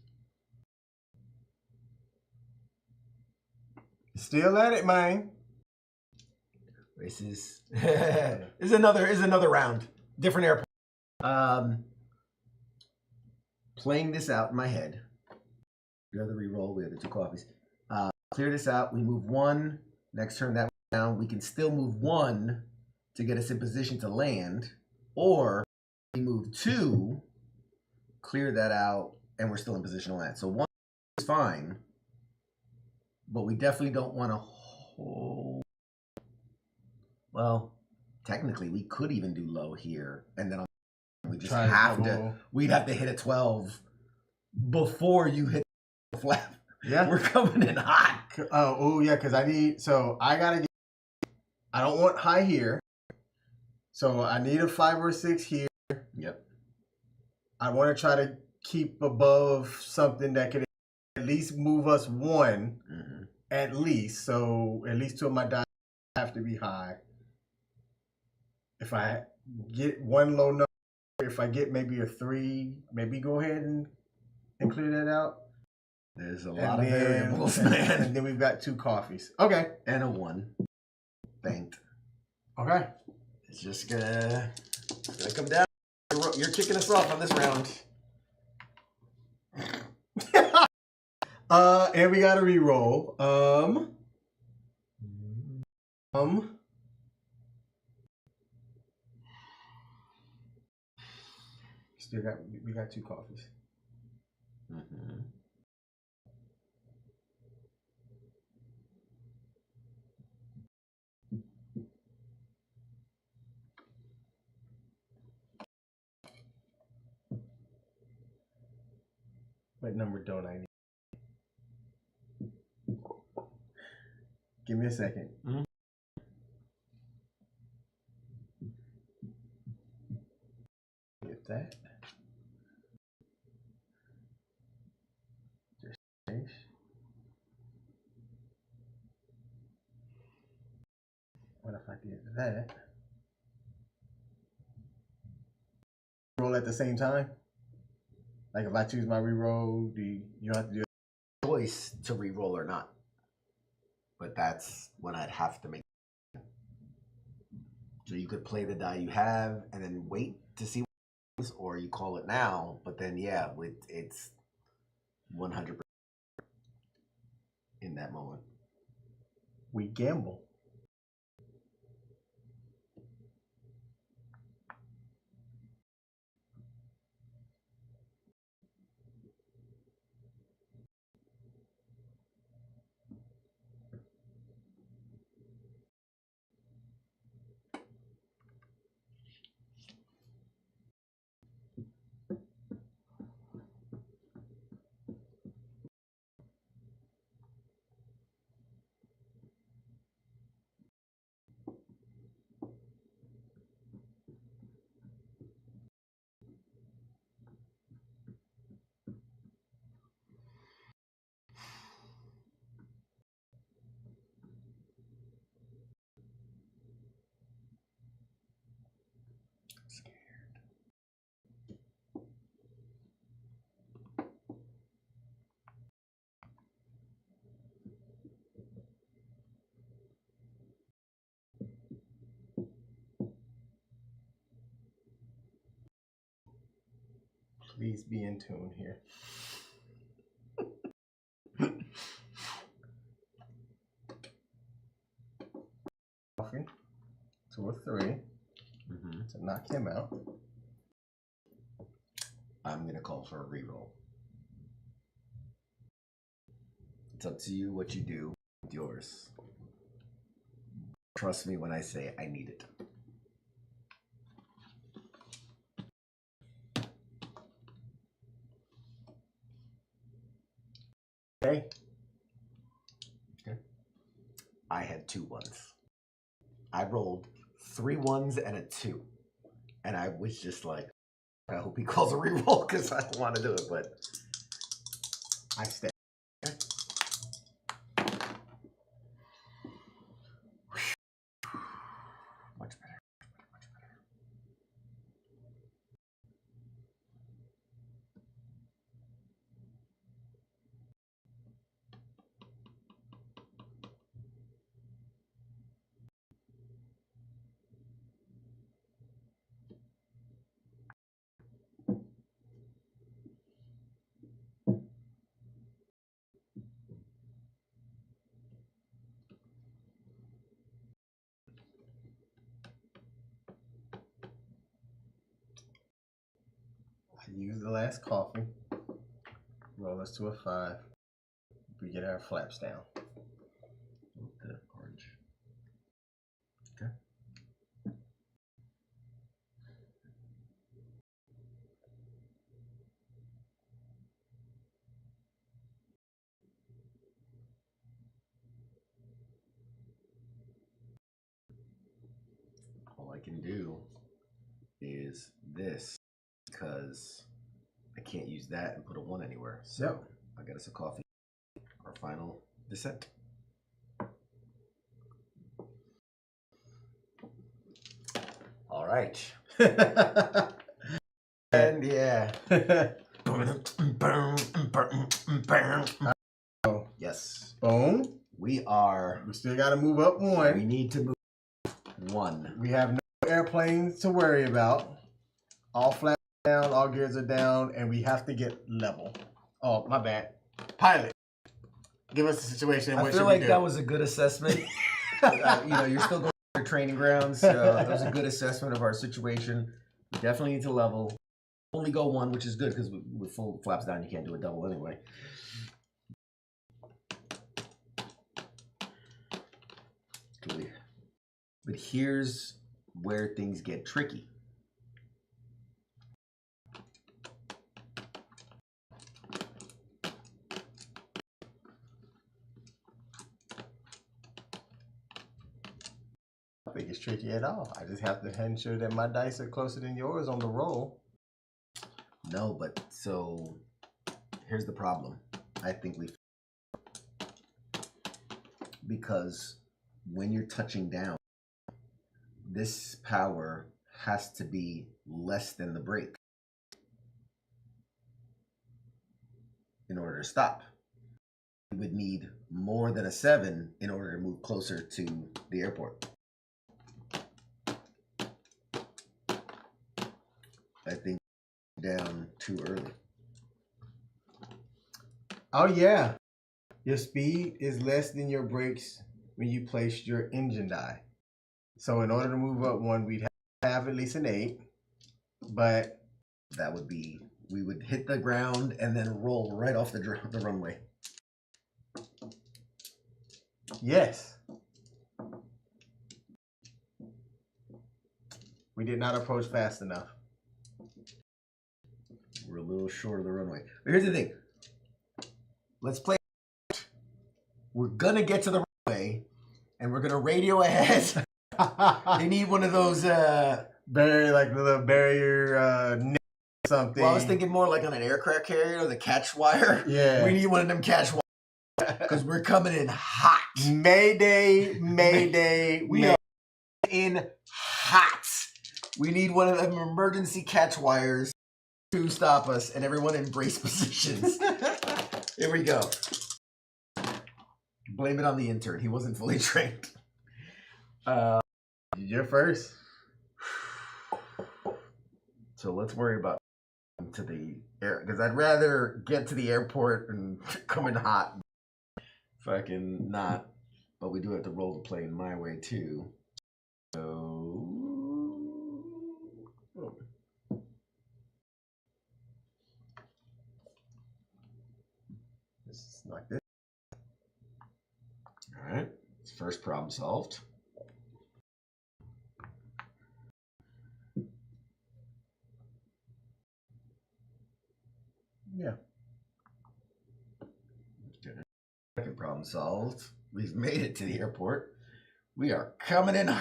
Still at it, man. this is another round. Different airport. Playing this out in my head. We have the re-roll. We have the 2 coffees. Clear this out. We move 1. Next turn that down. We can still move 1 to get us in position to land, or we move 2, clear that out, and we're still in position to land. So 1 is fine, but we definitely don't want to hold. Well, technically, we could even do low here, and then we just have to. We'd have to hit a 12 before you hit the flap. Yeah, we're coming in hot. Oh yeah, because I need. So I gotta get. I don't want high here. So I need a 5 or 6 here. Yep. I want to try to keep above something that could at least move us 1, at least. So at least 2 of my dice have to be high. If I get 1 low number, if I get maybe a 3, maybe go ahead and clear that out. There's a lot of variables, man. And then we've got 2 coffees. Okay. And a 1. Banked. Okay. It's just gonna come down. You're kicking us off on this round. And we got a re-roll. We got 2 coffees. What number don't I need? Give me a second. Get that. Just change. What if I did that? Roll at the same time? Like if I choose my re-roll, you don't have to do a choice to re-roll or not. But that's when I'd have to make. So you could play the die you have and then wait to see what happens, or you call it now, but then yeah, it's 100% in that moment. We gamble. Please be in tune here. Coffee to a 3 to knock him out. I'm gonna call for a reroll. It's up to you what you do with yours. Trust me when I say I need it. Okay. I had 2 1s. I rolled 3 1s and a 2. And I was just like, I hope he calls a reroll because I don't want to do it, but I stay. much better. I use the last coffee. Roll us to a 5. We get our flaps down. The orange. Okay. All I can do is this because I can't use that and put a 1 anywhere. So Yep. I got us a coffee. Our final descent. All right. And yeah. Yes. Boom. We are. We still got to move up We 1. need to move 1. We have no airplanes to worry about. All flaps down, all gears are down, and we have to get level. Oh, my bad. Pilot, give us the situation. I feel like that was a good assessment. You're still going to your training grounds. That was a good assessment of our situation. We definitely need to level. Only go 1, which is good because with full flaps down, you can't do a double anyway. But here's where things get tricky. I think it's tricky at all. I just have to ensure that my dice are closer than yours on the roll. No, but so here's the problem. I think because when you're touching down, this power has to be less than the brake in order to stop. You would need more than a 7 in order to move closer to the airport. I think down too early. Oh, yeah. Your speed is less than your brakes when you place your engine die. So in order to move up 1, we'd have at least an 8. But that would be, we would hit the ground and then roll right off the runway. Yes. We did not approach fast enough. We're a little short of the runway. But here's the thing. Let's play. We're going to get to the runway and we're going to radio ahead. They need one of those barrier, like the little barrier something. Well, I was thinking more like on an aircraft carrier, the catch wire. Yeah. We need one of them catch wires because we're coming in hot. Mayday, mayday. We are in hot. We need one of them emergency catch wires to stop us, and everyone in brace positions. Here we go. Blame it on the intern. He wasn't fully trained. You're first. So let's worry about to the air because I'd rather get to the airport and come in hot. Fucking not. But we do have to roll the plane my way too. So This is like this. all right. First problem solved. Yeah. Okay. Second problem solved. We've made it to the airport. We are coming in.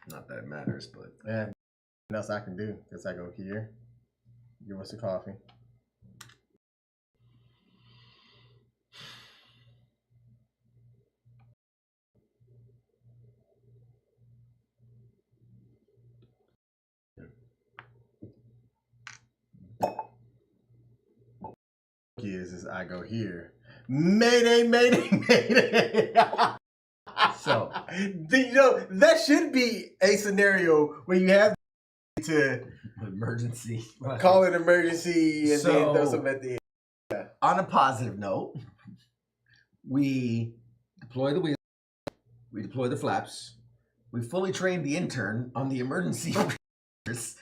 Not that it matters, but And nothing else I can do. Guess I go here. Give us a coffee. Is I go here. Mayday, mayday, mayday. so You know, that should be a scenario where you have to emergency. call an emergency and then So- throw something at the end. On a positive note, we deploy the wheels, we deploy the flaps, we fully trained the intern on the emergency procedures.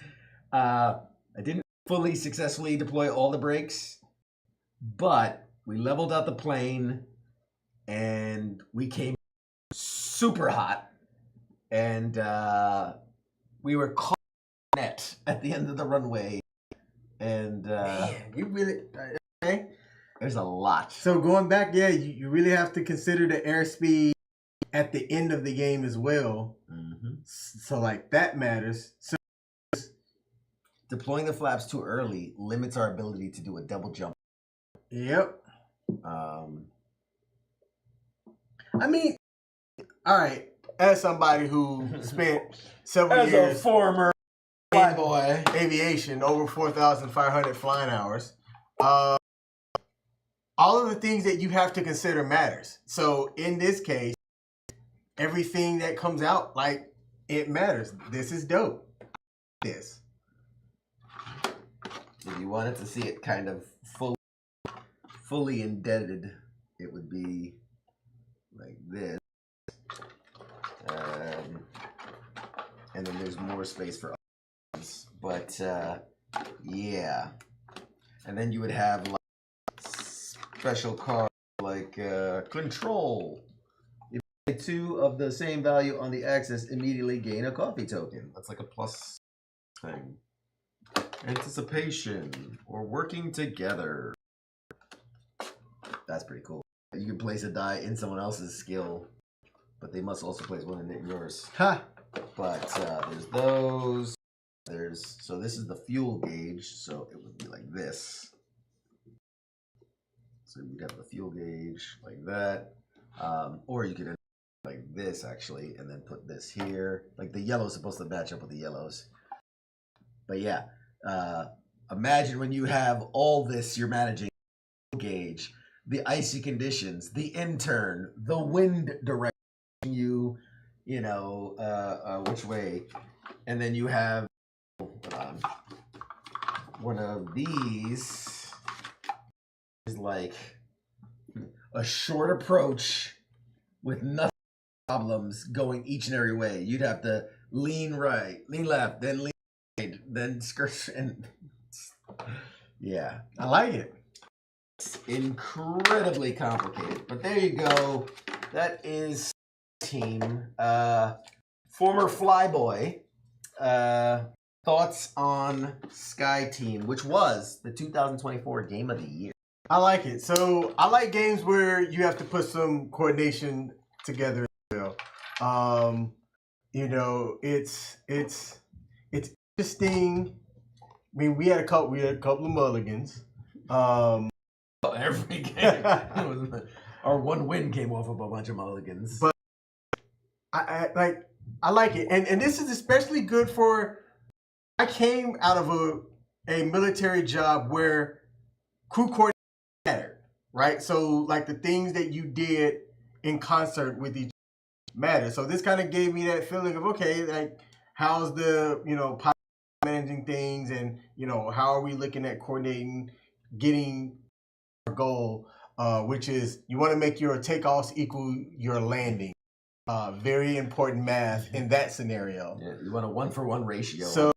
I didn't fully successfully deploy all the brakes, but we leveled out the plane and we came super hot and we were caught net at the end of the runway and Man, you really okay. there's a lot. So going back, yeah, you really have to consider the airspeed at the end of the game as well. Mm-hmm. So like that matters. So Deploying the flaps too early limits our ability to do a double jump. yep. Um, I mean, all right. As somebody who spent several years former flyboy, aviation, over 4,500 flying hours, all of the things that you have to consider matters. So in this case, everything that comes out, like, it matters. This is dope. This. if you wanted to see it kind of fully indebted, it would be like this. And then there's more space for others. But yeah. And then you would have like special cards like control. If you play two of the same value on the axis, immediately gain a coffee token. That's like a plus thing. Anticipation or working together. That's pretty cool. You can place a die in someone else's skill, but they must also place one in yours. Ha! But there's those. So this is the fuel gauge, so it would be like this. So you'd have the fuel gauge like that. Or you could end like this actually, and then put this here. Like the yellow is supposed to match up with the yellows. But yeah, imagine when you have all this, you're managing the gauge, the icy conditions, the intern, the wind direction you know, which way, and then you have one of these is like a short approach with nothing problems going each and every way. You'd have to lean right, lean left, then lean right, then skirt, and yeah, I like it. it's incredibly complicated. But there you go. That is team. Former Flyboy. Thoughts on Sky Team, which was the 2024 Game of the Year. I like it. So I like games where you have to put some coordination together as well. You know, it's interesting. I mean, we had a couple of mulligans. Every game. Our one win came off of a bunch of mulligans. But I like it, and this is especially good for I came out of a military job where crew coordination mattered, right? So like the things that you did in concert with each matter. So this kind of gave me that feeling of, okay, like how's the, pilot managing things, and how are we looking at coordinating, getting our goal, which is you want to make your takeoffs equal your landing. Very important math in that scenario. Yeah, you want a 1-for-1 ratio. So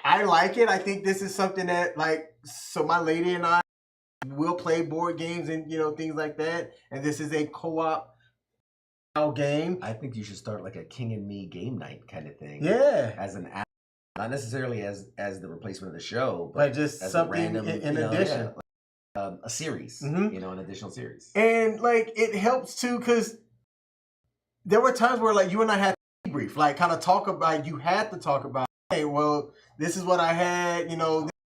I like it. I think this is something that, so my lady and I will play board games and things like that, and this is a co-op game. I think you should start like a King and Me game night kind of thing. Yeah. As an app, not necessarily as the replacement of the show, but like just as something a random, in addition. A series, Mhm. An additional series. And it helps too, because there were times where you and I had to debrief, kind of talk about, you had to talk about, hey, well, this is what I had, this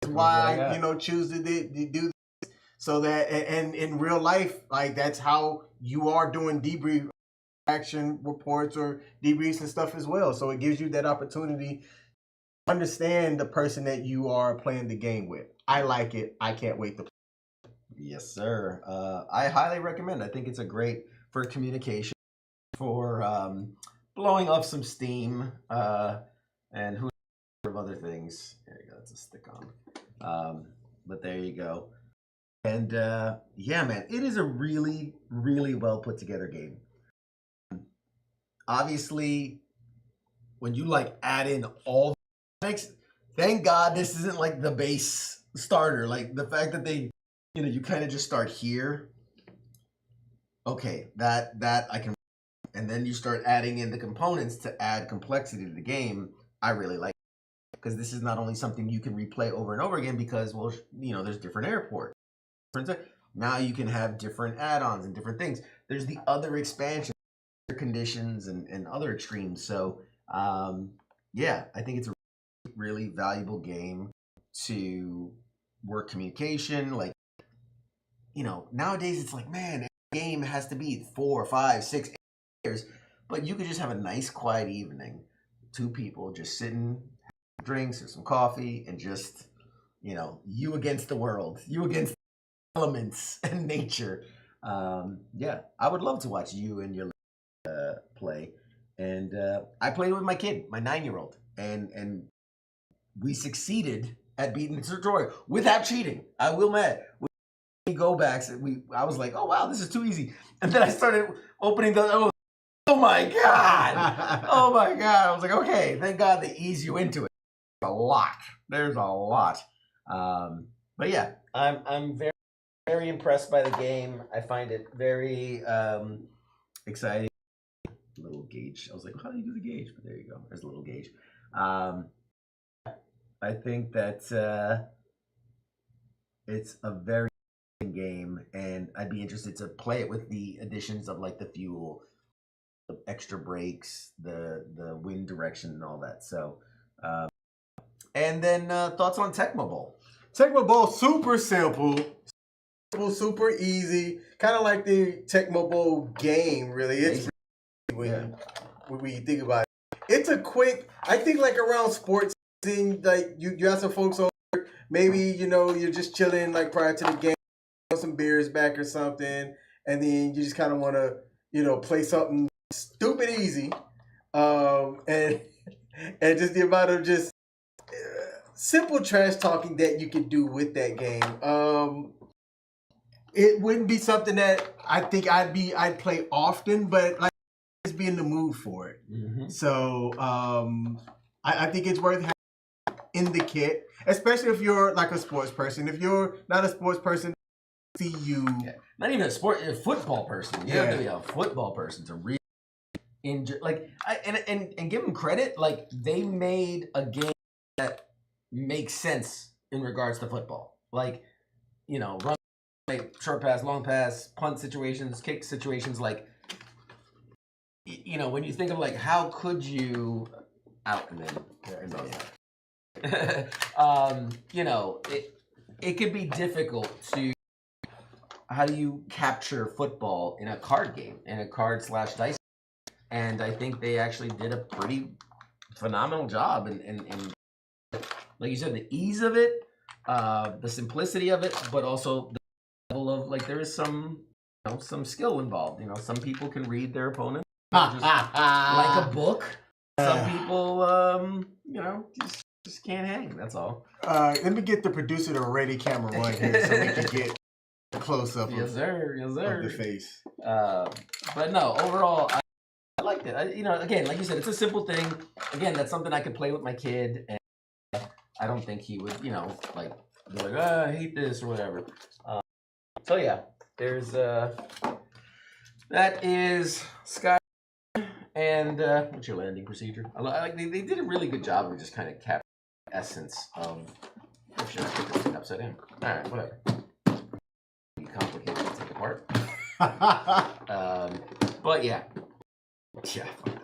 is why I, choose to do this, so that, and in real life, that's how you are doing debrief action reports or debriefs and stuff as well. So it gives you that opportunity to understand the person that you are playing the game with. I like it. I can't wait to play. Yes, sir. I highly recommend. I think it's a great for communication, for blowing off some steam, and who of other things. There you go. That's a stick on. But there you go. And yeah, man, it is a really, really well put together game. Obviously, when you add in all the mechanics, thank God this isn't the base starter. The fact that they, you kind of just start here. Okay, that I can, and then you start adding in the components to add complexity to the game. I really like it, because this is not only something you can replay over and over again, because there's different airports. Now you can have different add-ons and different things. There's the other expansions, conditions, and other extremes. So yeah, I think it's a really valuable game to work communication. Nowadays it's man, a game has to be 4, 5, 6 years, but you could just have a nice quiet evening, 2 people just sitting, having drinks or some coffee, and just you against the world, you against elements and nature. Yeah, I would love to watch you and your play. And I played with my kid, my 9-year-old, and we succeeded at beating the tutorial without cheating. I will admit, we go backs. I was like, oh wow, this is too easy. And then I started opening the. Oh my god! Oh my god! I was like, okay, thank God they ease you into it. There's a lot. But yeah, I'm very, very impressed by the game. I find it very exciting. Little gauge. I was like, how do you do the gauge? But there you go. There's a little gauge. I think that it's a very good game, and I'd be interested to play it with the additions of the fuel, the extra brakes, the wind direction, and all that. So, and then thoughts on Tecmo Bowl. Tecmo Bowl, super simple, super easy, kind of like the Tecmo Bowl game. Really, it's when you think about it. It's a quick. I think around sports thing, you have some folks over. Maybe you're just chilling prior to the game, some beers back or something, and then you just kind of want to play something stupid easy, and just the amount of just simple trash talking that you can do with that game. It wouldn't be something that I think I'd play often, but just be in the mood for it. Mm-hmm. So I think it's worth having in the kit, especially if you're a sports person. If you're not a sports person, see you. Yeah. Not even a football person. You have to be a football person to really enjoy. And give them credit. They made a game that makes sense in regards to football. Run, short pass, long pass, punt situations, kick situations. When you think of how could you out and then. It could be difficult to, how do you capture football in a card game, in a card/dice? And I think they actually did a pretty phenomenal job in like you said, the ease of it, the simplicity of it, but also the level of like there is some some skill involved. Some people can read their opponent just like a book. Some people, just can't hang. That's all. Let me get the producer to ready camera one here so we can get a close up Yes, sir. Yes, sir. of the face. But no, overall, I liked it. Again, like you said, it's a simple thing. Again, that's something I could play with my kid, and I don't think he would, like be like, I hate this or whatever. So yeah, there's that is Sky. And what's your landing procedure? They did a really good job of just kind of capturing the essence of. Oh shit! I put this thing upside down. All right, whatever. Be complicated to take apart. But yeah,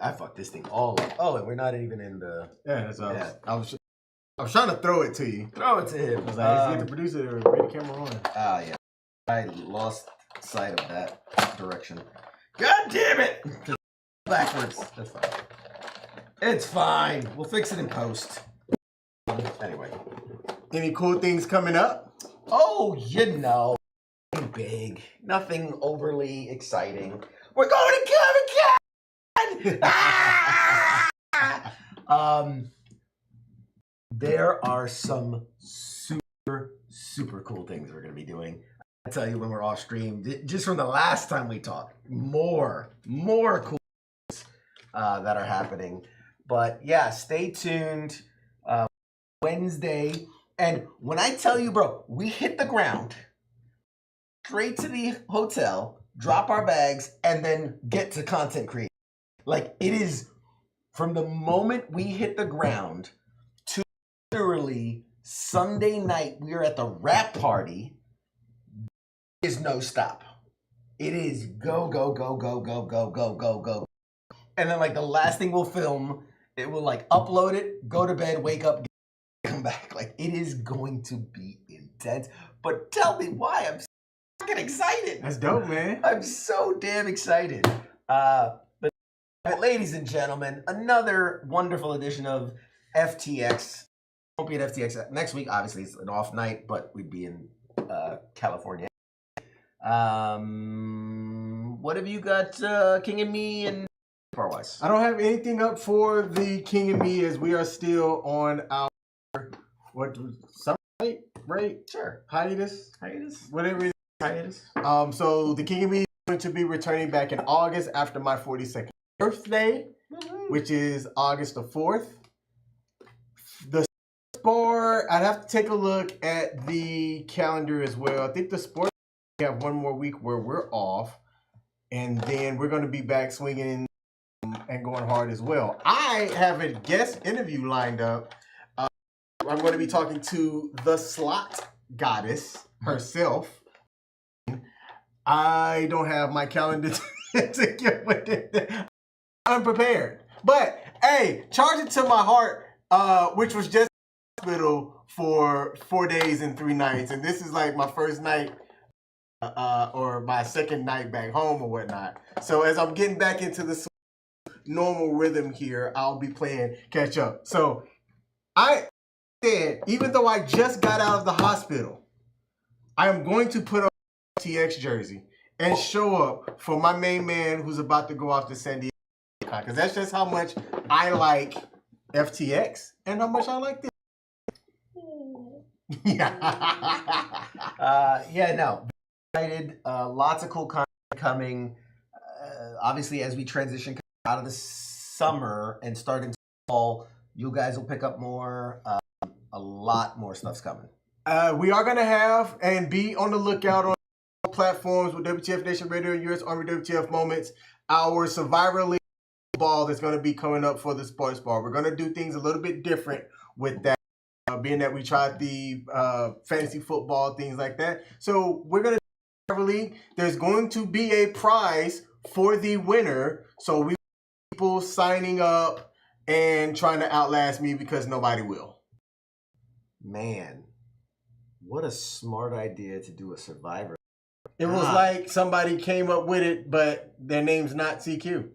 I fucked this thing all up. Oh, and we're not even in the. Yeah, that's what I was trying to throw it to you. Throw it to him. I was like, let's get the producer to ready camera on. Yeah. I lost sight of that direction. God damn it! Backwards. That's fine. It's fine. We'll fix it in post. Anyway. Any cool things coming up? Oh, nothing big. Nothing overly exciting. We're going to Comic-Con! There are some super, super cool things we're going to be doing. I'll tell you when we're off stream. Just from the last time we talked. More cool that are happening. But yeah, stay tuned. Wednesday. And when I tell you, bro, we hit the ground, straight to the hotel, drop our bags, and then get to content creation. Like, it is from the moment we hit the ground to literally Sunday night, we are at the wrap party. There is no stop. It is go, go, go, go, go, go, go, go, go. And then, like, the last thing we'll film, it will, like, upload it, go to bed, wake up, come back. Like, it is going to be intense. But tell me why I'm so fucking excited. That's dope, man. I'm so damn excited. But ladies and gentlemen, another wonderful edition of FTX. Won't be at FTX next week. Obviously, it's an off night, but we'd be in California. What have you got, King and Me and Par-wise? I don't have anything up for the King and Me as we are still on our summer break? Sure. Hiatus? Whatever it is. Hiatus. So the King and Me is going to be returning back in August after my 42nd birthday, which is August the 4th. The sport, I'd have to take a look at the calendar as well. I think the sport, we have one more week where we're off, and then we're going to be back swinging and going hard as well. I have a guest interview lined up. I'm going to be talking to the slot goddess herself. I don't have my calendar to get with it. I'm prepared. But, hey, charge it to my heart, which was just hospital for 4 days and 3 nights. And this is like my first night or my second night back home or whatnot. So as I'm getting back into the normal rhythm here, I'll be playing catch up. So I said, even though I just got out of the hospital, I am going to put on a FTX jersey and show up for my main man who's about to go off to San Diego. Because that's just how much I like FTX and how much I like this. Excited. Lots of cool content coming. Obviously, as we transition out of the summer and start into fall, you guys will pick up more. A lot more stuff's coming. We are going to have and be on the lookout on platforms with WTF Nation Radio and US Army WTF Moments. Our Survivor League ball that's going to be coming up for the sports bar. We're going to do things a little bit different with that, being that we tried the fantasy football, things like that. So we're going to do Survivor League. There's going to be a prize for the winner. So we people signing up and trying to outlast me because nobody will. Man, what a smart idea to do a Survivor. It was like somebody came up with it, but their name's not CQ.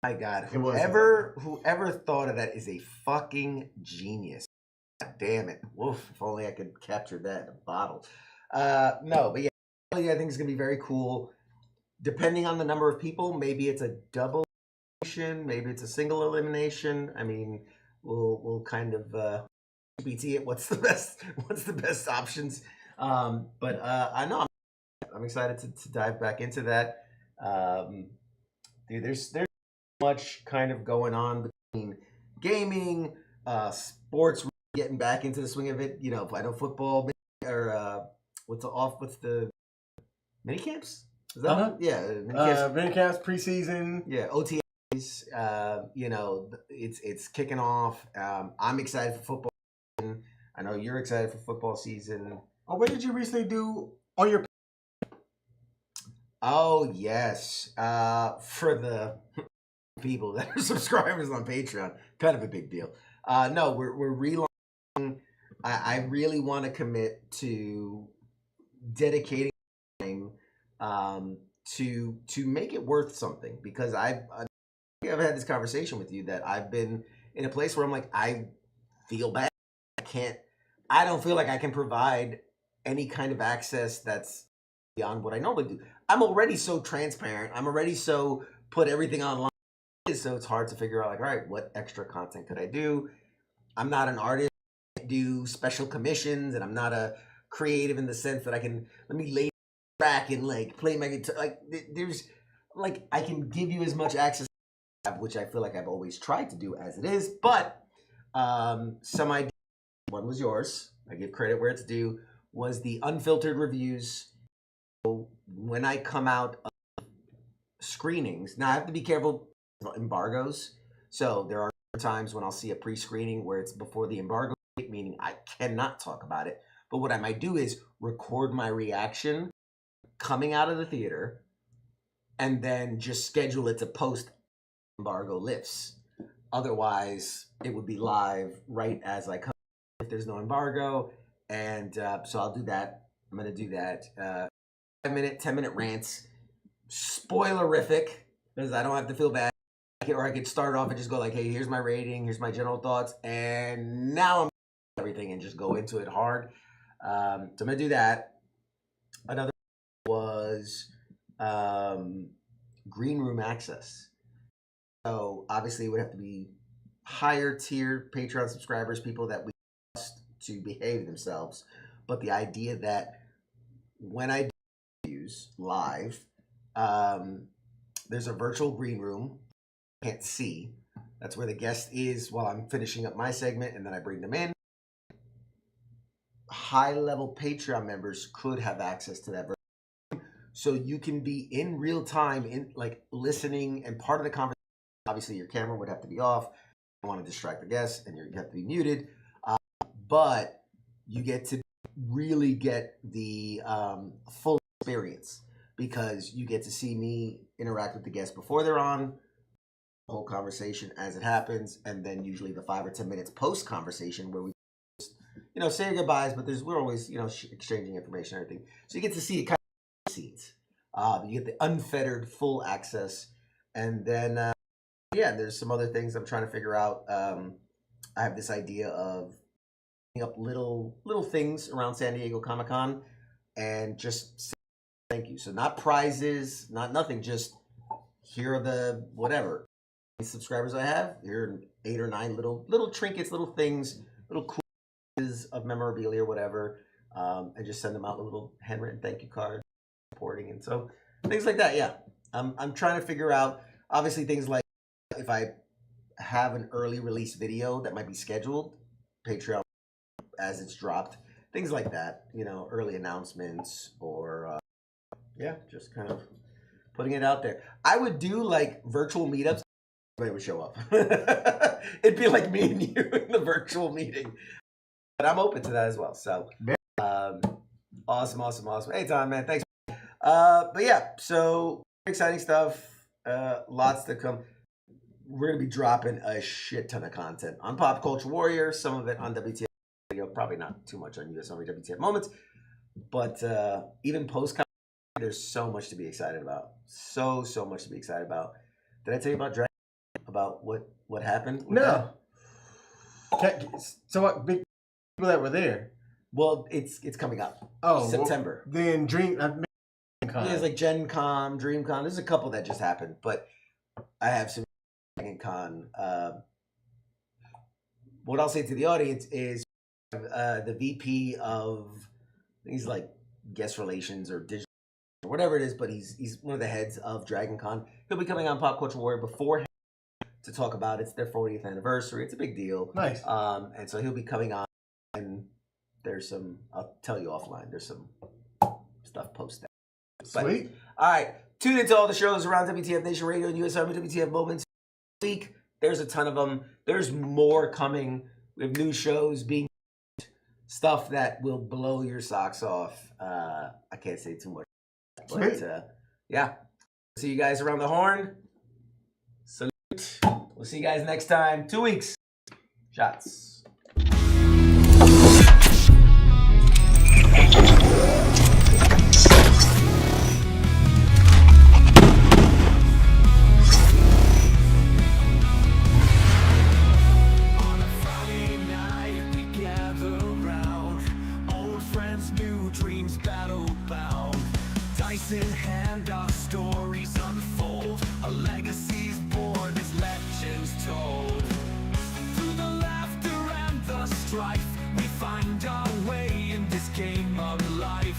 My God, whoever thought of that is a fucking genius. God damn it. Woof. If only I could capture that in a bottle. No, but yeah, I think it's going to be very cool. Depending on the number of people, maybe it's a double elimination, maybe it's a single elimination. I mean, we'll kind of BT it. What's the best options? But I know I'm excited to dive back into that. Dude, there's much kind of going on between gaming, sports, getting back into the swing of it. You know, I know football or what's the mini camps? Is that mini camps preseason. Yeah, OTAs. You know, it's kicking off. I'm excited for football. I know you're excited for football season. Oh, what did you recently do on your? Oh yes, for the people that are subscribers on Patreon, kind of a big deal. No, we're relaunching. I really want to commit to dedicating time to make it worth something, because I've had this conversation with you that I've been in a place where I'm like, I feel bad. I don't feel like I can provide any kind of access that's beyond what I normally do. I'm already so transparent. I'm already so put everything online. So it's hard to figure out, like, all right, what extra content could I do? I'm not an artist. I do special commissions, and I'm not a creative in the sense that I can, let me lay back and like play my guitar. Like there's like, I can give you as much access, which I feel like I've always tried to do as it is. But some ideas, one was yours, I give credit where it's due, was the unfiltered reviews. So when I come out of screenings, now I have to be careful about embargoes. So there are times when I'll see a pre-screening where it's before the embargo, meaning I cannot talk about it. But what I might do is record my reaction coming out of the theater and then just schedule it to post embargo lifts. Otherwise, it would be live right as I come if there's no embargo. And so I'll do that. I'm going to do that. 5-minute, 10-minute rants. Spoilerific, because I don't have to feel bad. Or I could start off and just go like, hey, here's my rating, here's my general thoughts, and now I'm everything and just go into it hard. So I'm going to do that. Another was green room access. So obviously it would have to be higher tier Patreon subscribers, people that we trust to behave themselves. But the idea that when I do use live, there's a virtual green room. Can't see. That's where the guest is while I'm finishing up my segment, and then I bring them in. High-level Patreon members could have access to that version, so you can be in real time, in like listening and part of the conversation. Obviously, your camera would have to be off. You don't want to distract the guests, and you have to be muted. But you get to really get the full experience, because you get to see me interact with the guests before they're on, whole conversation as it happens, and then usually the 5 or 10 minutes post conversation where we just, say your goodbyes, but we're always exchanging information and everything, so you get to see it kind of scenes. You get the unfettered full access, and then there's some other things I'm trying to figure out. I have this idea of up little things around San Diego Comic-Con and just say thank you. So not prizes, not nothing, just here are the whatever subscribers I have. Here are 8 or 9 little trinkets, little things, little cool pieces of memorabilia or whatever, and just send them out with a little handwritten thank you card, supporting, and so things like that. Yeah, I'm trying to figure out, obviously, things like if I have an early release video that might be scheduled, Patreon as it's dropped, things like that, early announcements, or just kind of putting it out there. I would do like virtual meetups. Everybody would show up. It'd be like me and you in the virtual meeting. But I'm open to that as well. So awesome. Hey, Tom, man, thanks. But yeah, so exciting stuff. Lots to come. We're gonna be dropping a shit ton of content on Pop Culture Warrior. Some of it on WTF Radio. Probably not too much on US Army WTF Moments. But even post, there's so much to be excited about. So much to be excited about. Did I tell you about Dragon? About what happened? No. So what? Big people that were there. Well, it's coming up. Oh, September. Well, then Dream. Yeah, it's like Gen Con, Dream Con. There's a couple that just happened, but I have some Dragon Con. What I'll say to the audience is the VP of, he's like guest relations or digital or whatever it is, but he's one of the heads of Dragon Con. He'll be coming on Pop Culture Warrior beforehand to talk about it. It's their 40th anniversary. It's a big deal. Nice. And so he'll be coming on, and there's some, I'll tell you offline, there's some stuff posted. Sweet. All right. Tune into all the shows around WTF Nation Radio and US Army WTF Moments this week. There's a ton of them. There's more coming. We have new shows being stuff that will blow your socks off. I can't say too much. But yeah. See you guys around the horn. Salute. We'll see you guys next time. 2 weeks. Shots. In hand, our stories unfold. A legacy's born as legends told. Through the laughter and the strife, we find our way in this game of life.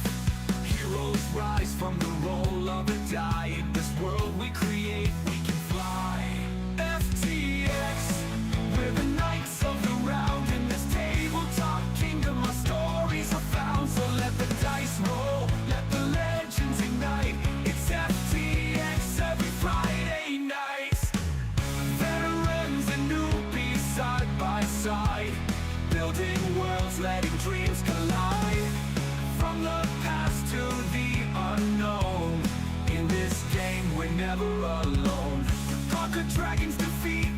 Heroes rise from the roll of a die. In this world we create, we can fly. FTX, we're the knights of the round. In this tabletop kingdom, our stories are found. So let the dice roll, let the legends ignite. It's FTX every Friday night. Veterans and newbies side by side, building worlds, letting dreams collide. From the past to the unknown, in this game we're never alone. Conquer dragons, defeat